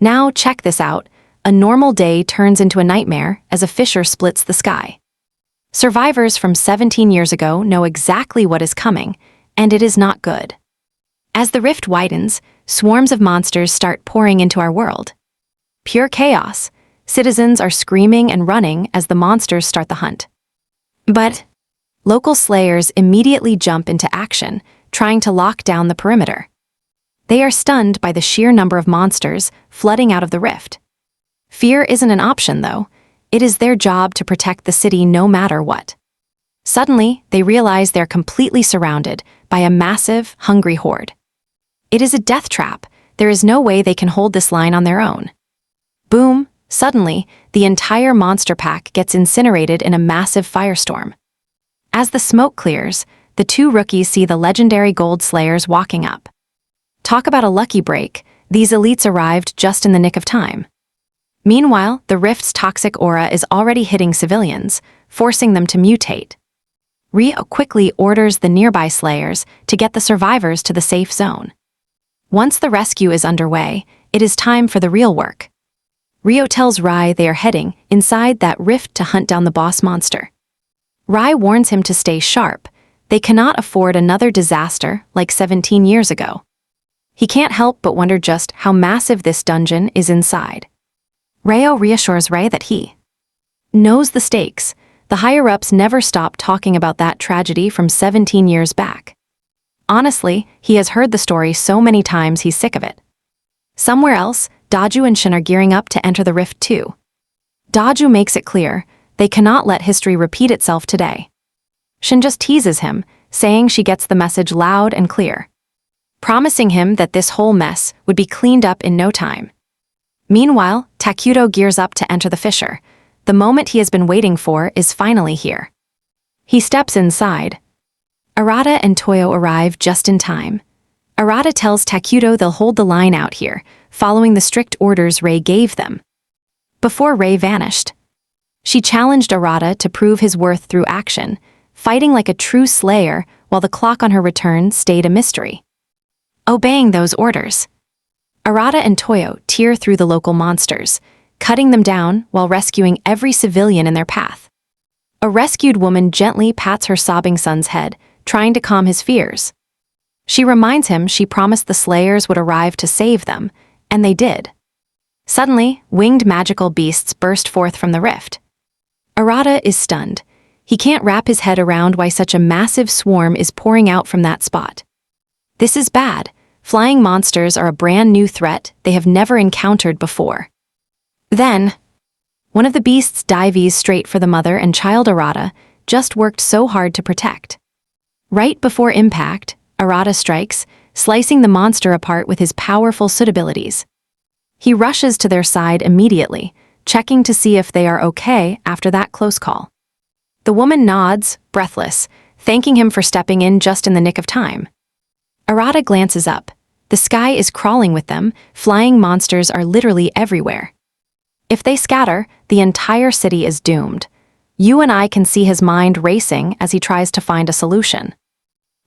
Speaker 1: Now check this out, a normal day turns into a nightmare as a fissure splits the sky. Survivors from 17 years ago know exactly what is coming, and it is not good. As the rift widens, swarms of monsters start pouring into our world. Pure chaos. Citizens are screaming and running as the monsters start the hunt. But local slayers immediately jump into action, trying to lock down the perimeter. They are stunned by the sheer number of monsters flooding out of the rift. Fear isn't an option, though. It is their job to protect the city no matter what. Suddenly, they realize they're completely surrounded by a massive, hungry horde. It is a death trap. There is no way they can hold this line on their own. Boom! Suddenly, the entire monster pack gets incinerated in a massive firestorm. As the smoke clears, the two rookies see the legendary Gold Slayers walking up. Talk about a lucky break, these elites arrived just in the nick of time. Meanwhile, the rift's toxic aura is already hitting civilians, forcing them to mutate. Rio quickly orders the nearby slayers to get the survivors to the safe zone. Once the rescue is underway, it is time for the real work. Rio tells Rai they are heading inside that rift to hunt down the boss monster. Rai warns him to stay sharp. They cannot afford another disaster like 17 years ago. He can't help but wonder just how massive this dungeon is inside. Rio reassures Rai that he knows the stakes. The higher-ups never stop talking about that tragedy from 17 years back. Honestly, he has heard the story so many times he's sick of it. Somewhere else, Daju and Shin are gearing up to enter the rift too. Daju makes it clear they cannot let history repeat itself today. Shin just teases him, saying she gets the message loud and clear, promising him that this whole mess would be cleaned up in no time. Meanwhile, Takuto gears up to enter the fissure. The moment he has been waiting for is finally here. He steps inside. Arata and Toyo arrive just in time. Arata tells Takuto they'll hold the line out here, following the strict orders Rei gave them. Before Rei vanished, she challenged Arata to prove his worth through action, fighting like a true slayer while the clock on her return stayed a mystery. Obeying those orders, Arata and Toyo tear through the local monsters, cutting them down while rescuing every civilian in their path. A rescued woman gently pats her sobbing son's head, trying to calm his fears. She reminds him she promised the slayers would arrive to save them, and they did. Suddenly, winged magical beasts burst forth from the rift. Arata is stunned. He can't wrap his head around why such a massive swarm is pouring out from that spot. This is bad. Flying monsters are a brand new threat they have never encountered before. Then, one of the beasts dives straight for the mother and child Arata, just worked so hard to protect. Right before impact, Arata strikes, slicing the monster apart with his powerful soot abilities. He rushes to their side immediately, checking to see if they are okay after that close call. The woman nods, breathless, thanking him for stepping in just in the nick of time. Arata glances up. The sky is crawling with them, flying monsters are literally everywhere. If they scatter, the entire city is doomed. You and I can see his mind racing as he tries to find a solution.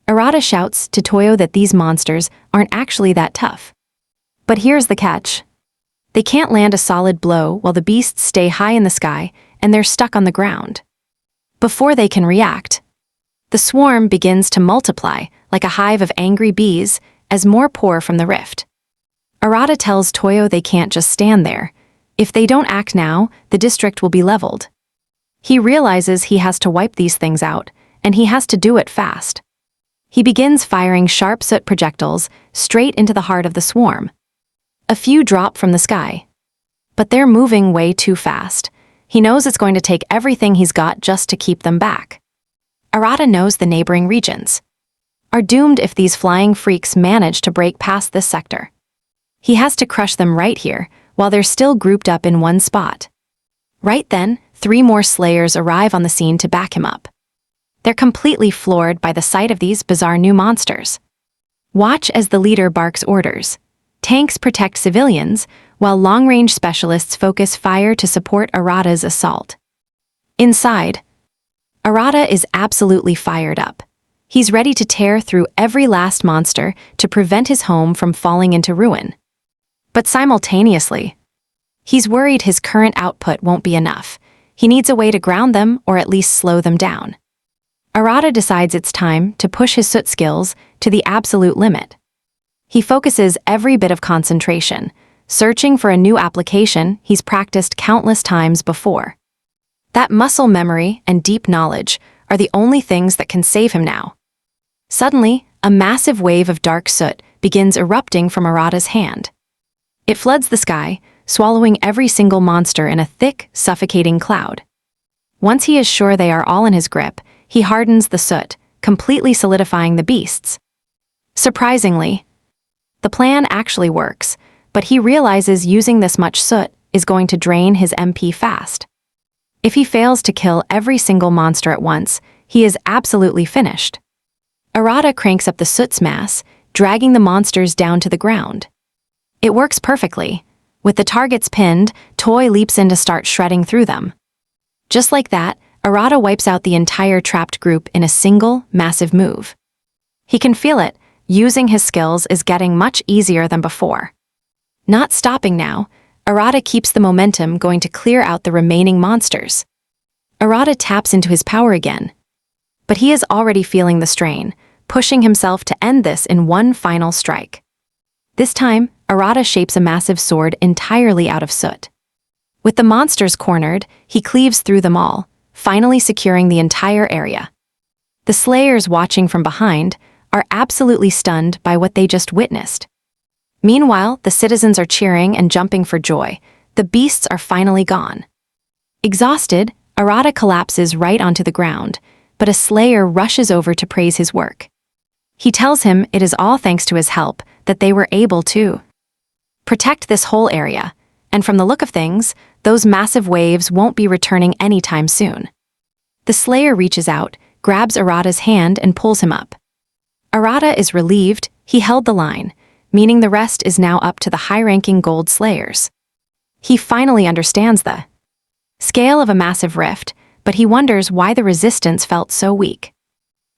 Speaker 1: Arata shouts to Toyo that these monsters aren't actually that tough. But here's the catch. They can't land a solid blow while the beasts stay high in the sky and they're stuck on the ground. Before they can react, the swarm begins to multiply like a hive of angry bees as more pour from the rift. Arata tells Toyo they can't just stand there. If they don't act now, the district will be leveled. He realizes he has to wipe these things out, and he has to do it fast. He begins firing sharp soot projectiles straight into the heart of the swarm. A few drop from the sky. But they're moving way too fast. He knows it's going to take everything he's got just to keep them back. Arata knows the neighboring regions are doomed if these flying freaks manage to break past this sector. He has to crush them right here, while they're still grouped up in one spot. Right then, 3 more slayers arrive on the scene to back him up. They're completely floored by the sight of these bizarre new monsters. Watch as the leader barks orders. Tanks protect civilians, while long-range specialists focus fire to support Arata's assault. Inside, Arata is absolutely fired up. He's ready to tear through every last monster to prevent his home from falling into ruin. But simultaneously, he's worried his current output won't be enough. He needs a way to ground them or at least slow them down. Arata decides it's time to push his soot skills to the absolute limit. He focuses every bit of concentration, searching for a new application he's practiced countless times before. That muscle memory and deep knowledge are the only things that can save him now. Suddenly, a massive wave of dark soot begins erupting from Arata's hand. It floods the sky, swallowing every single monster in a thick, suffocating cloud. Once he is sure they are all in his grip, he hardens the soot, completely solidifying the beasts. Surprisingly, the plan actually works, but he realizes using this much soot is going to drain his MP fast. If he fails to kill every single monster at once, he is absolutely finished. Arata cranks up the soot's mass, dragging the monsters down to the ground. It works perfectly. With the targets pinned, Toy leaps in to start shredding through them. Just like that, Arata wipes out the entire trapped group in a single, massive move. He can feel it. Using his skills is getting much easier than before. Not stopping now, Arata keeps the momentum going to clear out the remaining monsters. Arata taps into his power again. But he is already feeling the strain, pushing himself to end this in one final strike. This time, Arata shapes a massive sword entirely out of soot. With the monsters cornered, he cleaves through them all, finally securing the entire area. The slayers watching from behind are absolutely stunned by what they just witnessed. Meanwhile, the citizens are cheering and jumping for joy. The beasts are finally gone. Exhausted, Arata collapses right onto the ground, but a slayer rushes over to praise his work. He tells him it is all thanks to his help that they were able to protect this whole area, and from the look of things, those massive waves won't be returning anytime soon. The slayer reaches out, grabs Arata's hand and pulls him up. Arata is relieved he held the line, meaning the rest is now up to the high-ranking gold slayers. He finally understands the scale of a massive rift, but he wonders why the resistance felt so weak.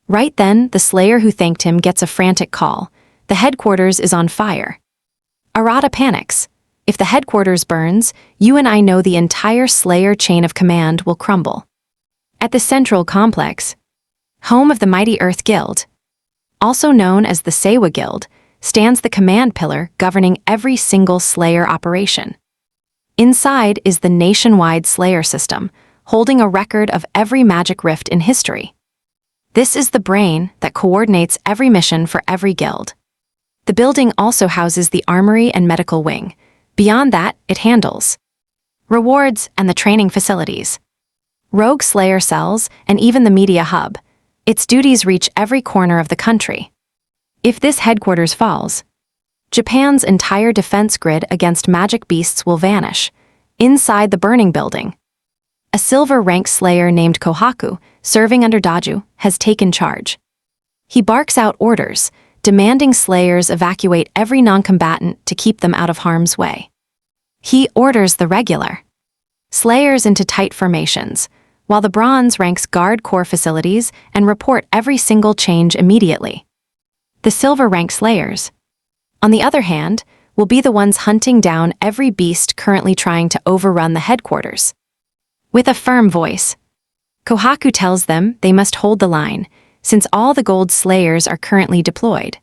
Speaker 1: Right then, the slayer who thanked him gets a frantic call. The headquarters is on fire. Arata panics. If the headquarters burns, you and I know the entire slayer chain of command will crumble. At the central complex, home of the mighty Earth Guild, also known as the Sewa Guild, stands the command pillar governing every single slayer operation. Inside is the nationwide slayer system, holding a record of every magic rift in history. This is the brain that coordinates every mission for every guild. The building also houses the armory and medical wing. Beyond that, it handles rewards and the training facilities. rogue slayer cells, and even the media hub. Its duties reach every corner of the country. If this headquarters falls, Japan's entire defense grid against magic beasts will vanish. Inside the burning building, a silver-rank slayer named Kohaku, serving under Daju, has taken charge. He barks out orders, demanding slayers evacuate every non-combatant to keep them out of harm's way. He orders the regular slayers into tight formations, while the bronze ranks guard core facilities and report every single change immediately. The silver-rank slayers, on the other hand, will be the ones hunting down every beast currently trying to overrun the headquarters. With a firm voice, Kohaku tells them they must hold the line, since all the gold slayers are currently deployed.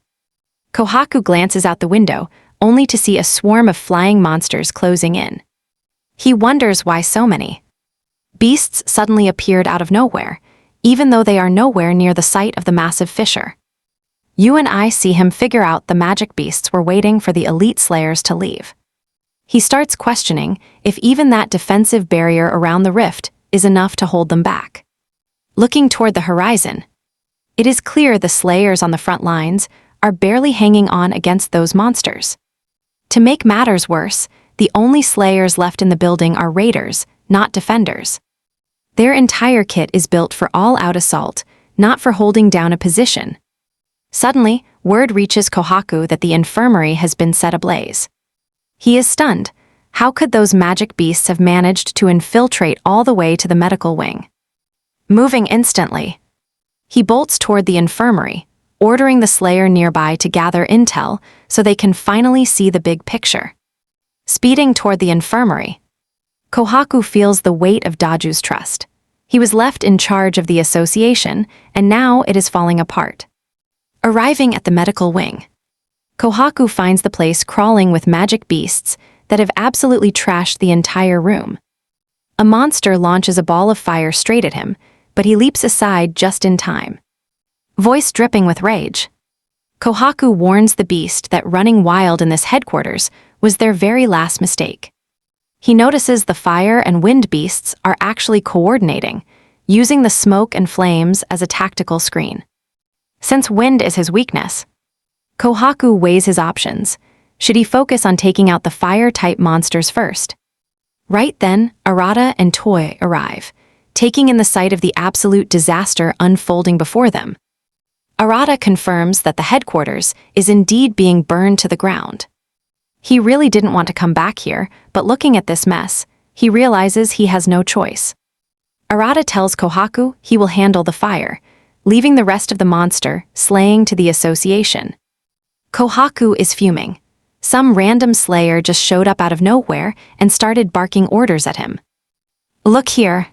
Speaker 1: Kohaku glances out the window, only to see a swarm of flying monsters closing in. He wonders why so many beasts suddenly appeared out of nowhere, even though they are nowhere near the site of the massive fissure. You and I see him figure out the magic beasts were waiting for the elite slayers to leave. He starts questioning if even that defensive barrier around the rift is enough to hold them back. Looking toward the horizon, it is clear the slayers on the front lines are barely hanging on against those monsters. To make matters worse, the only slayers left in the building are raiders, not defenders. Their entire kit is built for all-out assault, not for holding down a position. Suddenly, word reaches Kohaku that the infirmary has been set ablaze. He is stunned. How could those magic beasts have managed to infiltrate all the way to the medical wing? Moving instantly, he bolts toward the infirmary, ordering the slayer nearby to gather intel so they can finally see the big picture. Speeding toward the infirmary, Kohaku feels the weight of Daju's trust. He was left in charge of the association, and now it is falling apart. Arriving at the medical wing, Kohaku finds the place crawling with magic beasts that have absolutely trashed the entire room. A monster launches a ball of fire straight at him, but he leaps aside just in time. Voice dripping with rage, Kohaku warns the beast that running wild in this headquarters was their very last mistake. He notices the fire and wind beasts are actually coordinating, using the smoke and flames as a tactical screen. Since wind is his weakness, Kohaku weighs his options. Should he focus on taking out the fire-type monsters first? Right then, Arata and Toy arrive, taking in the sight of the absolute disaster unfolding before them. Arata confirms that the headquarters is indeed being burned to the ground. He really didn't want to come back here, but looking at this mess, he realizes he has no choice. Arata tells Kohaku he will handle the fire, leaving the rest of the monster slaying to the association. Kohaku is fuming. Some random slayer just showed up out of nowhere and started barking orders at him. Look here.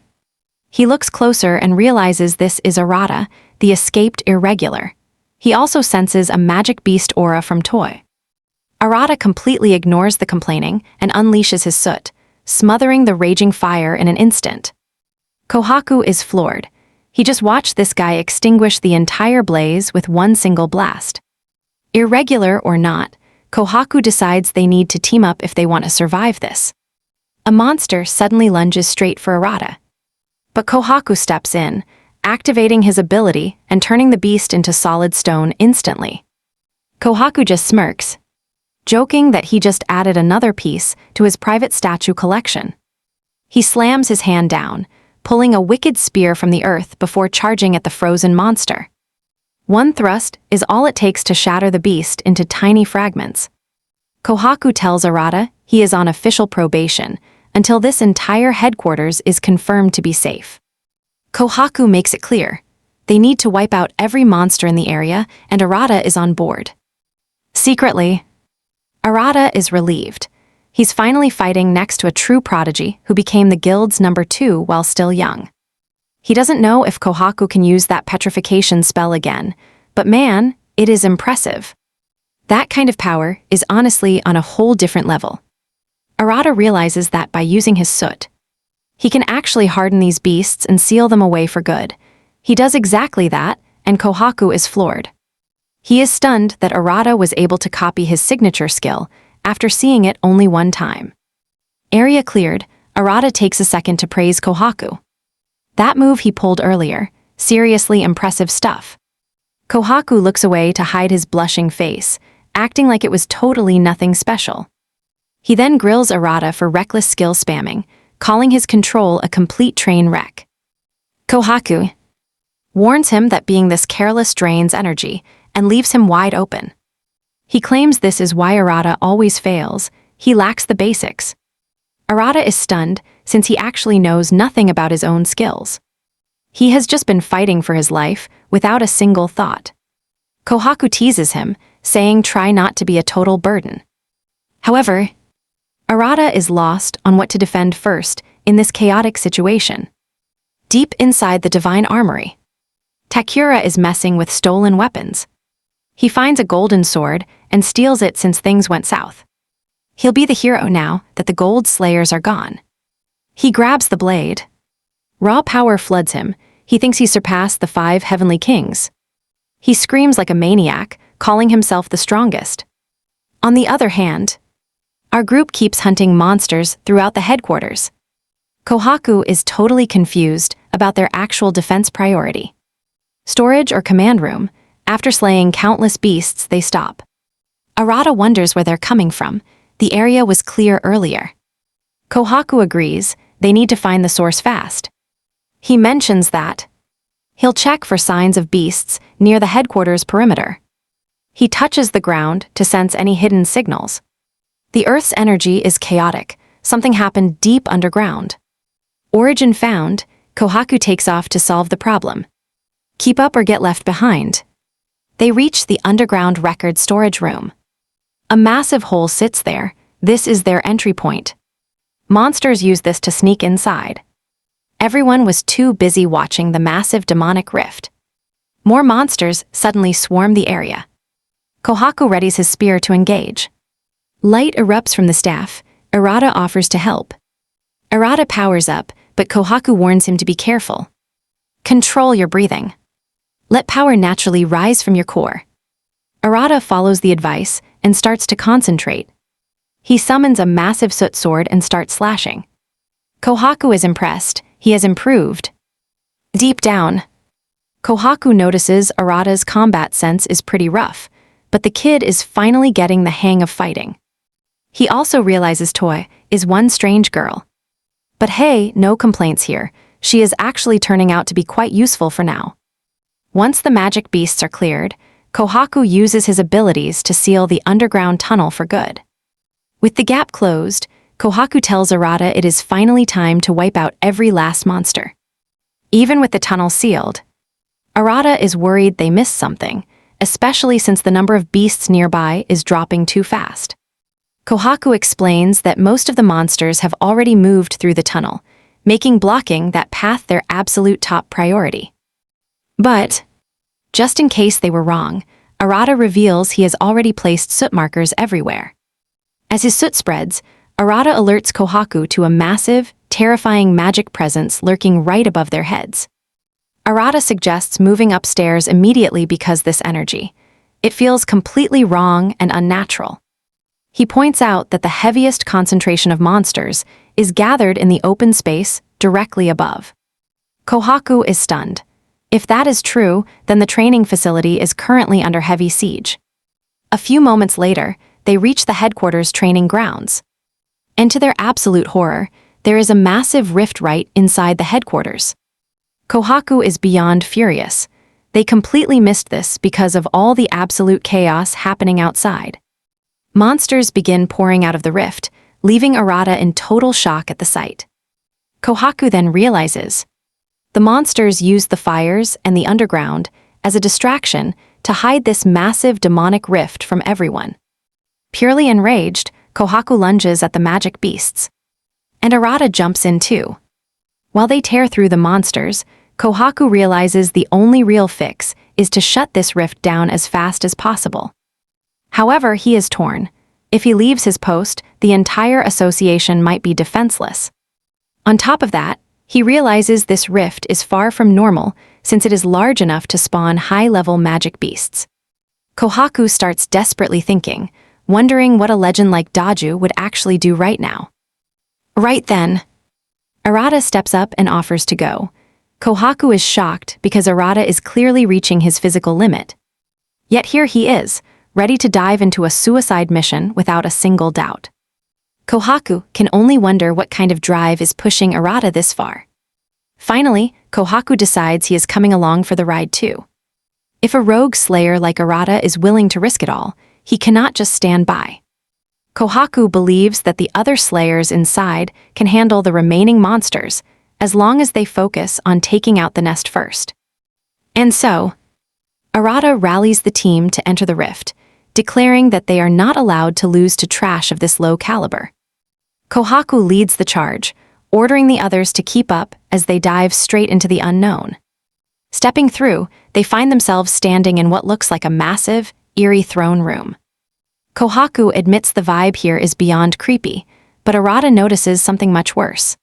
Speaker 1: He looks closer and realizes this is Arata, the escaped irregular. He also senses a magic beast aura from Toy. Arata completely ignores the complaining and unleashes his soot, smothering the raging fire in an instant. Kohaku is floored. He just watched this guy extinguish the entire blaze with one single blast. Irregular or not, Kohaku decides they need to team up if they want to survive this. A monster suddenly lunges straight for Arata. But Kohaku steps in, activating his ability and turning the beast into solid stone instantly. Kohaku just smirks, joking that he just added another piece to his private statue collection. He slams his hand down, pulling a wicked spear from the earth before charging at the frozen monster. One thrust is all it takes to shatter the beast into tiny fragments. Kohaku tells Arata he is on official probation until this entire headquarters is confirmed to be safe. Kohaku makes it clear they need to wipe out every monster in the area, and Arata is on board. Secretly, Arata is relieved. He's finally fighting next to a true prodigy who became the guild's number 2 while still young. He doesn't know if Kohaku can use that petrification spell again, but man, it is impressive. That kind of power is honestly on a whole different level. Arata realizes that by using his soot, he can actually harden these beasts and seal them away for good. He does exactly that, and Kohaku is floored. He is stunned that Arata was able to copy his signature skill after seeing it only one time. Area cleared, Arata takes a second to praise Kohaku. That move he pulled earlier, seriously impressive stuff. Kohaku looks away to hide his blushing face, acting like it was totally nothing special. He then grills Arata for reckless skill spamming, calling his control a complete train wreck. Kohaku warns him that being this careless drains energy and leaves him wide open. He claims this is why Arata always fails. He lacks the basics. Arata is stunned since he actually knows nothing about his own skills. He has just been fighting for his life without a single thought. Kohaku teases him, saying try not to be a total burden. However, Arata is lost on what to defend first in this chaotic situation. Deep inside the Divine Armory, Takura is messing with stolen weapons. He finds a golden sword and steals it since things went south. He'll be the hero now that the Gold Slayers are gone. He grabs the blade. Raw power floods him. He thinks he surpassed the 5 heavenly kings. He screams like a maniac, calling himself the strongest. On the other hand, our group keeps hunting monsters throughout the headquarters. Kohaku is totally confused about their actual defense priority. Storage or command room, after slaying countless beasts, they stop. Arata wonders where they're coming from. The area was clear earlier. Kohaku agrees they need to find the source fast. He mentions that he'll check for signs of beasts near the headquarters perimeter. He touches the ground to sense any hidden signals. The Earth's energy is chaotic. Something happened deep underground. Origin found, Kohaku takes off to solve the problem. Keep up or get left behind. They reach the underground record storage room. A massive hole sits there. This is their entry point. Monsters use this to sneak inside. Everyone was too busy watching the massive demonic rift. More monsters suddenly swarm the area. Kohaku readies his spear to engage. Light erupts from the staff. Arata offers to help. Arata powers up, but Kohaku warns him to be careful. Control your breathing. Let power naturally rise from your core. Arata follows the advice and starts to concentrate. He summons a massive soot sword and starts slashing. Kohaku is impressed. He has improved. Deep down, Kohaku notices Arata's combat sense is pretty rough, but the kid is finally getting the hang of fighting. He also realizes Toy is one strange girl. But hey, no complaints here. She is actually turning out to be quite useful for now. Once the magic beasts are cleared, Kohaku uses his abilities to seal the underground tunnel for good. With the gap closed, Kohaku tells Arata it is finally time to wipe out every last monster. Even with the tunnel sealed, Arata is worried they missed something, especially since the number of beasts nearby is dropping too fast. Kohaku explains that most of the monsters have already moved through the tunnel, making blocking that path their absolute top priority. But, just in case they were wrong, Arata reveals he has already placed soot markers everywhere. As his soot spreads, Arata alerts Kohaku to a massive, terrifying magic presence lurking right above their heads. Arata suggests moving upstairs immediately because this energy. It feels completely wrong and unnatural. He points out that the heaviest concentration of monsters is gathered in the open space directly above. Kohaku is stunned. If that is true, then the training facility is currently under heavy siege. A few moments later, they reach the headquarters training grounds. And to their absolute horror, there is a massive rift right inside the headquarters. Kohaku is beyond furious. They completely missed this because of all the absolute chaos happening outside. Monsters begin pouring out of the rift, leaving Arata in total shock at the sight. Kohaku then realizes the monsters used the fires and the underground as a distraction to hide this massive demonic rift from everyone. Purely enraged, Kohaku lunges at the magic beasts. And Arata jumps in too. While they tear through the monsters, Kohaku realizes the only real fix is to shut this rift down as fast as possible. However, he is torn. If he leaves his post, the entire association might be defenseless. On top of that, he realizes this rift is far from normal since it is large enough to spawn high-level magic beasts. Kohaku starts desperately thinking, wondering what a legend like Daju would actually do right now. Right then, Arata steps up and offers to go. Kohaku is shocked because Arata is clearly reaching his physical limit. Yet here he is, ready to dive into a suicide mission without a single doubt. Kohaku can only wonder what kind of drive is pushing Arata this far. Finally, Kohaku decides he is coming along for the ride too. If a rogue slayer like Arata is willing to risk it all, he cannot just stand by. Kohaku believes that the other slayers inside can handle the remaining monsters as long as they focus on taking out the nest first. And so, Arata rallies the team to enter the rift, declaring that they are not allowed to lose to trash of this low caliber. Kohaku leads the charge, ordering the others to keep up as they dive straight into the unknown. Stepping through, they find themselves standing in what looks like a massive, eerie throne room. Kohaku admits the vibe here is beyond creepy, but Arata notices something much worse.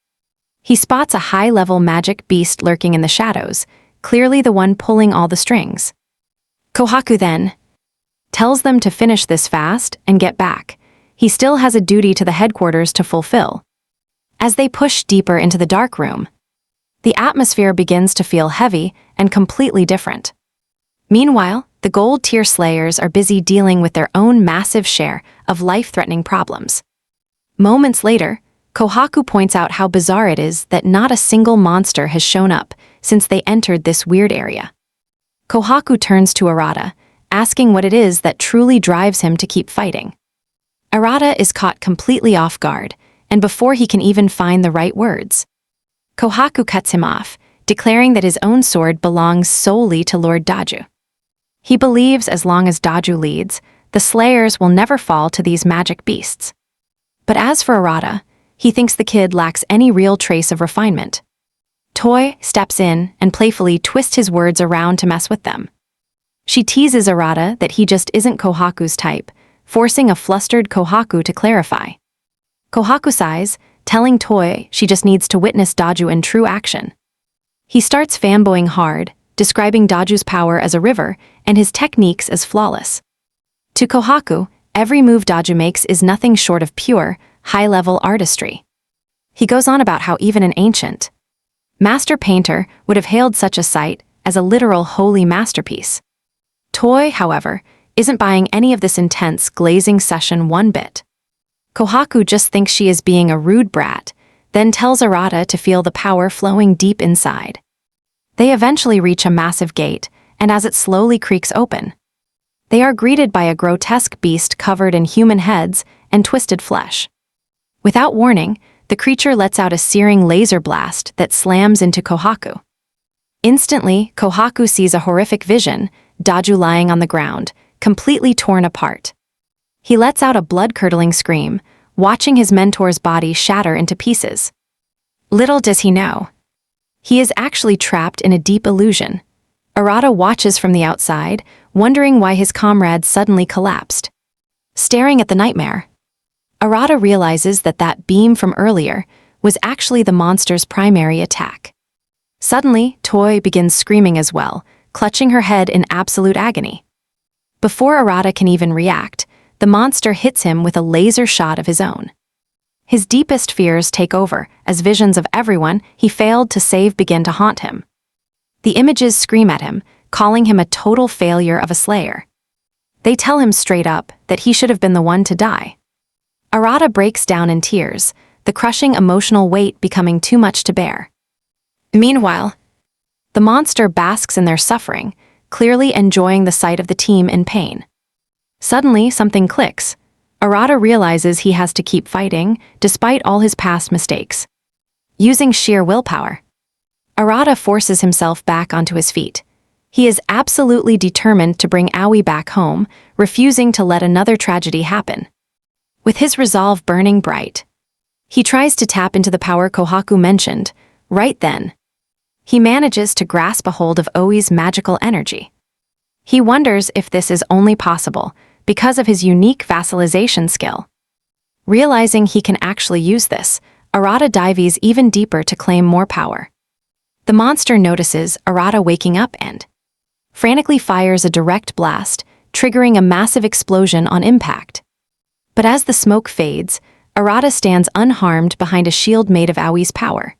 Speaker 1: He spots a high-level magic beast lurking in the shadows, clearly the one pulling all the strings. Kohaku then tells them to finish this fast and get back. He still has a duty to the headquarters to fulfill. As they push deeper into the dark room, the atmosphere begins to feel heavy and completely different. Meanwhile, the Gold Tier Slayers are busy dealing with their own massive share of life-threatening problems. Moments later, Kohaku points out how bizarre it is that not a single monster has shown up since they entered this weird area. Kohaku turns to Arata, asking what it is that truly drives him to keep fighting. Arata is caught completely off guard, and before he can even find the right words, Kohaku cuts him off, declaring that his own sword belongs solely to Lord Daju. He believes as long as Daju leads, the Slayers will never fall to these magic beasts. But as for Arata, he thinks the kid lacks any real trace of refinement. Toy steps in and playfully twists his words around to mess with them. She teases Arata that he just isn't Kohaku's type, forcing a flustered Kohaku to clarify. Kohaku sighs, telling Toy she just needs to witness Daju in true action. He starts fanboying hard, describing Daju's power as a river and his techniques as flawless. To Kohaku, every move Daju makes is nothing short of pure, high-level artistry. He goes on about how even an ancient master painter would have hailed such a sight as a literal holy masterpiece. Toy, however, isn't buying any of this intense glazing session one bit. Kohaku just thinks she is being a rude brat, then tells Arata to feel the power flowing deep inside. They eventually reach a massive gate, and as it slowly creaks open, they are greeted by a grotesque beast covered in human heads and twisted flesh. Without warning, the creature lets out a searing laser blast that slams into Kohaku. Instantly, Kohaku sees a horrific vision, Daju lying on the ground, completely torn apart. He lets out a blood-curdling scream, watching his mentor's body shatter into pieces. Little does he know, he is actually trapped in a deep illusion. Arata watches from the outside, wondering why his comrade suddenly collapsed. Staring at the nightmare, Arata realizes that that beam from earlier was actually the monster's primary attack. Suddenly, Toy begins screaming as well, clutching her head in absolute agony. Before Arata can even react, the monster hits him with a laser shot of his own. His deepest fears take over as visions of everyone he failed to save begin to haunt him. The images scream at him, calling him a total failure of a slayer. They tell him straight up that he should have been the one to die. Arata breaks down in tears, the crushing emotional weight becoming too much to bear. Meanwhile, the monster basks in their suffering, clearly enjoying the sight of the team in pain. Suddenly, something clicks. Arata realizes he has to keep fighting, despite all his past mistakes. Using sheer willpower, Arata forces himself back onto his feet. He is absolutely determined to bring Aoi back home, refusing to let another tragedy happen. With his resolve burning bright, he tries to tap into the power Kohaku mentioned. Right then, he manages to grasp a hold of Aoi's magical energy. He wonders if this is only possible because of his unique vassalization skill. Realizing he can actually use this, Arata dives even deeper to claim more power. The monster notices Arata waking up and frantically fires a direct blast, triggering a massive explosion on impact. But as the smoke fades, Arata stands unharmed behind a shield made of Aoi's power.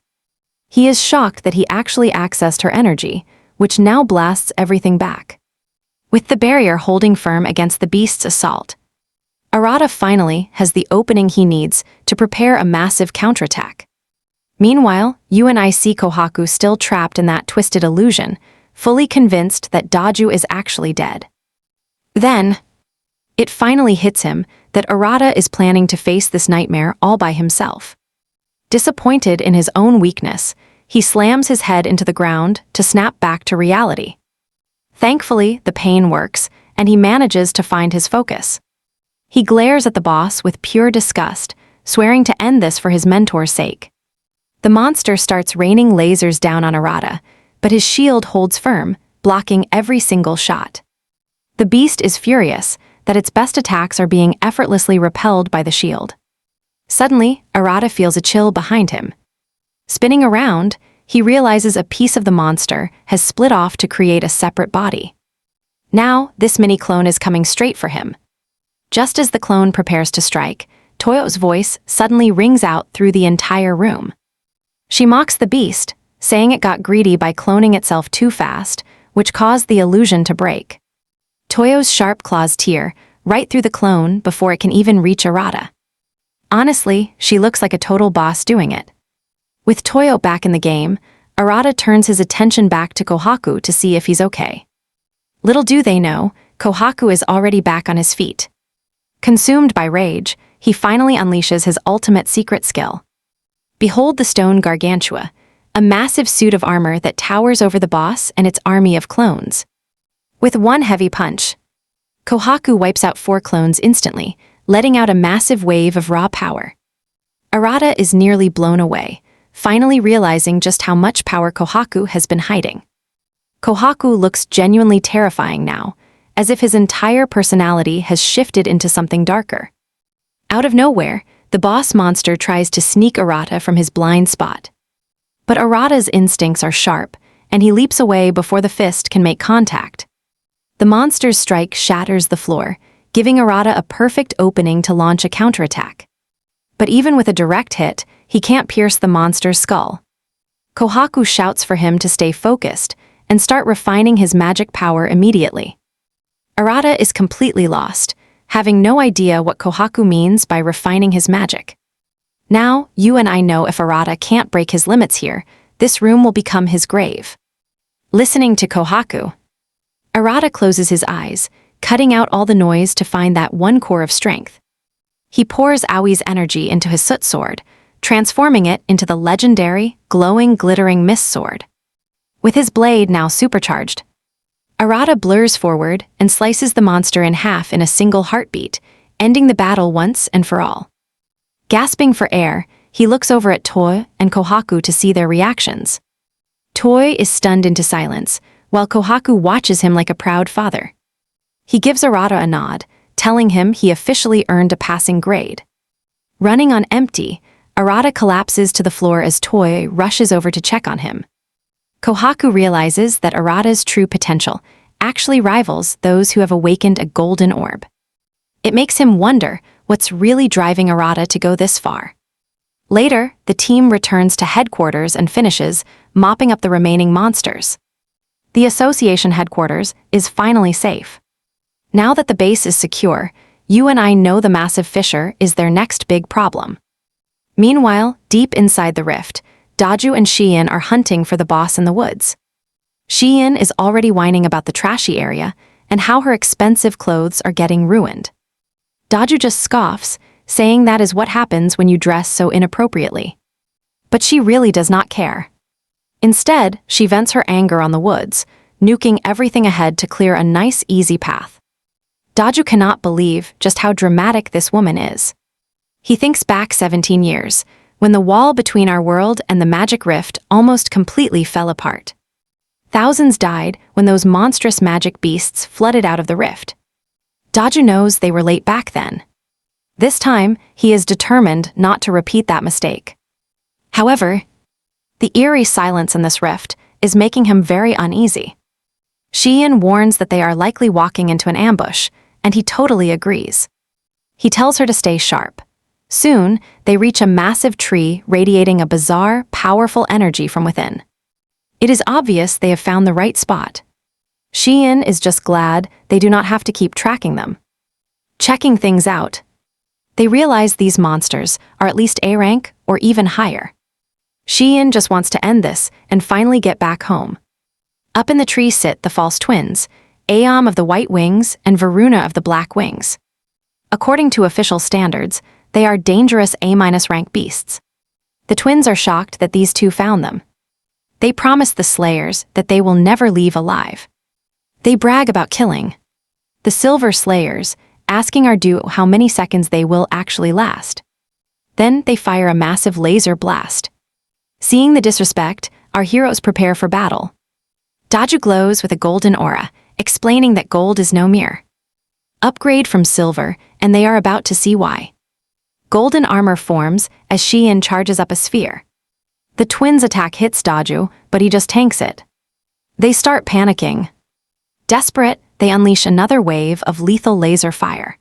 Speaker 1: He is shocked that he actually accessed her energy, which now blasts everything back. With the barrier holding firm against the beast's assault, Arata finally has the opening he needs to prepare a massive counterattack. Meanwhile, you and I see Kohaku still trapped in that twisted illusion, fully convinced that Daju is actually dead. Then, it finally hits him that Arata is planning to face this nightmare all by himself. Disappointed in his own weakness, he slams his head into the ground to snap back to reality. Thankfully, the pain works, and he manages to find his focus. He glares at the boss with pure disgust, swearing to end this for his mentor's sake. The monster starts raining lasers down on Arata, but his shield holds firm, blocking every single shot. The beast is furious that its best attacks are being effortlessly repelled by the shield. Suddenly, Arata feels a chill behind him. Spinning around, he realizes a piece of the monster has split off to create a separate body. Now, this mini-clone is coming straight for him. Just as the clone prepares to strike, Toyo's voice suddenly rings out through the entire room. She mocks the beast, saying it got greedy by cloning itself too fast, which caused the illusion to break. Toyo's sharp claws tear right through the clone before it can even reach Arata. Honestly, she looks like a total boss doing it. With Toyo back in the game, Arata turns his attention back to Kohaku to see if he's okay. Little do they know, Kohaku is already back on his feet. Consumed by rage, he finally unleashes his ultimate secret skill. Behold the stone gargantua, a massive suit of armor that towers over the boss and its army of clones. With one heavy punch, Kohaku wipes out 4 clones instantly, letting out a massive wave of raw power. Arata is nearly blown away, finally realizing just how much power Kohaku has been hiding. Kohaku looks genuinely terrifying now, as if his entire personality has shifted into something darker. Out of nowhere, the boss monster tries to sneak Arata from his blind spot. But Arata's instincts are sharp, and he leaps away before the fist can make contact. The monster's strike shatters the floor, giving Arata a perfect opening to launch a counterattack. But even with a direct hit, he can't pierce the monster's skull. Kohaku shouts for him to stay focused and start refining his magic power immediately. Arata is completely lost, having no idea what Kohaku means by refining his magic. Now, you and I know if Arata can't break his limits here, this room will become his grave. Listening to Kohaku, Arata closes his eyes, cutting out all the noise to find that one core of strength. He pours Aoi's energy into his soot sword, transforming it into the legendary, glowing, glittering mist sword. With his blade now supercharged, Arata blurs forward and slices the monster in half in a single heartbeat, ending the battle once and for all. Gasping for air, he looks over at Toy and Kohaku to see their reactions. Toy is stunned into silence, while Kohaku watches him like a proud father. He gives Arata a nod, telling him he officially earned a passing grade. Running on empty, Arata collapses to the floor as Toy rushes over to check on him. Kohaku realizes that Arata's true potential actually rivals those who have awakened a golden orb. It makes him wonder what's really driving Arata to go this far. Later, the team returns to headquarters and finishes mopping up the remaining monsters. The association headquarters is finally safe. Now that the base is secure, you and I know the massive fissure is their next big problem. Meanwhile, deep inside the rift, Daju and Shiin are hunting for the boss in the woods. Shiin is already whining about the trashy area and how her expensive clothes are getting ruined. Daju just scoffs, saying that is what happens when you dress so inappropriately. But she really does not care. Instead, she vents her anger on the woods, nuking everything ahead to clear a nice, easy path. Daju cannot believe just how dramatic this woman is. He thinks back 17 years, when the wall between our world and the magic rift almost completely fell apart. Thousands died when those monstrous magic beasts flooded out of the rift. Daju knows they were late back then. This time, he is determined not to repeat that mistake. However, the eerie silence in this rift is making him very uneasy. Shiin warns that they are likely walking into an ambush, and he totally agrees. He tells her to stay sharp, Soon, they reach a massive tree radiating a bizarre, powerful energy from within. It is obvious they have found the right spot. Xian is just glad they do not have to keep tracking them. Checking things out, they realize these monsters are at least A rank or even higher. Xian just wants to end this and finally get back home. Up in the tree sit the false twins, Aom of the white wings and Varuna of the black wings. According to official standards, they are dangerous A-rank beasts. The twins are shocked that these two found them. They promise the slayers that they will never leave alive. They brag about killing the silver slayers, asking our duo how many seconds they will actually last. Then they fire a massive laser blast. Seeing the disrespect, our heroes prepare for battle. Daju glows with a golden aura, explaining that gold is no mirror. Upgrade from silver, and they are about to see why. Golden armor forms as Xian charges up a sphere. The twins' attack hits Daju, but he just tanks it. They start panicking. Desperate, they unleash another wave of lethal laser fire.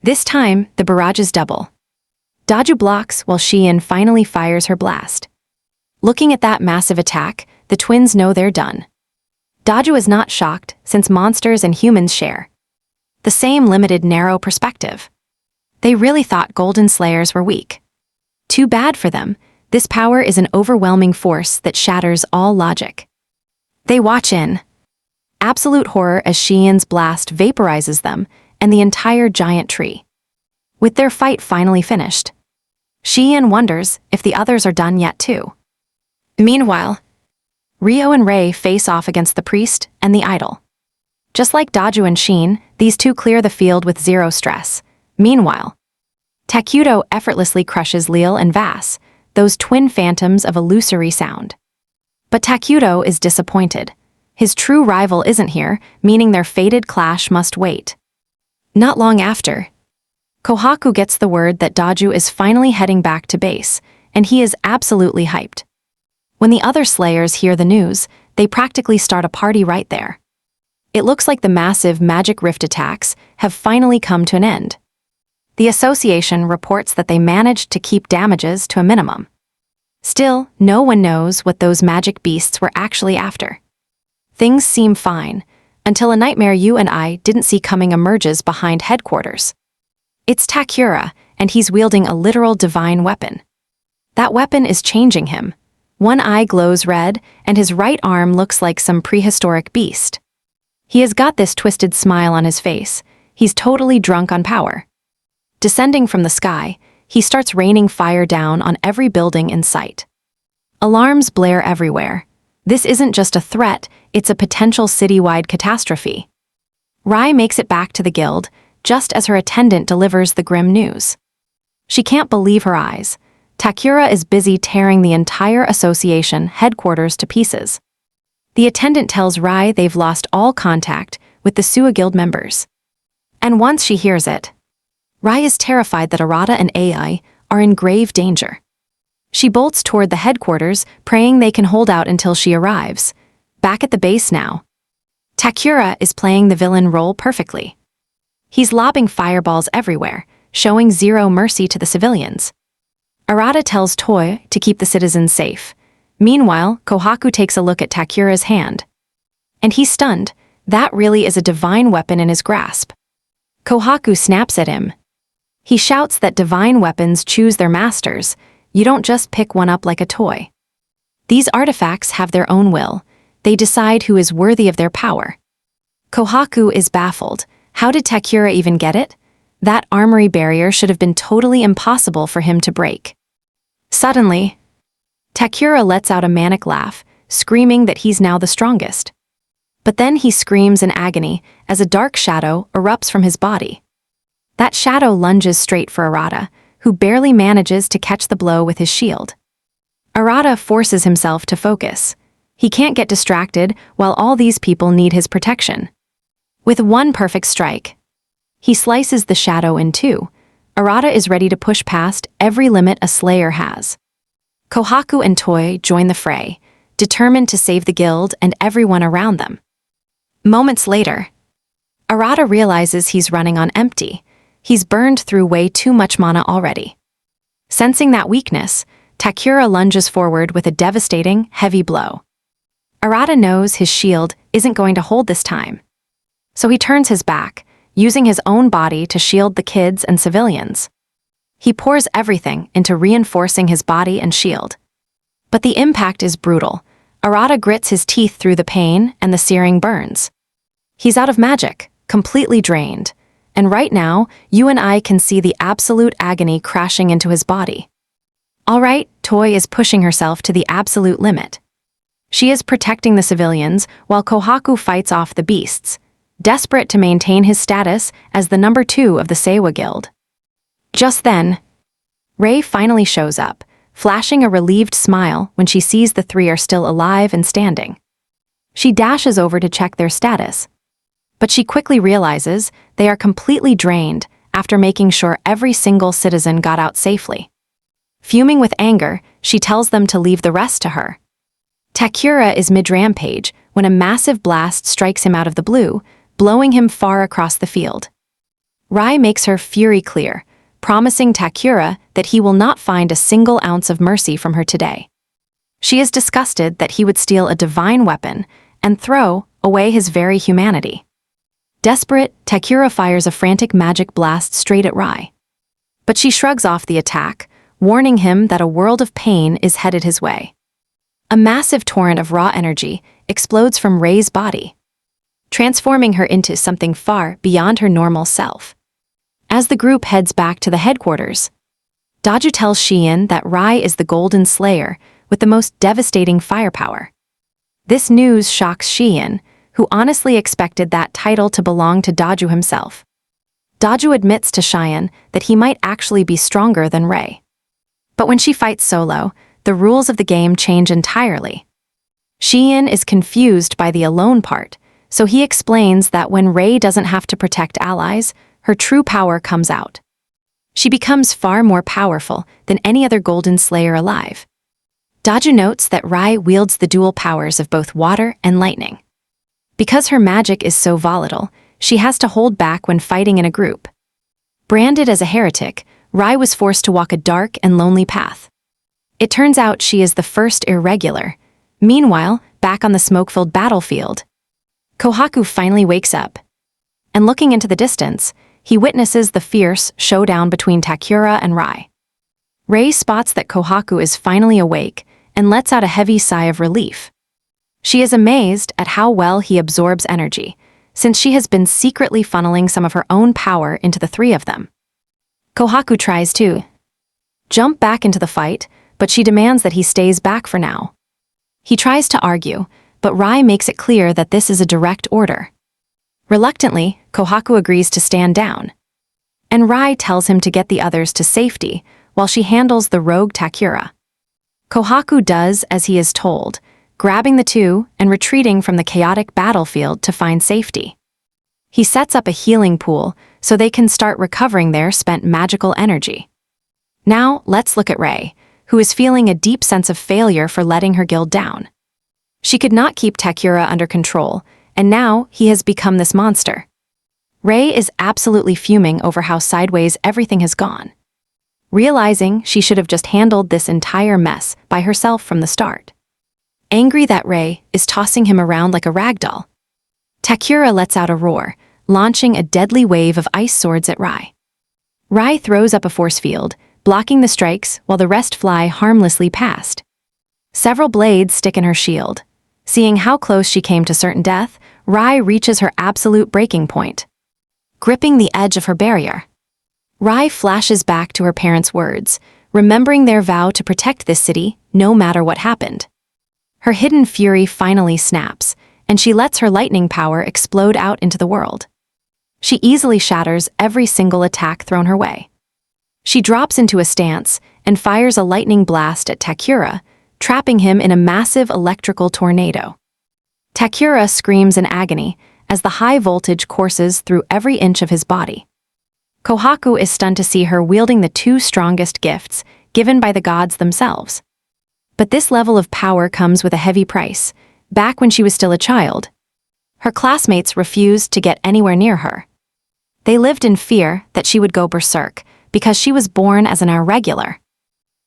Speaker 1: This time, the barrages double. Daju blocks while Xian finally fires her blast. Looking at that massive attack, the twins know they're done. Daju is not shocked since monsters and humans share the same limited narrow perspective. They really thought Golden Slayers were weak. Too bad for them, this power is an overwhelming force that shatters all logic. They watch in absolute horror as Xian's blast vaporizes them and the entire giant tree. With their fight finally finished, Xian wonders if the others are done yet too. Meanwhile, Rio and Rei face off against the priest and the idol. Just like Daju and Shin, these two clear the field with zero stress. Meanwhile, Takuto effortlessly crushes Leal and Vass, those twin phantoms of illusory sound. But Takuto is disappointed. His true rival isn't here, meaning their fated clash must wait. Not long after, Kohaku gets the word that Daju is finally heading back to base, and he is absolutely hyped. When the other Slayers hear the news, they practically start a party right there. It looks like the massive magic rift attacks have finally come to an end. The association reports that they managed to keep damages to a minimum. Still, no one knows what those magic beasts were actually after. Things seem fine, until a nightmare you and I didn't see coming emerges behind headquarters. It's Takura, and he's wielding a literal divine weapon. That weapon is changing him. One eye glows red, and his right arm looks like some prehistoric beast. He has got this twisted smile on his face. He's totally drunk on power. Descending from the sky, he starts raining fire down on every building in sight. Alarms blare everywhere. This isn't just a threat, it's a potential citywide catastrophe. Rai makes it back to the guild, just as her attendant delivers the grim news. She can't believe her eyes. Takura is busy tearing the entire association headquarters to pieces. The attendant tells Rai they've lost all contact with the Sua Guild members. And once she hears it, Rai is terrified that Arata and Ai are in grave danger. She bolts toward the headquarters, praying they can hold out until she arrives. Back at the base now, Takura is playing the villain role perfectly. He's lobbing fireballs everywhere, showing zero mercy to the civilians. Arata tells Toi to keep the citizens safe. Meanwhile, Kohaku takes a look at Takura's hand. And he's stunned. That really is a divine weapon in his grasp. Kohaku snaps at him. He shouts that divine weapons choose their masters. You don't just pick one up like a toy. These artifacts have their own will. They decide who is worthy of their power. Kohaku is baffled. How did Takura even get it? That armory barrier should have been totally impossible for him to break. Suddenly, Takura lets out a manic laugh, screaming that he's now the strongest. But then he screams in agony as a dark shadow erupts from his body. That shadow lunges straight for Arata, who barely manages to catch the blow with his shield. Arata forces himself to focus. He can't get distracted while all these people need his protection. With one perfect strike, he slices the shadow in two. Arata is ready to push past every limit a slayer has. Kohaku and Toi join the fray, determined to save the guild and everyone around them. Moments later, Arata realizes he's running on empty. He's burned through way too much mana already. Sensing that weakness, Takura lunges forward with a devastating, heavy blow. Arata knows his shield isn't going to hold this time. So he turns his back, using his own body to shield the kids and civilians. He pours everything into reinforcing his body and shield. But the impact is brutal. Arata grits his teeth through the pain and the searing burns. He's out of magic, completely drained. And right now, you and I can see the absolute agony crashing into his body. All right, Toy is pushing herself to the absolute limit. She is protecting the civilians while Kohaku fights off the beasts, desperate to maintain his status as the number 2 of the Seiwa Guild. Just then, Rei finally shows up, flashing a relieved smile when she sees the 3 are still alive and standing. She dashes over to check their status, but she quickly realizes they are completely drained after making sure every single citizen got out safely. Fuming with anger, she tells them to leave the rest to her. Takura is mid-rampage when a massive blast strikes him out of the blue, blowing him far across the field. Rai makes her fury clear, promising Takura that he will not find a single ounce of mercy from her today. She is disgusted that he would steal a divine weapon and throw away his very humanity. Desperate, Takura fires a frantic magic blast straight at Rai. But she shrugs off the attack, warning him that a world of pain is headed his way. A massive torrent of raw energy explodes from Rei's body, transforming her into something far beyond her normal self. As the group heads back to the headquarters, Daju tells Shiin that Rai is the Golden Slayer with the most devastating firepower. This news shocks Shiin, who honestly expected that title to belong to Daju himself. Daju admits to Shiin that he might actually be stronger than Rei. But when she fights solo, the rules of the game change entirely. Shiin is confused by the alone part, so he explains that when Rei doesn't have to protect allies, her true power comes out. She becomes far more powerful than any other Golden Slayer alive. Daju notes that Rai wields the dual powers of both water and lightning. Because her magic is so volatile, she has to hold back when fighting in a group. Branded as a heretic, Rai was forced to walk a dark and lonely path. It turns out she is the first irregular. Meanwhile, back on the smoke-filled battlefield, Kohaku finally wakes up. And looking into the distance, he witnesses the fierce showdown between Takura and Rai. Rei spots that Kohaku is finally awake and lets out a heavy sigh of relief. She is amazed at how well he absorbs energy, since she has been secretly funneling some of her own power into the 3 of them. Kohaku tries to jump back into the fight, but she demands that he stays back for now. He tries to argue, but Rai makes it clear that this is a direct order. Reluctantly, Kohaku agrees to stand down. And Rai tells him to get the others to safety while she handles the rogue Takura. Kohaku does as he is told, grabbing the 2 and retreating from the chaotic battlefield to find safety. He sets up a healing pool so they can start recovering their spent magical energy. Now, let's look at Rei, who is feeling a deep sense of failure for letting her guild down. She could not keep Takura under control, and now he has become this monster. Rei is absolutely fuming over how sideways everything has gone, realizing she should have just handled this entire mess by herself from the start. Angry that Rei is tossing him around like a ragdoll, Takura lets out a roar, launching a deadly wave of ice swords at Rai. Rai throws up a force field, blocking the strikes while the rest fly harmlessly past. Several blades stick in her shield. Seeing how close she came to certain death, Rai reaches her absolute breaking point, gripping the edge of her barrier. Rai flashes back to her parents' words, remembering their vow to protect this city no matter what happened. Her hidden fury finally snaps, and she lets her lightning power explode out into the world. She easily shatters every single attack thrown her way. She drops into a stance and fires a lightning blast at Takura, trapping him in a massive electrical tornado. Takura screams in agony as the high voltage courses through every inch of his body. Kohaku is stunned to see her wielding the 2 strongest gifts given by the gods themselves. But this level of power comes with a heavy price. Back when she was still a child, her classmates refused to get anywhere near her. They lived in fear that she would go berserk because she was born as an irregular.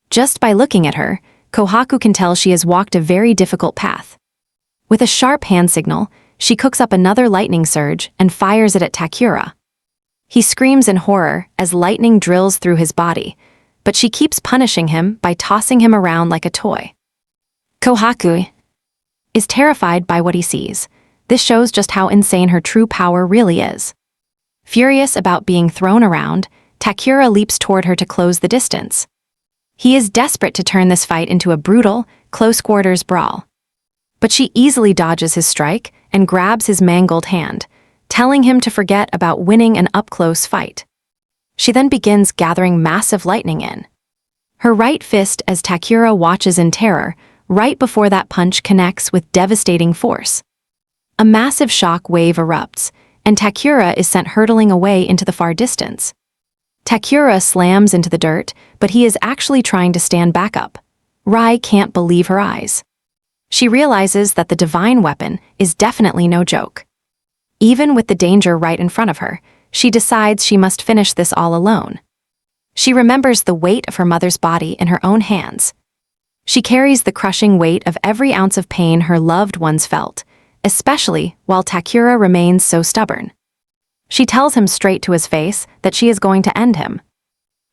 Speaker 1: Just by looking at her, Kohaku can tell she has walked a very difficult path. With a sharp hand signal, she cooks up another lightning surge and fires it at Takura. He screams in horror as lightning drills through his body, but she keeps punishing him by tossing him around like a toy. Kohaku is terrified by what he sees. This shows just how insane her true power really is. Furious about being thrown around, Takura leaps toward her to close the distance. He is desperate to turn this fight into a brutal, close-quarters brawl. But she easily dodges his strike and grabs his mangled hand, telling him to forget about winning an up-close fight. She then begins gathering massive lightning in her right fist as Takura watches in terror right before that punch connects with devastating force. A massive shock wave erupts, and Takura is sent hurtling away into the far distance. Takura slams into the dirt, but he is actually trying to stand back up. Rai can't believe her eyes. She realizes that the divine weapon is definitely no joke. Even with the danger right in front of her, she decides she must finish this all alone. She remembers the weight of her mother's body in her own hands. She carries the crushing weight of every ounce of pain her loved ones felt, especially while Takura remains so stubborn. She tells him straight to his face that she is going to end him.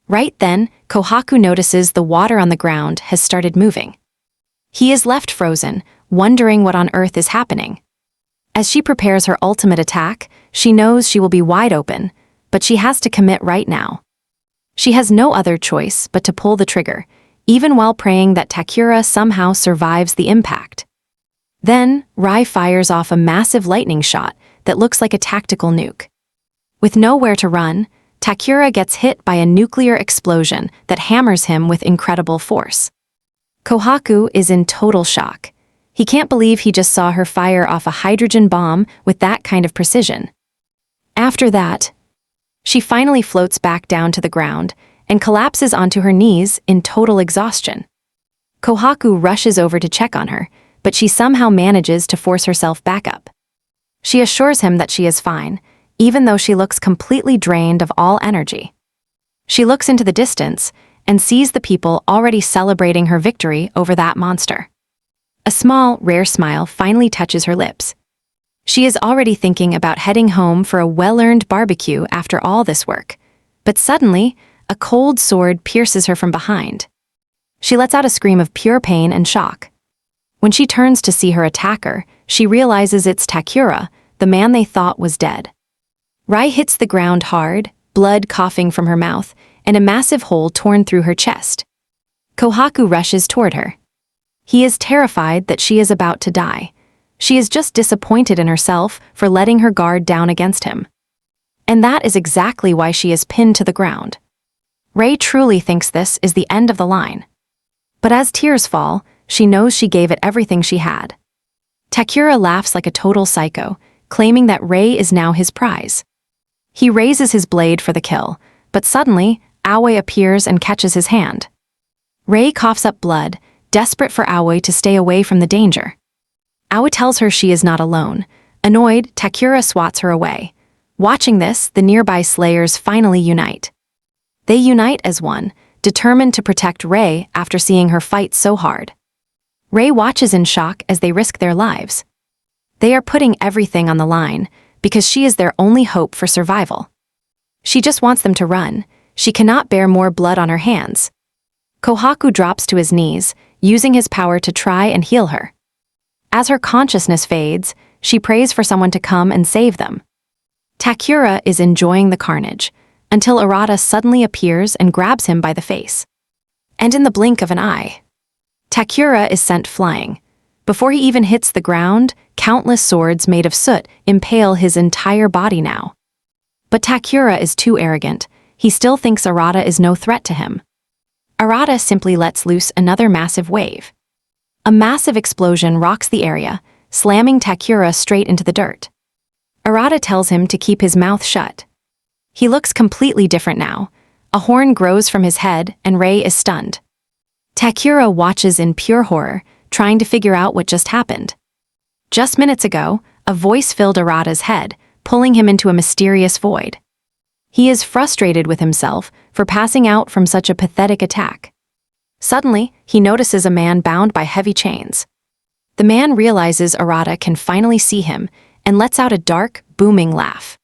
Speaker 1: Right then, Kohaku notices the water on the ground has started moving. He is left frozen, wondering what on earth is happening. As she prepares her ultimate attack, she knows she will be wide open, but she has to commit right now. She has no other choice but to pull the trigger, even while praying that Takura somehow survives the impact. Then, Rai fires off a massive lightning shot that looks like a tactical nuke. With nowhere to run, Takura gets hit by a nuclear explosion that hammers him with incredible force. Kohaku is in total shock. He can't believe he just saw her fire off a hydrogen bomb with that kind of precision. After that, she finally floats back down to the ground and collapses onto her knees in total exhaustion. Kohaku rushes over to check on her, but she somehow manages to force herself back up. She assures him that she is fine, even though she looks completely drained of all energy. She looks into the distance and sees the people already celebrating her victory over that monster. A small, rare smile finally touches her lips. She is already thinking about heading home for a well-earned barbecue after all this work, but suddenly, a cold sword pierces her from behind. She lets out a scream of pure pain and shock. When she turns to see her attacker, she realizes it's Takura, the man they thought was dead. Rai hits the ground hard, blood coughing from her mouth, and a massive hole torn through her chest. Kohaku rushes toward her. He is terrified that she is about to die. She is just disappointed in herself for letting her guard down against him. And that is exactly why she is pinned to the ground. Rai truly thinks this is the end of the line. But as tears fall, she knows she gave it everything she had. Takura laughs like a total psycho, claiming that Rai is now his prize. He raises his blade for the kill, but suddenly, Aoi appears and catches his hand. Rai coughs up blood, desperate for Aoi to stay away from the danger. Aoi tells her she is not alone. Annoyed, Takura swats her away. Watching this, the nearby slayers finally unite. They unite as one, determined to protect Rai after seeing her fight so hard. Rai watches in shock as they risk their lives. They are putting everything on the line, because she is their only hope for survival. She just wants them to run. She cannot bear more blood on her hands. Kohaku drops to his knees, using his power to try and heal her. As her consciousness fades, she prays for someone to come and save them. Takura is enjoying the carnage, until Arata suddenly appears and grabs him by the face. And in the blink of an eye, Takura is sent flying. Before he even hits the ground, countless swords made of soot impale his entire body now. But Takura is too arrogant. He still thinks Arata is no threat to him. Arata simply lets loose another massive wave. A massive explosion rocks the area, slamming Takura straight into the dirt. Arata tells him to keep his mouth shut. He looks completely different now. A horn grows from his head and Rai is stunned. Takura watches in pure horror, trying to figure out what just happened. Just minutes ago, a voice filled Arata's head, pulling him into a mysterious void. He is frustrated with himself for passing out from such a pathetic attack. Suddenly, he notices a man bound by heavy chains. The man realizes Arata can finally see him and lets out a dark, booming laugh.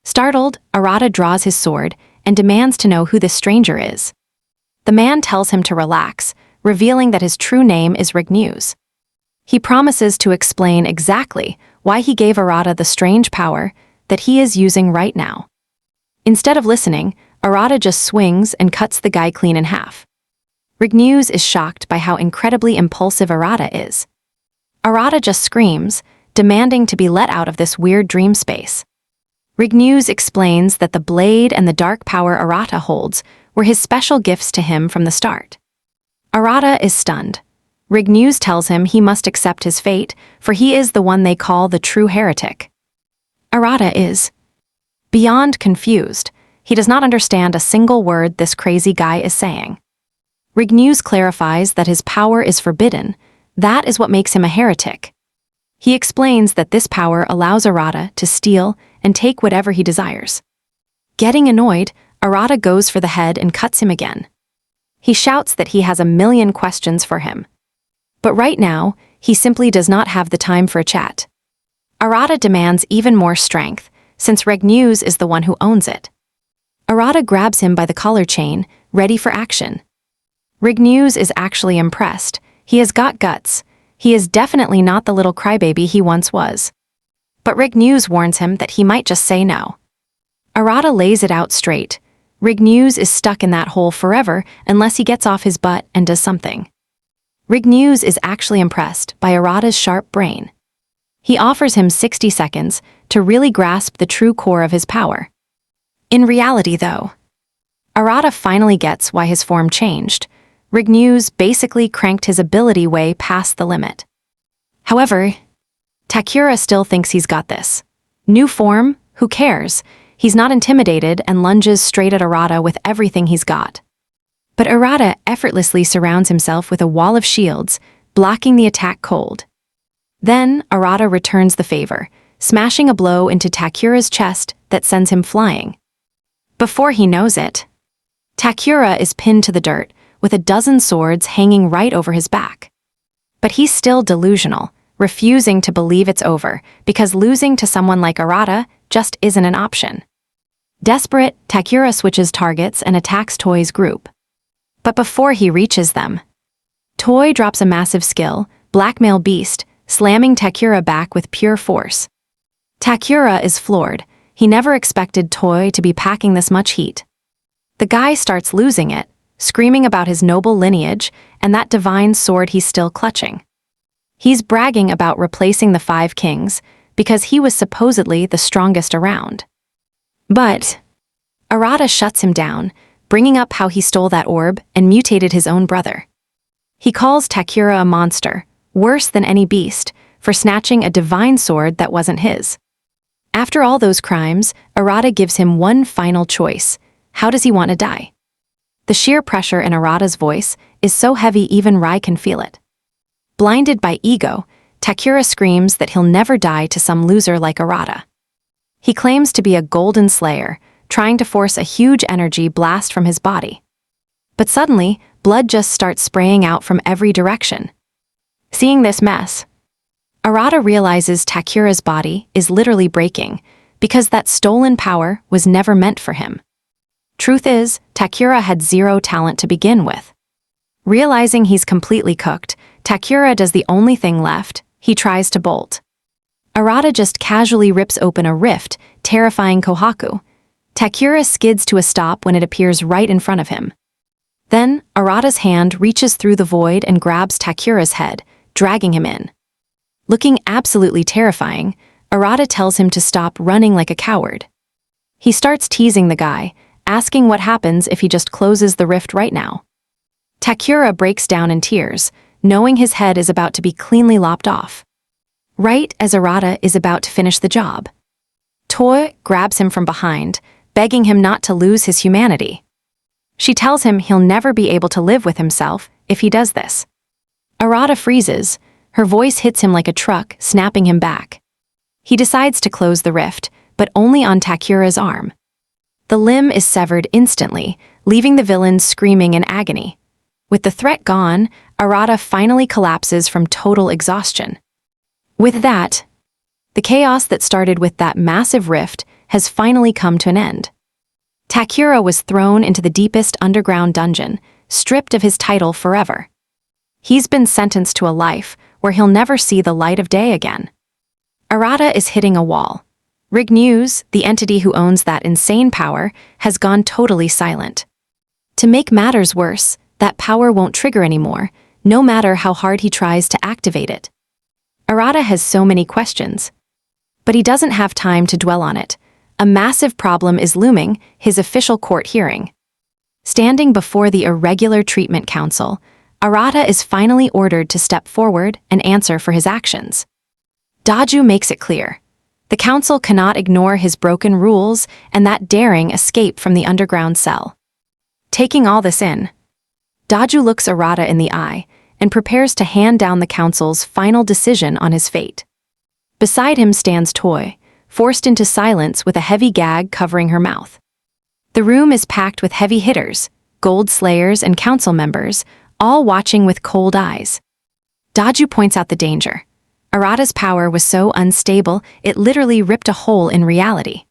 Speaker 1: Startled, Arata draws his sword and demands to know who this stranger is. The man tells him to relax, revealing that his true name is Rignews. He promises to explain exactly why he gave Arata the strange power that he is using right now. Instead of listening, Arata just swings and cuts the guy clean in half. Rignews is shocked by how incredibly impulsive Arata is. Arata just screams, demanding to be let out of this weird dream space. Rignews explains that the blade and the dark power Arata holds were his special gifts to him from the start. Arata is stunned. Rignews tells him he must accept his fate, for he is the one they call the true heretic. Arata is beyond confused. He does not understand a single word this crazy guy is saying. Rignews clarifies that his power is forbidden. That is what makes him a heretic. He explains that this power allows Arata to steal and take whatever he desires. Getting annoyed, Arata goes for the head and cuts him again. He shouts that he has a million questions for him. But right now, he simply does not have the time for a chat. Arata demands even more strength, since Rignews is the one who owns it. Arata grabs him by the collar chain, ready for action. Rignews is actually impressed. He has got guts. He is definitely not the little crybaby he once was. But Rignews warns him that he might just say no. Arata lays it out straight. Rignews is stuck in that hole forever unless he gets off his butt and does something. Rignews is actually impressed by Arata's sharp brain. He offers him 60 seconds to really grasp the true core of his power. In reality, though, Arata finally gets why his form changed. Rignews basically cranked his ability way past the limit. However, Takura still thinks he's got this. New form? Who cares? He's not intimidated and lunges straight at Arata with everything he's got. But Arata effortlessly surrounds himself with a wall of shields, blocking the attack cold. Then, Arata returns the favor, smashing a blow into Takura's chest that sends him flying. Before he knows it, Takura is pinned to the dirt, with a dozen swords hanging right over his back. But he's still delusional, refusing to believe it's over, because losing to someone like Arata just isn't an option. Desperate, Takura switches targets and attacks Toy's group. But before he reaches them, Toy drops a massive skill, Blackmail Beast, slamming Takura back with pure force. Takura is floored. He never expected Toy to be packing this much heat. The guy starts losing it, screaming about his noble lineage and that divine sword he's still clutching. He's bragging about replacing the 5 kings because he was supposedly the strongest around. But Arata shuts him down, bringing up how he stole that orb and mutated his own brother. He calls Takura a monster, worse than any beast, for snatching a divine sword that wasn't his. After all those crimes, Arata gives him one final choice. How does he want to die? The sheer pressure in Arata's voice is so heavy even Rai can feel it. Blinded by ego, Takura screams that he'll never die to some loser like Arata. He claims to be a golden slayer, trying to force a huge energy blast from his body. But suddenly, blood just starts spraying out from every direction. Seeing this mess, Arata realizes Takura's body is literally breaking because that stolen power was never meant for him. Truth is, Takura had zero talent to begin with. Realizing he's completely cooked, Takura does the only thing left. He tries to bolt. Arata just casually rips open a rift, terrifying Kohaku. Takura skids to a stop when it appears right in front of him. Then, Arata's hand reaches through the void and grabs Takura's head, dragging him in. Looking absolutely terrifying, Arata tells him to stop running like a coward. He starts teasing the guy, asking what happens if he just closes the rift right now. Takura breaks down in tears, knowing his head is about to be cleanly lopped off. Right as Arata is about to finish the job, Toy grabs him from behind, begging him not to lose his humanity. She tells him he'll never be able to live with himself if he does this. Arata freezes. Her voice hits him like a truck, snapping him back. He decides to close the rift, but only on Takura's arm. The limb is severed instantly, leaving the villain screaming in agony. With the threat gone, Arata finally collapses from total exhaustion. With that, the chaos that started with that massive rift has finally come to an end. Takura was thrown into the deepest underground dungeon, stripped of his title forever. He's been sentenced to a life where he'll never see the light of day again. Arata is hitting a wall. Rignews, the entity who owns that insane power, has gone totally silent. To make matters worse, that power won't trigger anymore, no matter how hard he tries to activate it. Arata has so many questions. But he doesn't have time to dwell on it. A massive problem is looming, his official court hearing. Standing before the Irregular Treatment Council, Arata is finally ordered to step forward and answer for his actions. Daju makes it clear. The council cannot ignore his broken rules and that daring escape from the underground cell. Taking all this in, Daju looks Arata in the eye and prepares to hand down the council's final decision on his fate. Beside him stands Toy, forced into silence with a heavy gag covering her mouth. The room is packed with heavy hitters, gold slayers and council members, all watching with cold eyes. Daju points out the danger. Arata's power was so unstable it literally ripped a hole in reality.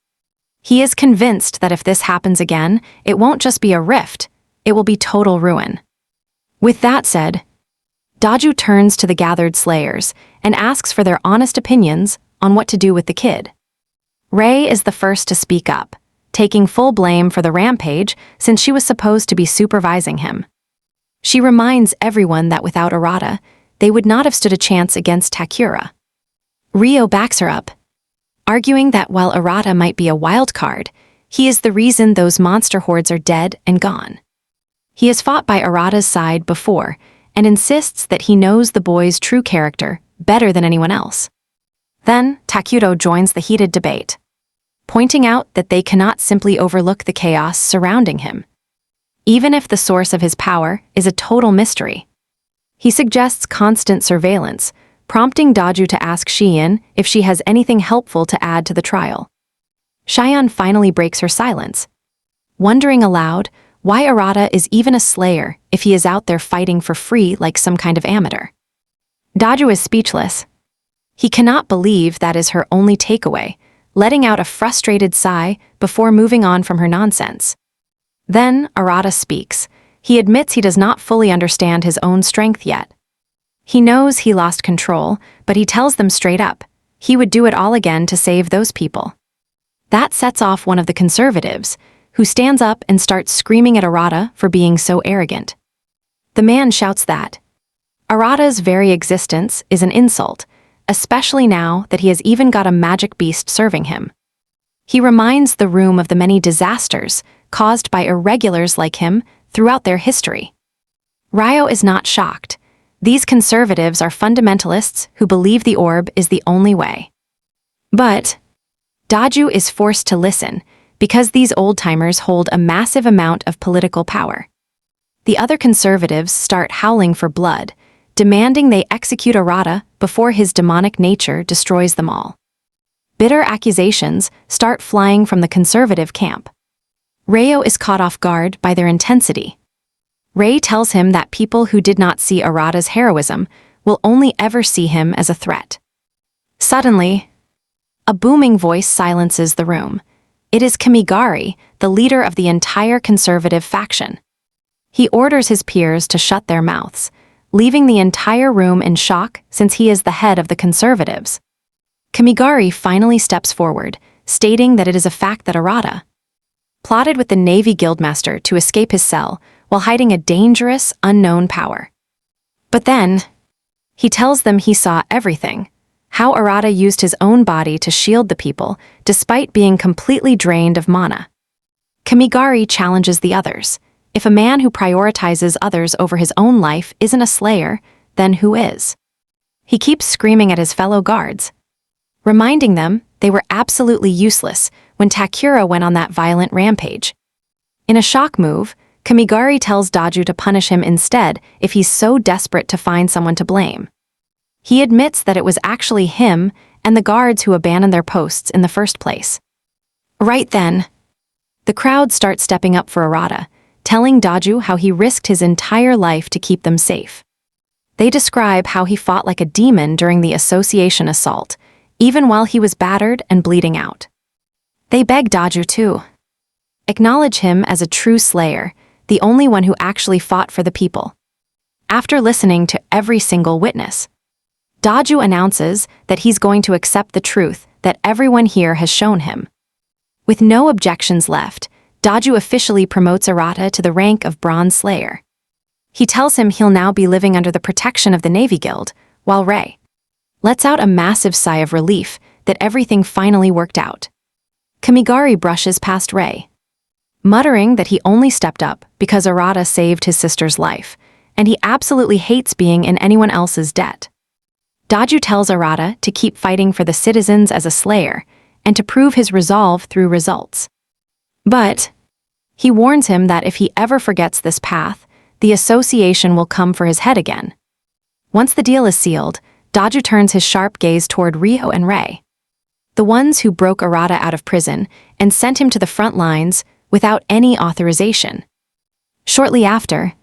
Speaker 1: He is convinced that if this happens again, it won't just be a rift, it will be total ruin. With that said, Daju turns to the gathered slayers and asks for their honest opinions on what to do with the kid. Rei is the first to speak up, taking full blame for the rampage since she was supposed to be supervising him. She reminds everyone that without Arata, they would not have stood a chance against Takura. Ryo backs her up, arguing that while Arata might be a wild card, he is the reason those monster hordes are dead and gone. He has fought by Arata's side before and insists that he knows the boy's true character better than anyone else. Then, Takuro joins the heated debate, pointing out that they cannot simply overlook the chaos surrounding him. Even if the source of his power is a total mystery. He suggests constant surveillance, prompting Daju to ask Shion if she has anything helpful to add to the trial. Shion finally breaks her silence, wondering aloud why Arata is even a slayer if he is out there fighting for free like some kind of amateur. Daju is speechless. He cannot believe that is her only takeaway, letting out a frustrated sigh before moving on from her nonsense. Then Arata speaks. He admits he does not fully understand his own strength yet. He knows he lost control, but he tells them straight up, he would do it all again to save those people. That sets off one of the conservatives, who stands up and starts screaming at Arata for being so arrogant. The man shouts that Arata's very existence is an insult, especially now that he has even got a magic beast serving him. He reminds the room of the many disasters caused by irregulars like him throughout their history. Ryo is not shocked. These conservatives are fundamentalists who believe the orb is the only way. But Daju is forced to listen because these old-timers hold a massive amount of political power. The other conservatives start howling for blood, demanding they execute Arata before his demonic nature destroys them all. Bitter accusations start flying from the conservative camp. Ryo is caught off guard by their intensity. Rei tells him that people who did not see Arata's heroism will only ever see him as a threat. Suddenly, a booming voice silences the room. It is Kimigari, the leader of the entire conservative faction. He orders his peers to shut their mouths, leaving the entire room in shock since he is the head of the conservatives. Kimigari finally steps forward, stating that it is a fact that Arata plotted with the Navy Guildmaster to escape his cell while hiding a dangerous, unknown power. But then, he tells them he saw everything, how Arata used his own body to shield the people despite being completely drained of mana. Kimigari challenges the others. If a man who prioritizes others over his own life isn't a slayer, then who is? He keeps screaming at his fellow guards, reminding them they were absolutely useless when Takura went on that violent rampage. In a shock move, Kimigari tells Daju to punish him instead if he's so desperate to find someone to blame. He admits that it was actually him and the guards who abandoned their posts in the first place. Right then, the crowd starts stepping up for Arata, telling Daju how he risked his entire life to keep them safe. They describe how he fought like a demon during the association assault, even while he was battered and bleeding out. They beg Daju to acknowledge him as a true slayer, the only one who actually fought for the people. After listening to every single witness, Daju announces that he's going to accept the truth that everyone here has shown him. With no objections left, Daju officially promotes Arata to the rank of Bronze Slayer. He tells him he'll now be living under the protection of the Navy Guild, while Rei lets out a massive sigh of relief that everything finally worked out. Kamigari brushes past Rei, muttering that he only stepped up because Arata saved his sister's life, and he absolutely hates being in anyone else's debt. Daju tells Arata to keep fighting for the citizens as a slayer, and to prove his resolve through results. But he warns him that if he ever forgets this path, the association will come for his head again. Once the deal is sealed, Daju turns his sharp gaze toward Ryo and Rei, the ones who broke Arata out of prison and sent him to the front lines without any authorization. Shortly after,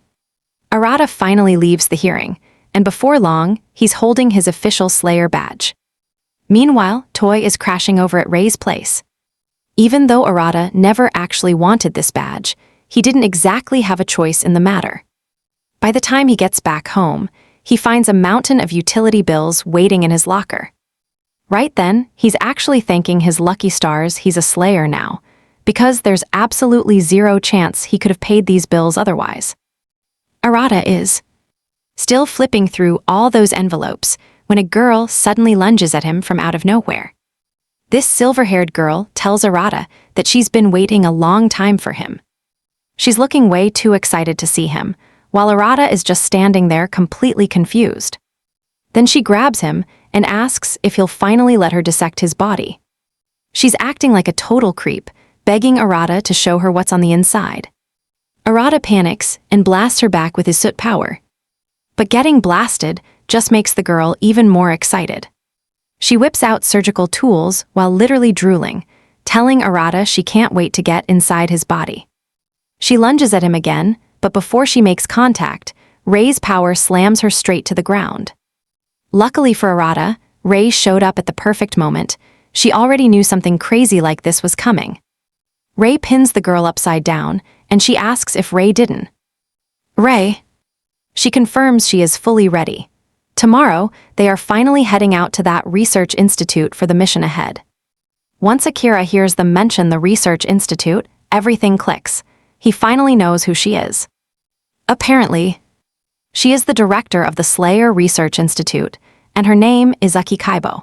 Speaker 1: Arata finally leaves the hearing, and before long, he's holding his official Slayer badge. Meanwhile, Toy is crashing over at Rei's place. Even though Arata never actually wanted this badge, he didn't exactly have a choice in the matter. By the time he gets back home, he finds a mountain of utility bills waiting in his locker. Right then, he's actually thanking his lucky stars he's a Slayer now, because there's absolutely zero chance he could have paid these bills otherwise. Arata is still flipping through all those envelopes when a girl suddenly lunges at him from out of nowhere. This silver-haired girl tells Arata that she's been waiting a long time for him. She's looking way too excited to see him, while Arata is just standing there completely confused. Then she grabs him and asks if he'll finally let her dissect his body. She's acting like a total creep, begging Arata to show her what's on the inside. Arata panics and blasts her back with his soot power. But getting blasted just makes the girl even more excited. She whips out surgical tools while literally drooling, telling Arata she can't wait to get inside his body. She lunges at him again, but before she makes contact, Rei's power slams her straight to the ground. Luckily for Arata, Rei showed up at the perfect moment. She already knew something crazy like this was coming. Rei pins the girl upside down, and she asks if Rei didn't. Rei. She confirms she is fully ready. Tomorrow, they are finally heading out to that research institute for the mission ahead. Once Akira hears them mention the research institute, everything clicks. He finally knows who she is. Apparently, she is the director of the Slayer Research Institute, and her name is Aki Kaibo.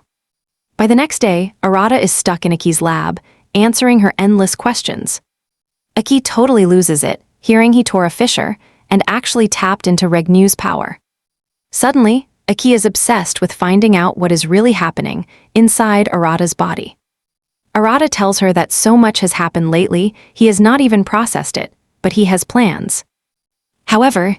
Speaker 1: By the next day, Arata is stuck in Aki's lab, answering her endless questions. Aki totally loses it, hearing he tore a fissure, and actually tapped into Regnu's power. Suddenly, Aki is obsessed with finding out what is really happening inside Arata's body. Arata tells her that so much has happened lately, he has not even processed it, but he has plans. However,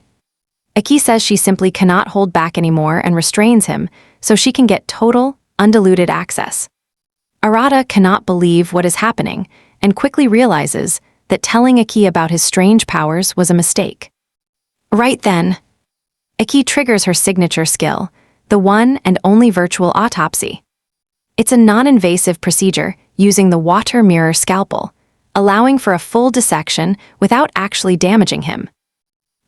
Speaker 1: Aki says she simply cannot hold back anymore and restrains him, so she can get total, undiluted access. Arata cannot believe what is happening, and quickly realizes that telling Aki about his strange powers was a mistake. Right then, Aki triggers her signature skill, the one and only virtual autopsy. It's a non-invasive procedure using the water mirror scalpel, allowing for a full dissection without actually damaging him.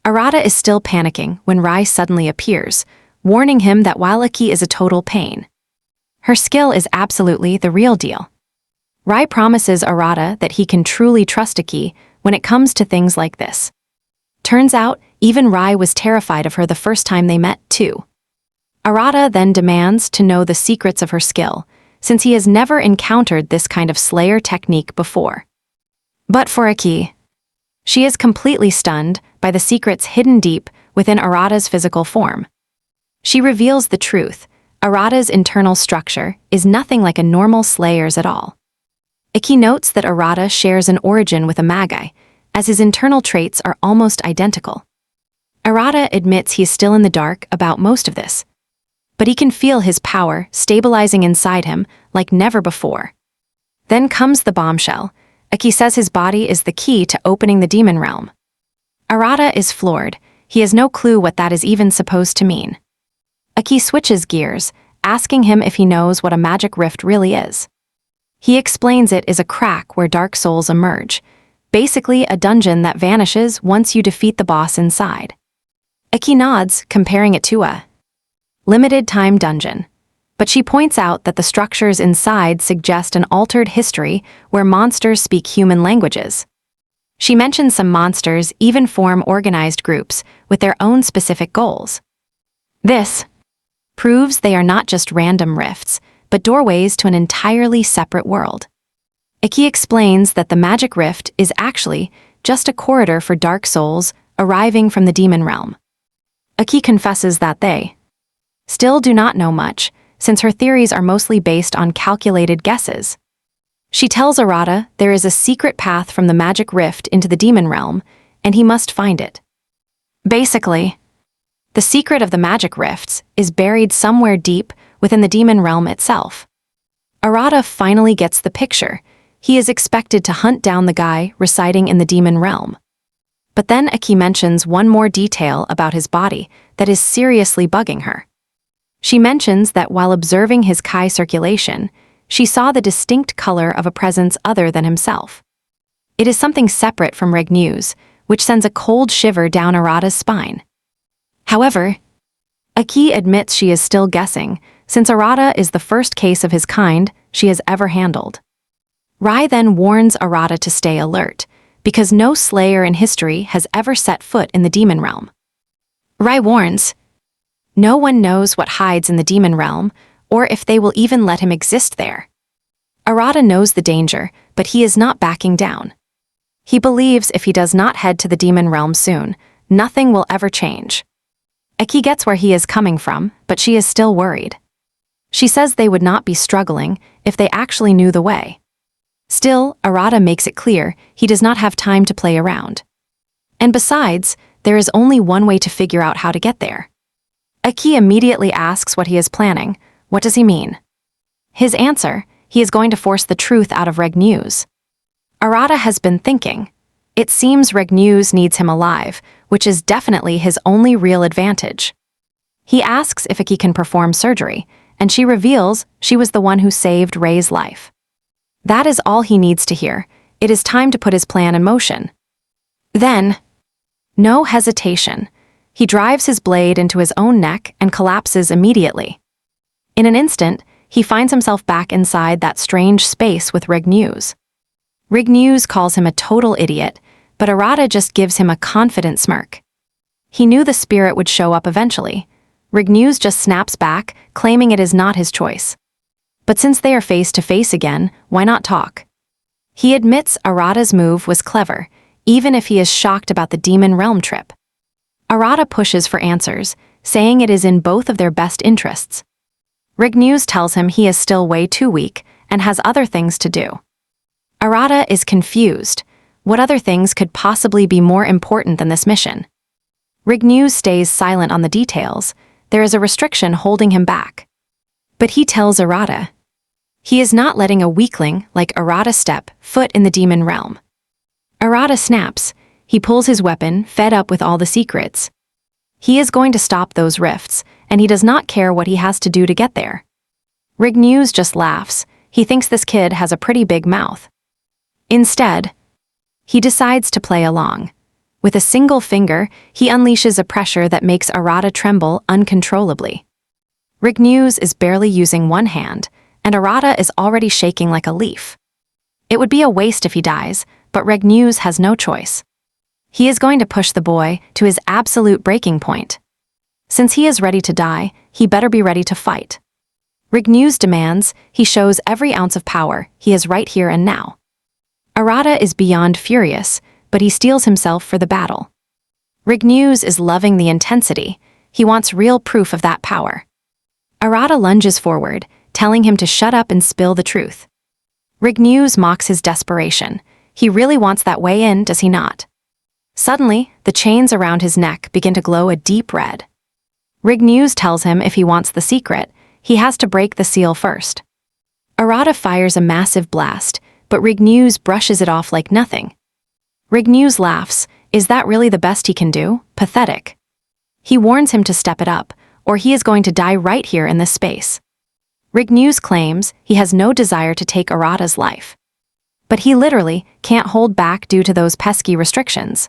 Speaker 1: Arata is still panicking when Rai suddenly appears, warning him that while Aki is a total pain, her skill is absolutely the real deal. Rai promises Arata that he can truly trust Aki when it comes to things like this. Turns out, even Rai was terrified of her the first time they met, too. Arata then demands to know the secrets of her skill, since he has never encountered this kind of Slayer technique before. But for Aki, she is completely stunned by the secrets hidden deep within Arata's physical form. She reveals the truth. Arata's internal structure is nothing like a normal Slayer's at all. Aki notes that Arata shares an origin with a Magi, as his internal traits are almost identical. Arata admits he is still in the dark about most of this, but he can feel his power stabilizing inside him like never before. Then comes the bombshell. Aki says his body is the key to opening the demon realm. Arata is floored. He has no clue what that is even supposed to mean. Aki switches gears, asking him if he knows what a magic rift really is. He explains it is a crack where dark souls emerge, basically a dungeon that vanishes once you defeat the boss inside. Aki nods, comparing it to a limited-time dungeon, but she points out that the structures inside suggest an altered history where monsters speak human languages. She mentions some monsters even form organized groups with their own specific goals. This proves they are not just random rifts, but doorways to an entirely separate world. Aki explains that the magic rift is actually just a corridor for dark souls arriving from the demon realm. Aki confesses that they still do not know much, since her theories are mostly based on calculated guesses. She tells Arata there is a secret path from the magic rift into the demon realm, and he must find it. Basically, the secret of the magic rifts is buried somewhere deep within the demon realm itself. Arata finally gets the picture. He is expected to hunt down the guy residing in the demon realm. But then Aki mentions one more detail about his body that is seriously bugging her. She mentions that while observing his Kai circulation, she saw the distinct color of a presence other than himself. It is something separate from Regnew's, which sends a cold shiver down Arata's spine. However, Aki admits she is still guessing, since Arata is the first case of his kind she has ever handled. Rai then warns Arata to stay alert, because no slayer in history has ever set foot in the demon realm. Rai warns, no one knows what hides in the demon realm, or if they will even let him exist there. Arata knows the danger, but he is not backing down. He believes if he does not head to the demon realm soon, nothing will ever change. Aki gets where he is coming from, but she is still worried. She says they would not be struggling if they actually knew the way. Still, Arata makes it clear he does not have time to play around. And besides, there is only one way to figure out how to get there. Aki immediately asks what he is planning. What does he mean? His answer, he is going to force the truth out of Regnew's. Arata has been thinking. It seems Regnew's needs him alive, which is definitely his only real advantage. He asks if Aki can perform surgery, and she reveals she was the one who saved Ray's life. That is all he needs to hear. It is time to put his plan in motion. Then, no hesitation. He drives his blade into his own neck and collapses immediately. In an instant, he finds himself back inside that strange space with Regnew's. Regnew's calls him a total idiot, but Arata just gives him a confident smirk. He knew the spirit would show up eventually. Regnew's just snaps back, claiming it is not his choice. But since they are face to face again, why not talk? He admits Arata's move was clever, even if he is shocked about the demon realm trip. Arata pushes for answers, saying it is in both of their best interests. Regnew's tells him he is still way too weak and has other things to do. Arata is confused. What other things could possibly be more important than this mission? Regnew's stays silent on the details. There is a restriction holding him back. But he tells Arata he is not letting a weakling like Arata step foot in the demon realm. Arata snaps. He pulls his weapon, fed up with all the secrets. He is going to stop those rifts, and he does not care what he has to do to get there. Regnew's just laughs. He thinks this kid has a pretty big mouth. Instead, he decides to play along. With a single finger, he unleashes a pressure that makes Arata tremble uncontrollably. Regnew's is barely using one hand, and Arata is already shaking like a leaf. It would be a waste if he dies, but Regnew's has no choice. He is going to push the boy to his absolute breaking point. Since he is ready to die, he better be ready to fight. Regnew's demands he shows every ounce of power he has right here and now. Arata is beyond furious, but he steels himself for the battle. Regnew's is loving the intensity. He wants real proof of that power. Arata lunges forward, telling him to shut up and spill the truth. Regnew's mocks his desperation. He really wants that way in, does he not? Suddenly, the chains around his neck begin to glow a deep red. Regnew's tells him if he wants the secret, he has to break the seal first. Arata fires a massive blast, but Regnew's brushes it off like nothing. Regnew's laughs. Is that really the best he can do? Pathetic. He warns him to step it up, or he is going to die right here in this space. Rignews claims he has no desire to take Arata's life. But he literally can't hold back due to those pesky restrictions.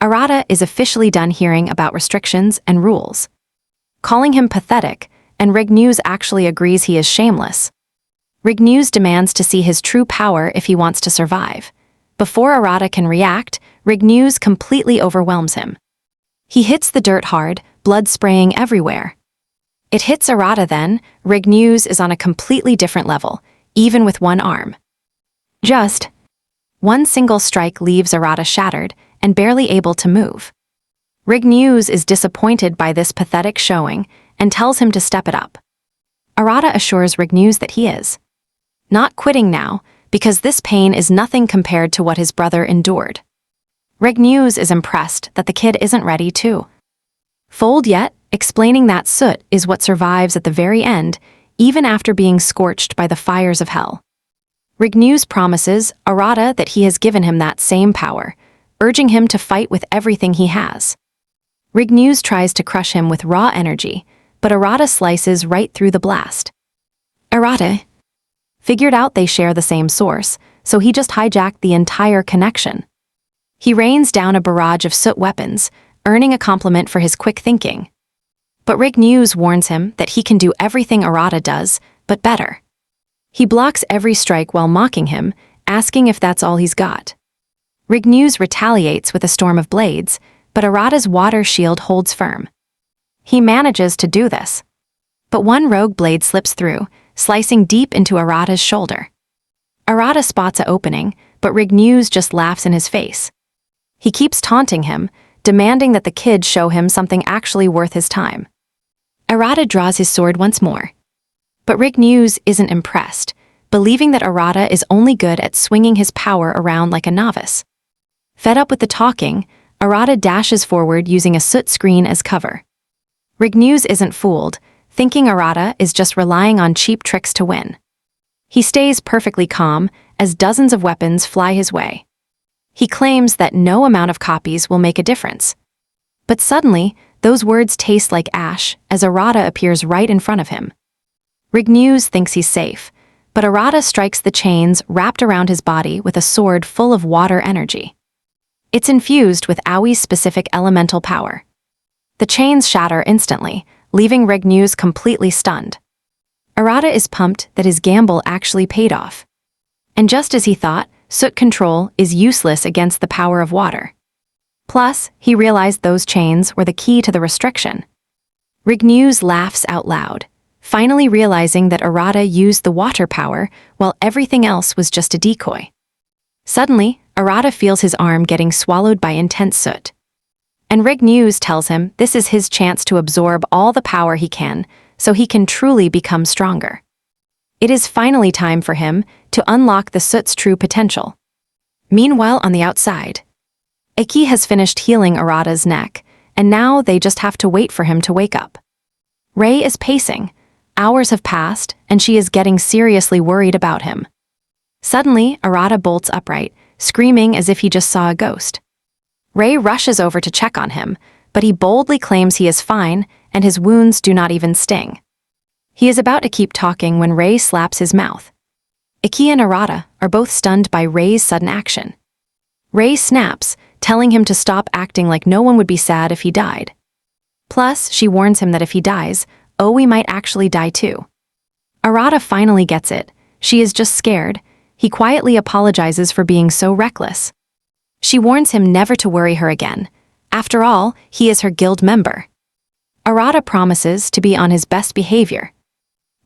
Speaker 1: Arata is officially done hearing about restrictions and rules. Calling him pathetic, and Rignews actually agrees he is shameless. Rignews demands to see his true power if he wants to survive. Before Arata can react, Rignews completely overwhelms him. He hits the dirt hard, blood spraying everywhere. It hits Arata then. Rignews is on a completely different level, even with one arm. Just one single strike leaves Arata shattered and barely able to move. Rignews is disappointed by this pathetic showing and tells him to step it up. Arata assures Rignews that he is not quitting now, because this pain is nothing compared to what his brother endured. Rignews is impressed that the kid isn't ready to fold yet, explaining that soot is what survives at the very end, even after being scorched by the fires of hell. Rignews promises Arata that he has given him that same power, urging him to fight with everything he has. Rignews tries to crush him with raw energy, but Arata slices right through the blast. Arata figured out they share the same source, so he just hijacked the entire connection. He rains down a barrage of soot weapons, earning a compliment for his quick thinking. But Rignews warns him that he can do everything Arata does, but better. He blocks every strike while mocking him, asking if that's all he's got. Rignews retaliates with a storm of blades, but Arata's water shield holds firm. He manages to do this. But one rogue blade slips through, slicing deep into Arata's shoulder. Arata spots an opening, but Rignews just laughs in his face. He keeps taunting him, demanding that the kid show him something actually worth his time. Arata draws his sword once more. But Rignews isn't impressed, believing that Arata is only good at swinging his power around like a novice. Fed up with the talking, Arata dashes forward using a soot screen as cover. Rignews isn't fooled, thinking Arata is just relying on cheap tricks to win. He stays perfectly calm as dozens of weapons fly his way. He claims that no amount of copies will make a difference. But suddenly, those words taste like ash as Arata appears right in front of him. Rignews thinks he's safe, but Arata strikes the chains wrapped around his body with a sword full of water energy. It's infused with Aoi's specific elemental power. The chains shatter instantly, leaving Rignews completely stunned. Arata is pumped that his gamble actually paid off. And just as he thought, soot control is useless against the power of water. Plus, he realized those chains were the key to the restriction. Rignews laughs out loud, finally realizing that Arata used the water power while everything else was just a decoy. Suddenly, Arata feels his arm getting swallowed by intense soot. And Rignews tells him this is his chance to absorb all the power he can, so he can truly become stronger. It is finally time for him to unlock the soot's true potential. Meanwhile, on the outside, Iki has finished healing Arata's neck, and now they just have to wait for him to wake up. Rei is pacing. Hours have passed, and she is getting seriously worried about him. Suddenly, Arata bolts upright, screaming as if he just saw a ghost. Rei rushes over to check on him, but he boldly claims he is fine, and his wounds do not even sting. He is about to keep talking when Rei slaps his mouth. Iki and Arata are both stunned by Rei's sudden action. Rei snaps, telling him to stop acting like no one would be sad if he died. Plus, she warns him that if he dies, Aoi might actually die too. Arata finally gets it. She is just scared. He quietly apologizes for being so reckless. She warns him never to worry her again. After all, he is her guild member. Arata promises to be on his best behavior.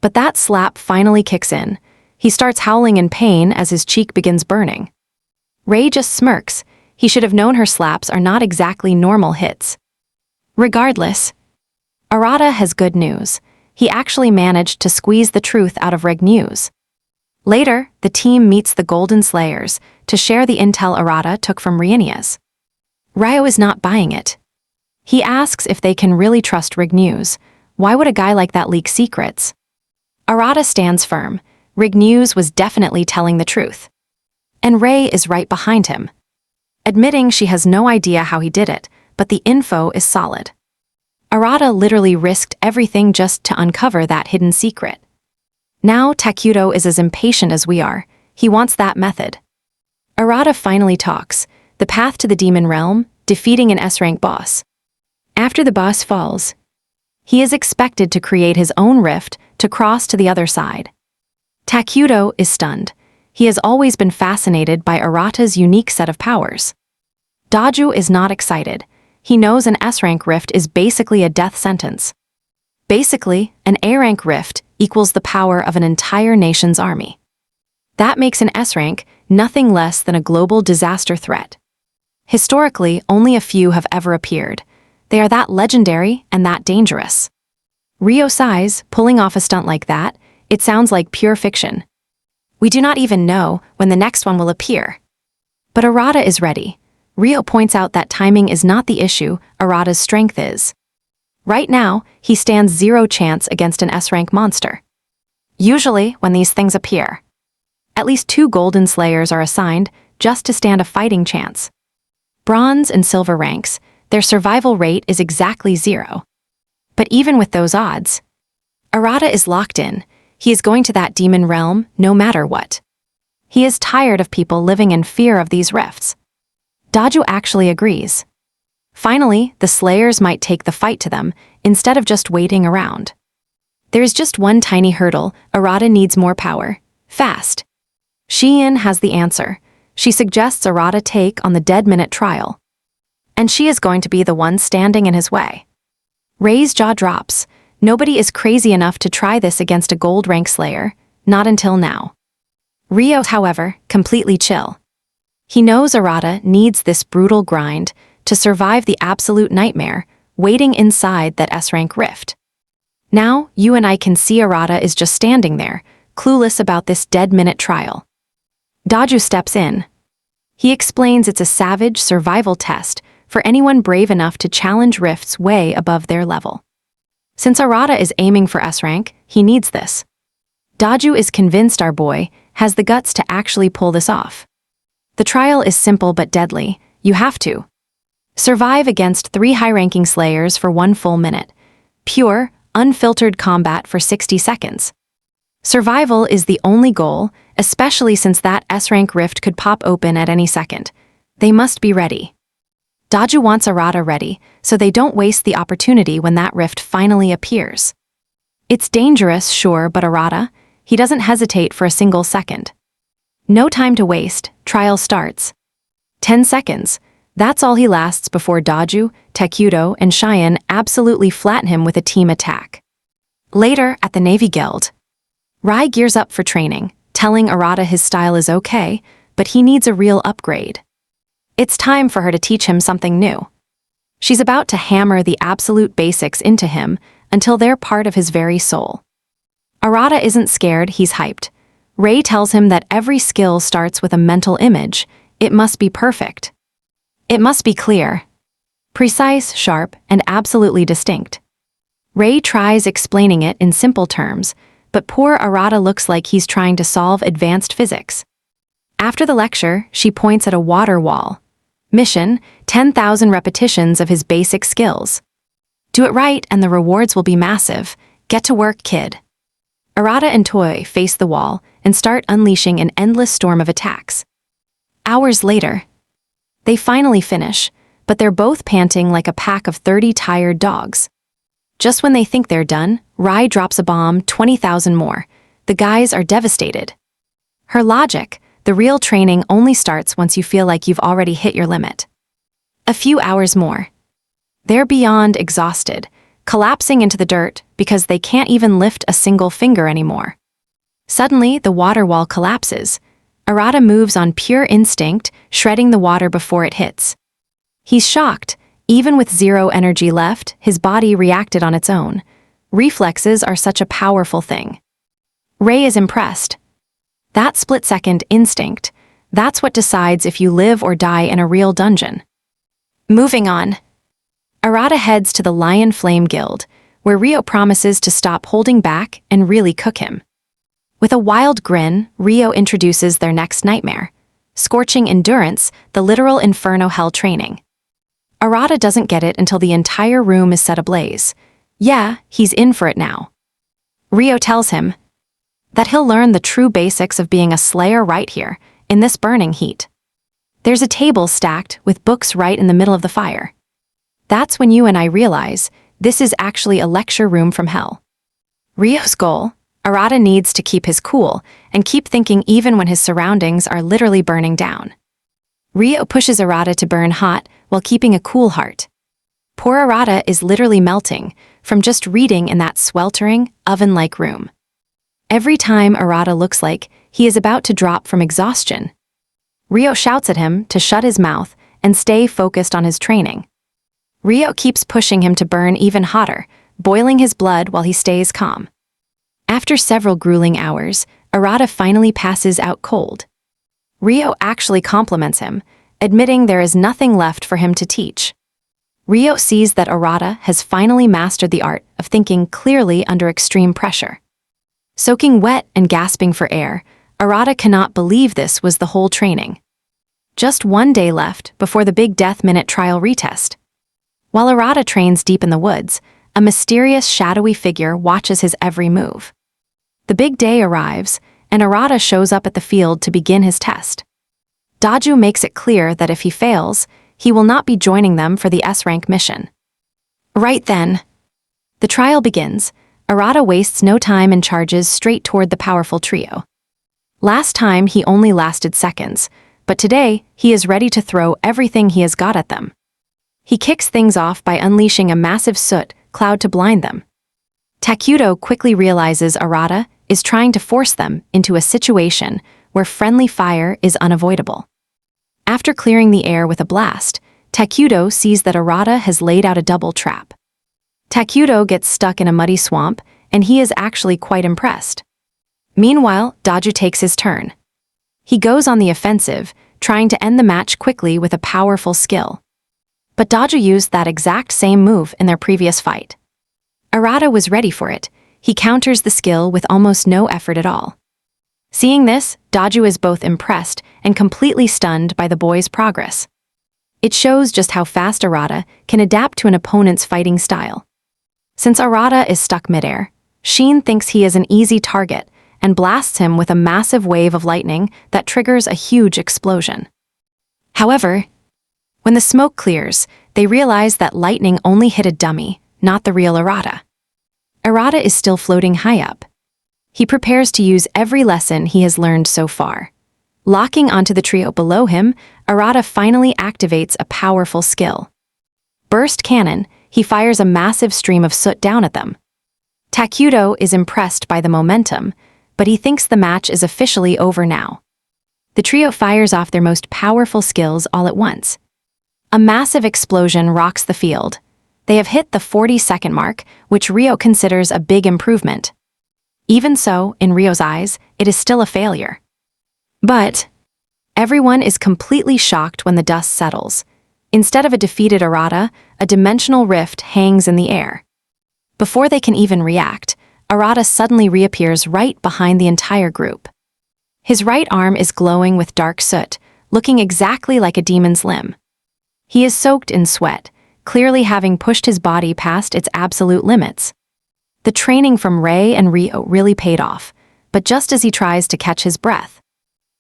Speaker 1: But that slap finally kicks in. He starts howling in pain as his cheek begins burning. Rei just smirks. He should have known her slaps are not exactly normal hits. Regardless, Arata has good news. He actually managed to squeeze the truth out of Rignews. Later, the team meets the Golden Slayers to share the intel Arata took from Rienias. Ryo is not buying it. He asks if they can really trust Rignews. Why would a guy like that leak secrets? Arata stands firm. Rignews was definitely telling the truth. And Rei is right behind him. admitting she has no idea how he did it, but the info is solid. Arata literally risked everything just to uncover that hidden secret. Now Takuto is as impatient as we are. He wants that method. Arata finally talks, the path to the demon realm, defeating an S-rank boss. After the boss falls, he is expected to create his own rift to cross to the other side. Takuto is stunned. He has always been fascinated by Arata's unique set of powers. Daju is not excited. He knows an S-rank rift is basically a death sentence. Basically, an A-rank rift equals the power of an entire nation's army. That makes an S-rank nothing less than a global disaster threat. Historically, only a few have ever appeared. They are that legendary and that dangerous. Ryo sighs, pulling off a stunt like that. It sounds like pure fiction. We do not even know when the next one will appear. But Arata is ready. Ryo points out that timing is not the issue, Arata's strength is. Right now, he stands zero chance against an S-rank monster. Usually, when these things appear, at least 2 golden slayers are assigned just to stand a fighting chance. Bronze and silver ranks, their survival rate is exactly 0. But even with those odds, Arata is locked in. He is going to that demon realm no matter what. He is tired of people living in fear of these rifts. Daju actually agrees. Finally, the slayers might take the fight to them instead of just waiting around. There is just one tiny hurdle. Arata needs more power. Fast. Shiin has the answer. She suggests Arata take on the dead-minute trial. And she is going to be the one standing in his way. Rei's jaw drops. Nobody is crazy enough to try this against a gold-rank slayer, not until now. Ryo, however, completely chill. He knows Arata needs this brutal grind to survive the absolute nightmare waiting inside that S-rank rift. Now, you and I can see Arata is just standing there, clueless about this dead-minute trial. Daju steps in. He explains it's a savage survival test for anyone brave enough to challenge rifts way above their level. Since Arata is aiming for S-rank, he needs this. Daju is convinced our boy has the guts to actually pull this off. The trial is simple but deadly. You have to survive against 3 high-ranking slayers for 1 full minute. Pure, unfiltered combat for 60 seconds. Survival is the only goal, especially since that S-rank rift could pop open at any second. They must be ready. Daju wants Arata ready, so they don't waste the opportunity when that rift finally appears. It's dangerous, sure, but Arata, he doesn't hesitate for a single second. No time to waste, trial starts. 10 seconds. That's all he lasts before Daju, Takuto, and Shiin absolutely flatten him with a team attack. Later, at the Navy Guild, Rai gears up for training, telling Arata his style is okay, but he needs a real upgrade. It's time for her to teach him something new. She's about to hammer the absolute basics into him until they're part of his very soul. Arata isn't scared, he's hyped. Rai tells him that every skill starts with a mental image. It must be perfect. It must be clear, precise, sharp, and absolutely distinct. Rai tries explaining it in simple terms, but poor Arata looks like he's trying to solve advanced physics. After the lecture, she points at a water wall. Mission, 10,000 repetitions of his basic skills. Do it right and the rewards will be massive. Get to work, kid. Arata and Toy face the wall and start unleashing an endless storm of attacks. Hours later, they finally finish, but they're both panting like a pack of 30 tired dogs. Just when they think they're done, Rai drops a bomb, 20,000 more. The guys are devastated. Her logic, the real training only starts once you feel like you've already hit your limit. A few hours more. They're beyond exhausted, collapsing into the dirt because they can't even lift a single finger anymore. Suddenly, the water wall collapses. Arata moves on pure instinct, shredding the water before it hits. He's shocked. Even with 0 energy left, his body reacted on its own. Reflexes are such a powerful thing. Rai is impressed. That split-second instinct, that's what decides if you live or die in a real dungeon. Moving on. Arata heads to the Lion Flame Guild, where Ryo promises to stop holding back and really cook him. With a wild grin, Ryo introduces their next nightmare. scorching endurance, the literal inferno hell training. Arata doesn't get it until the entire room is set ablaze. Yeah, he's in for it now. Ryo tells him that he'll learn the true basics of being a slayer right here, in this burning heat. There's a table stacked with books right in the middle of the fire. That's when you and I realize this is actually a lecture room from hell. Ryo's goal: Arata needs to keep his cool and keep thinking even when his surroundings are literally burning down. Ryo pushes Arata to burn hot while keeping a cool heart. Poor Arata is literally melting from just reading in that sweltering, oven-like room. Every time Arata looks like he is about to drop from exhaustion, Ryo shouts at him to shut his mouth and stay focused on his training. Ryo keeps pushing him to burn even hotter, boiling his blood while he stays calm. After several grueling hours, Arata finally passes out cold. Ryo actually compliments him, admitting there is nothing left for him to teach. Ryo sees that Arata has finally mastered the art of thinking clearly under extreme pressure. Soaking wet and gasping for air, Arata cannot believe this was the whole training. Just 1 day left before the big death minute trial retest. While Arata trains deep in the woods, a mysterious shadowy figure watches his every move. The big day arrives, and Arata shows up at the field to begin his test. Daju makes it clear that if he fails, he will not be joining them for the S-rank mission. Right then, the trial begins. Arata wastes no time and charges straight toward the powerful trio. Last time he only lasted seconds, but today he is ready to throw everything he has got at them. He kicks things off by unleashing a massive soot cloud to blind them. Takudo quickly realizes Arata is trying to force them into a situation where friendly fire is unavoidable. After clearing the air with a blast, Takudo sees that Arata has laid out a double trap. Takudo gets stuck in a muddy swamp, and he is actually quite impressed. Meanwhile, Daju takes his turn. He goes on the offensive, trying to end the match quickly with a powerful skill. But Daju used that exact same move in their previous fight. Arata was ready for it. He counters the skill with almost no effort at all. Seeing this, Daju is both impressed and completely stunned by the boy's progress. It shows just how fast Arata can adapt to an opponent's fighting style. Since Arata is stuck midair, Sheen thinks he is an easy target and blasts him with a massive wave of lightning that triggers a huge explosion. However, when the smoke clears, they realize that lightning only hit a dummy, not the real Arata. Arata is still floating high up. He prepares to use every lesson he has learned so far. Locking onto the trio below him, Arata finally activates a powerful skill. Burst Cannon, he fires a massive stream of soot down at them. Takudo is impressed by the momentum, but he thinks the match is officially over now. The trio fires off their most powerful skills all at once. A massive explosion rocks the field. They have hit the 40-second mark, which Ryo considers a big improvement. Even so, in Ryo's eyes, it is still a failure. But everyone is completely shocked when the dust settles. Instead of a defeated Arata, a dimensional rift hangs in the air. Before they can even react, Arata suddenly reappears right behind the entire group. His right arm is glowing with dark soot, looking exactly like a demon's limb. He is soaked in sweat, clearly having pushed his body past its absolute limits. The training from Rei and Ryo really paid off, but just as he tries to catch his breath,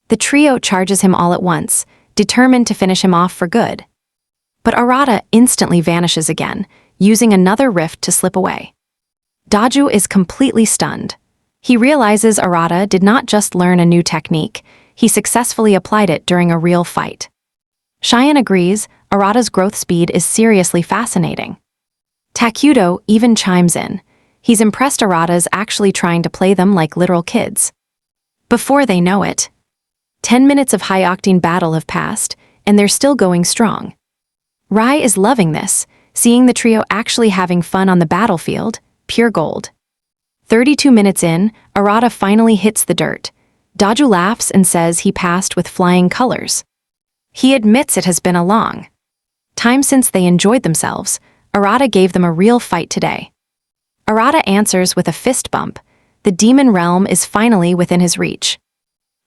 Speaker 1: the trio charges him all at once, determined to finish him off for good. But Arata instantly vanishes again, using another rift to slip away. Daju is completely stunned. He realizes Arata did not just learn a new technique, he successfully applied it during a real fight. Cheyenne agrees, Arata's growth speed is seriously fascinating. Takudo even chimes in. He's impressed Arata's actually trying to play them like literal kids. Before they know it, 10 minutes of high-octane battle have passed, and they're still going strong. Rai is loving this, seeing the trio actually having fun on the battlefield, pure gold. 32 minutes in, Arata finally hits the dirt. Daju laughs and says he passed with flying colors. He admits it has been a long time since they enjoyed themselves. Arata gave them a real fight today. Arata answers with a fist bump. The demon realm is finally within his reach.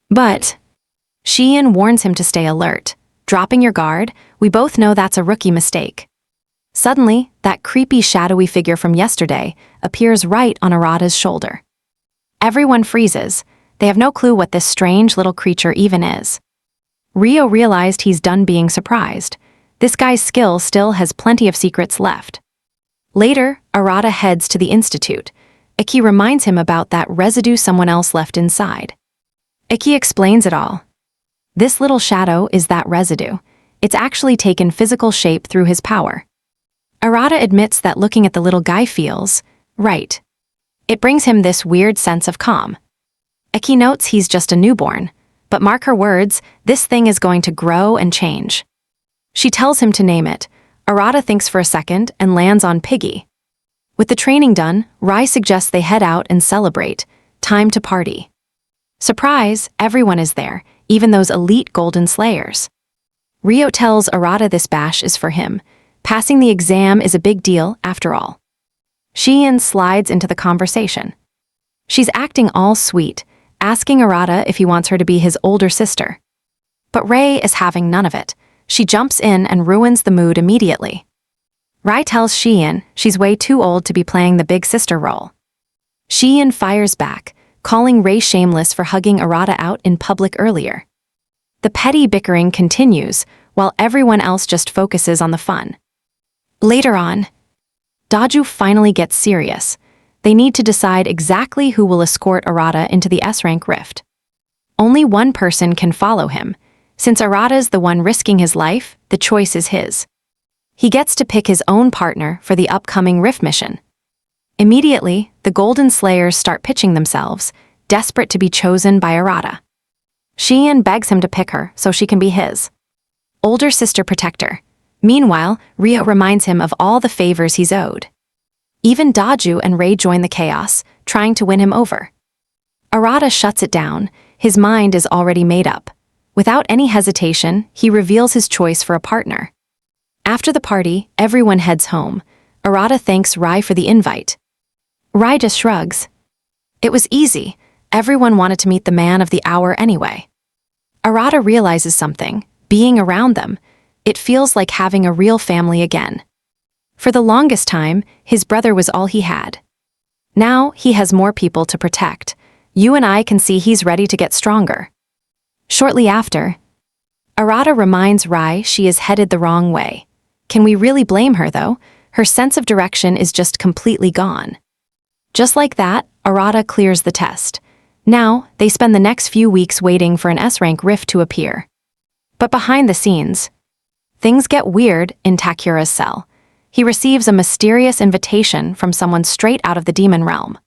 Speaker 1: But Sheehan warns him to stay alert. Dropping your guard, we both know that's a rookie mistake. Suddenly, that creepy shadowy figure from yesterday appears right on Arata's shoulder. Everyone freezes. They have no clue what this strange little creature even is. Rio realized he's done being surprised. This guy's skill still has plenty of secrets left. Later, Arata heads to the institute. Iki reminds him about that residue someone else left inside. Iki explains it all. This little shadow is that residue. It's actually taken physical shape through his power. Arata admits that looking at the little guy feels right. It brings him this weird sense of calm. Iki notes he's just a newborn, but mark her words, this thing is going to grow and change. She tells him to name it. Arata thinks for a second and lands on Piggy. With the training done, Rai suggests they head out and celebrate. Time to party. Surprise, everyone is there, even those elite Golden Slayers. Rio tells Arata this bash is for him. Passing the exam is a big deal, after all. Sheehan slides into the conversation. She's acting all sweet, asking Arata if he wants her to be his older sister. But Ray is having none of it. She jumps in and ruins the mood immediately. Rai tells Sheehan she's way too old to be playing the big sister role. Sheehan fires back, calling Ray shameless for hugging Arata out in public earlier. The petty bickering continues, while everyone else just focuses on the fun. Later on, Daju finally gets serious. They need to decide exactly who will escort Arata into the S-rank rift. Only one person can follow him. Since Arata's the one risking his life, the choice is his. He gets to pick his own partner for the upcoming rift mission. Immediately, the Golden Slayers start pitching themselves, desperate to be chosen by Arata. Sheehan begs him to pick her so she can be his older sister protector. Meanwhile, Rio reminds him of all the favors he's owed. Even Daju and Ray join the chaos, trying to win him over. Arata shuts it down. His mind is already made up. Without any hesitation, he reveals his choice for a partner. After the party, everyone heads home. Arata thanks Rai for the invite. Rai just shrugs. It was easy. Everyone wanted to meet the man of the hour anyway. Arata realizes something. Being around them, it feels like having a real family again. For the longest time, his brother was all he had. Now, he has more people to protect. You and I can see he's ready to get stronger. Shortly after, Arata reminds Rai she is headed the wrong way. Can we really blame her, though? Her sense of direction is just completely gone. Just like that, Arata clears the test. Now, they spend the next few weeks waiting for an S-rank rift to appear. But behind the scenes, things get weird in Takura's cell. He receives a mysterious invitation from someone straight out of the demon realm.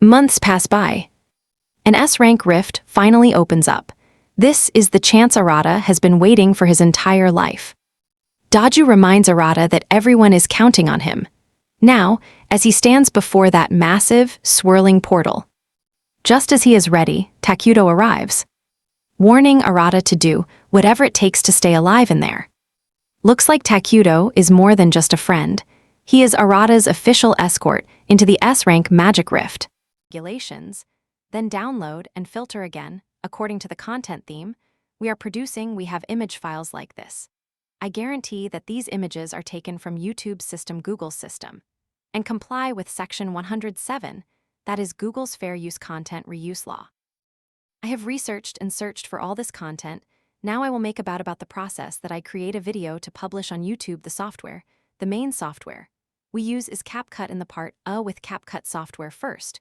Speaker 1: Months pass by. An S-rank rift finally opens up. This is the chance Arata has been waiting for his entire life. Daju reminds Arata that everyone is counting on him. Now, as he stands before that massive, swirling portal. Just as he is ready, Takudo arrives, warning Arata to do whatever it takes to stay alive in there. Looks like Takudo is more than just a friend. He is Arata's official escort into the S-rank magic rift. Regulations, then download and filter again. According to the content theme we have image files like this. I guarantee that these images are taken from YouTube's system, Google's system, and comply with Section 107, that is Google's Fair Use Content Reuse Law. I have researched and searched for all this content. Now I will make about the process that I create a video to publish on YouTube. The software, the main software we use is CapCut. In the part with CapCut software first,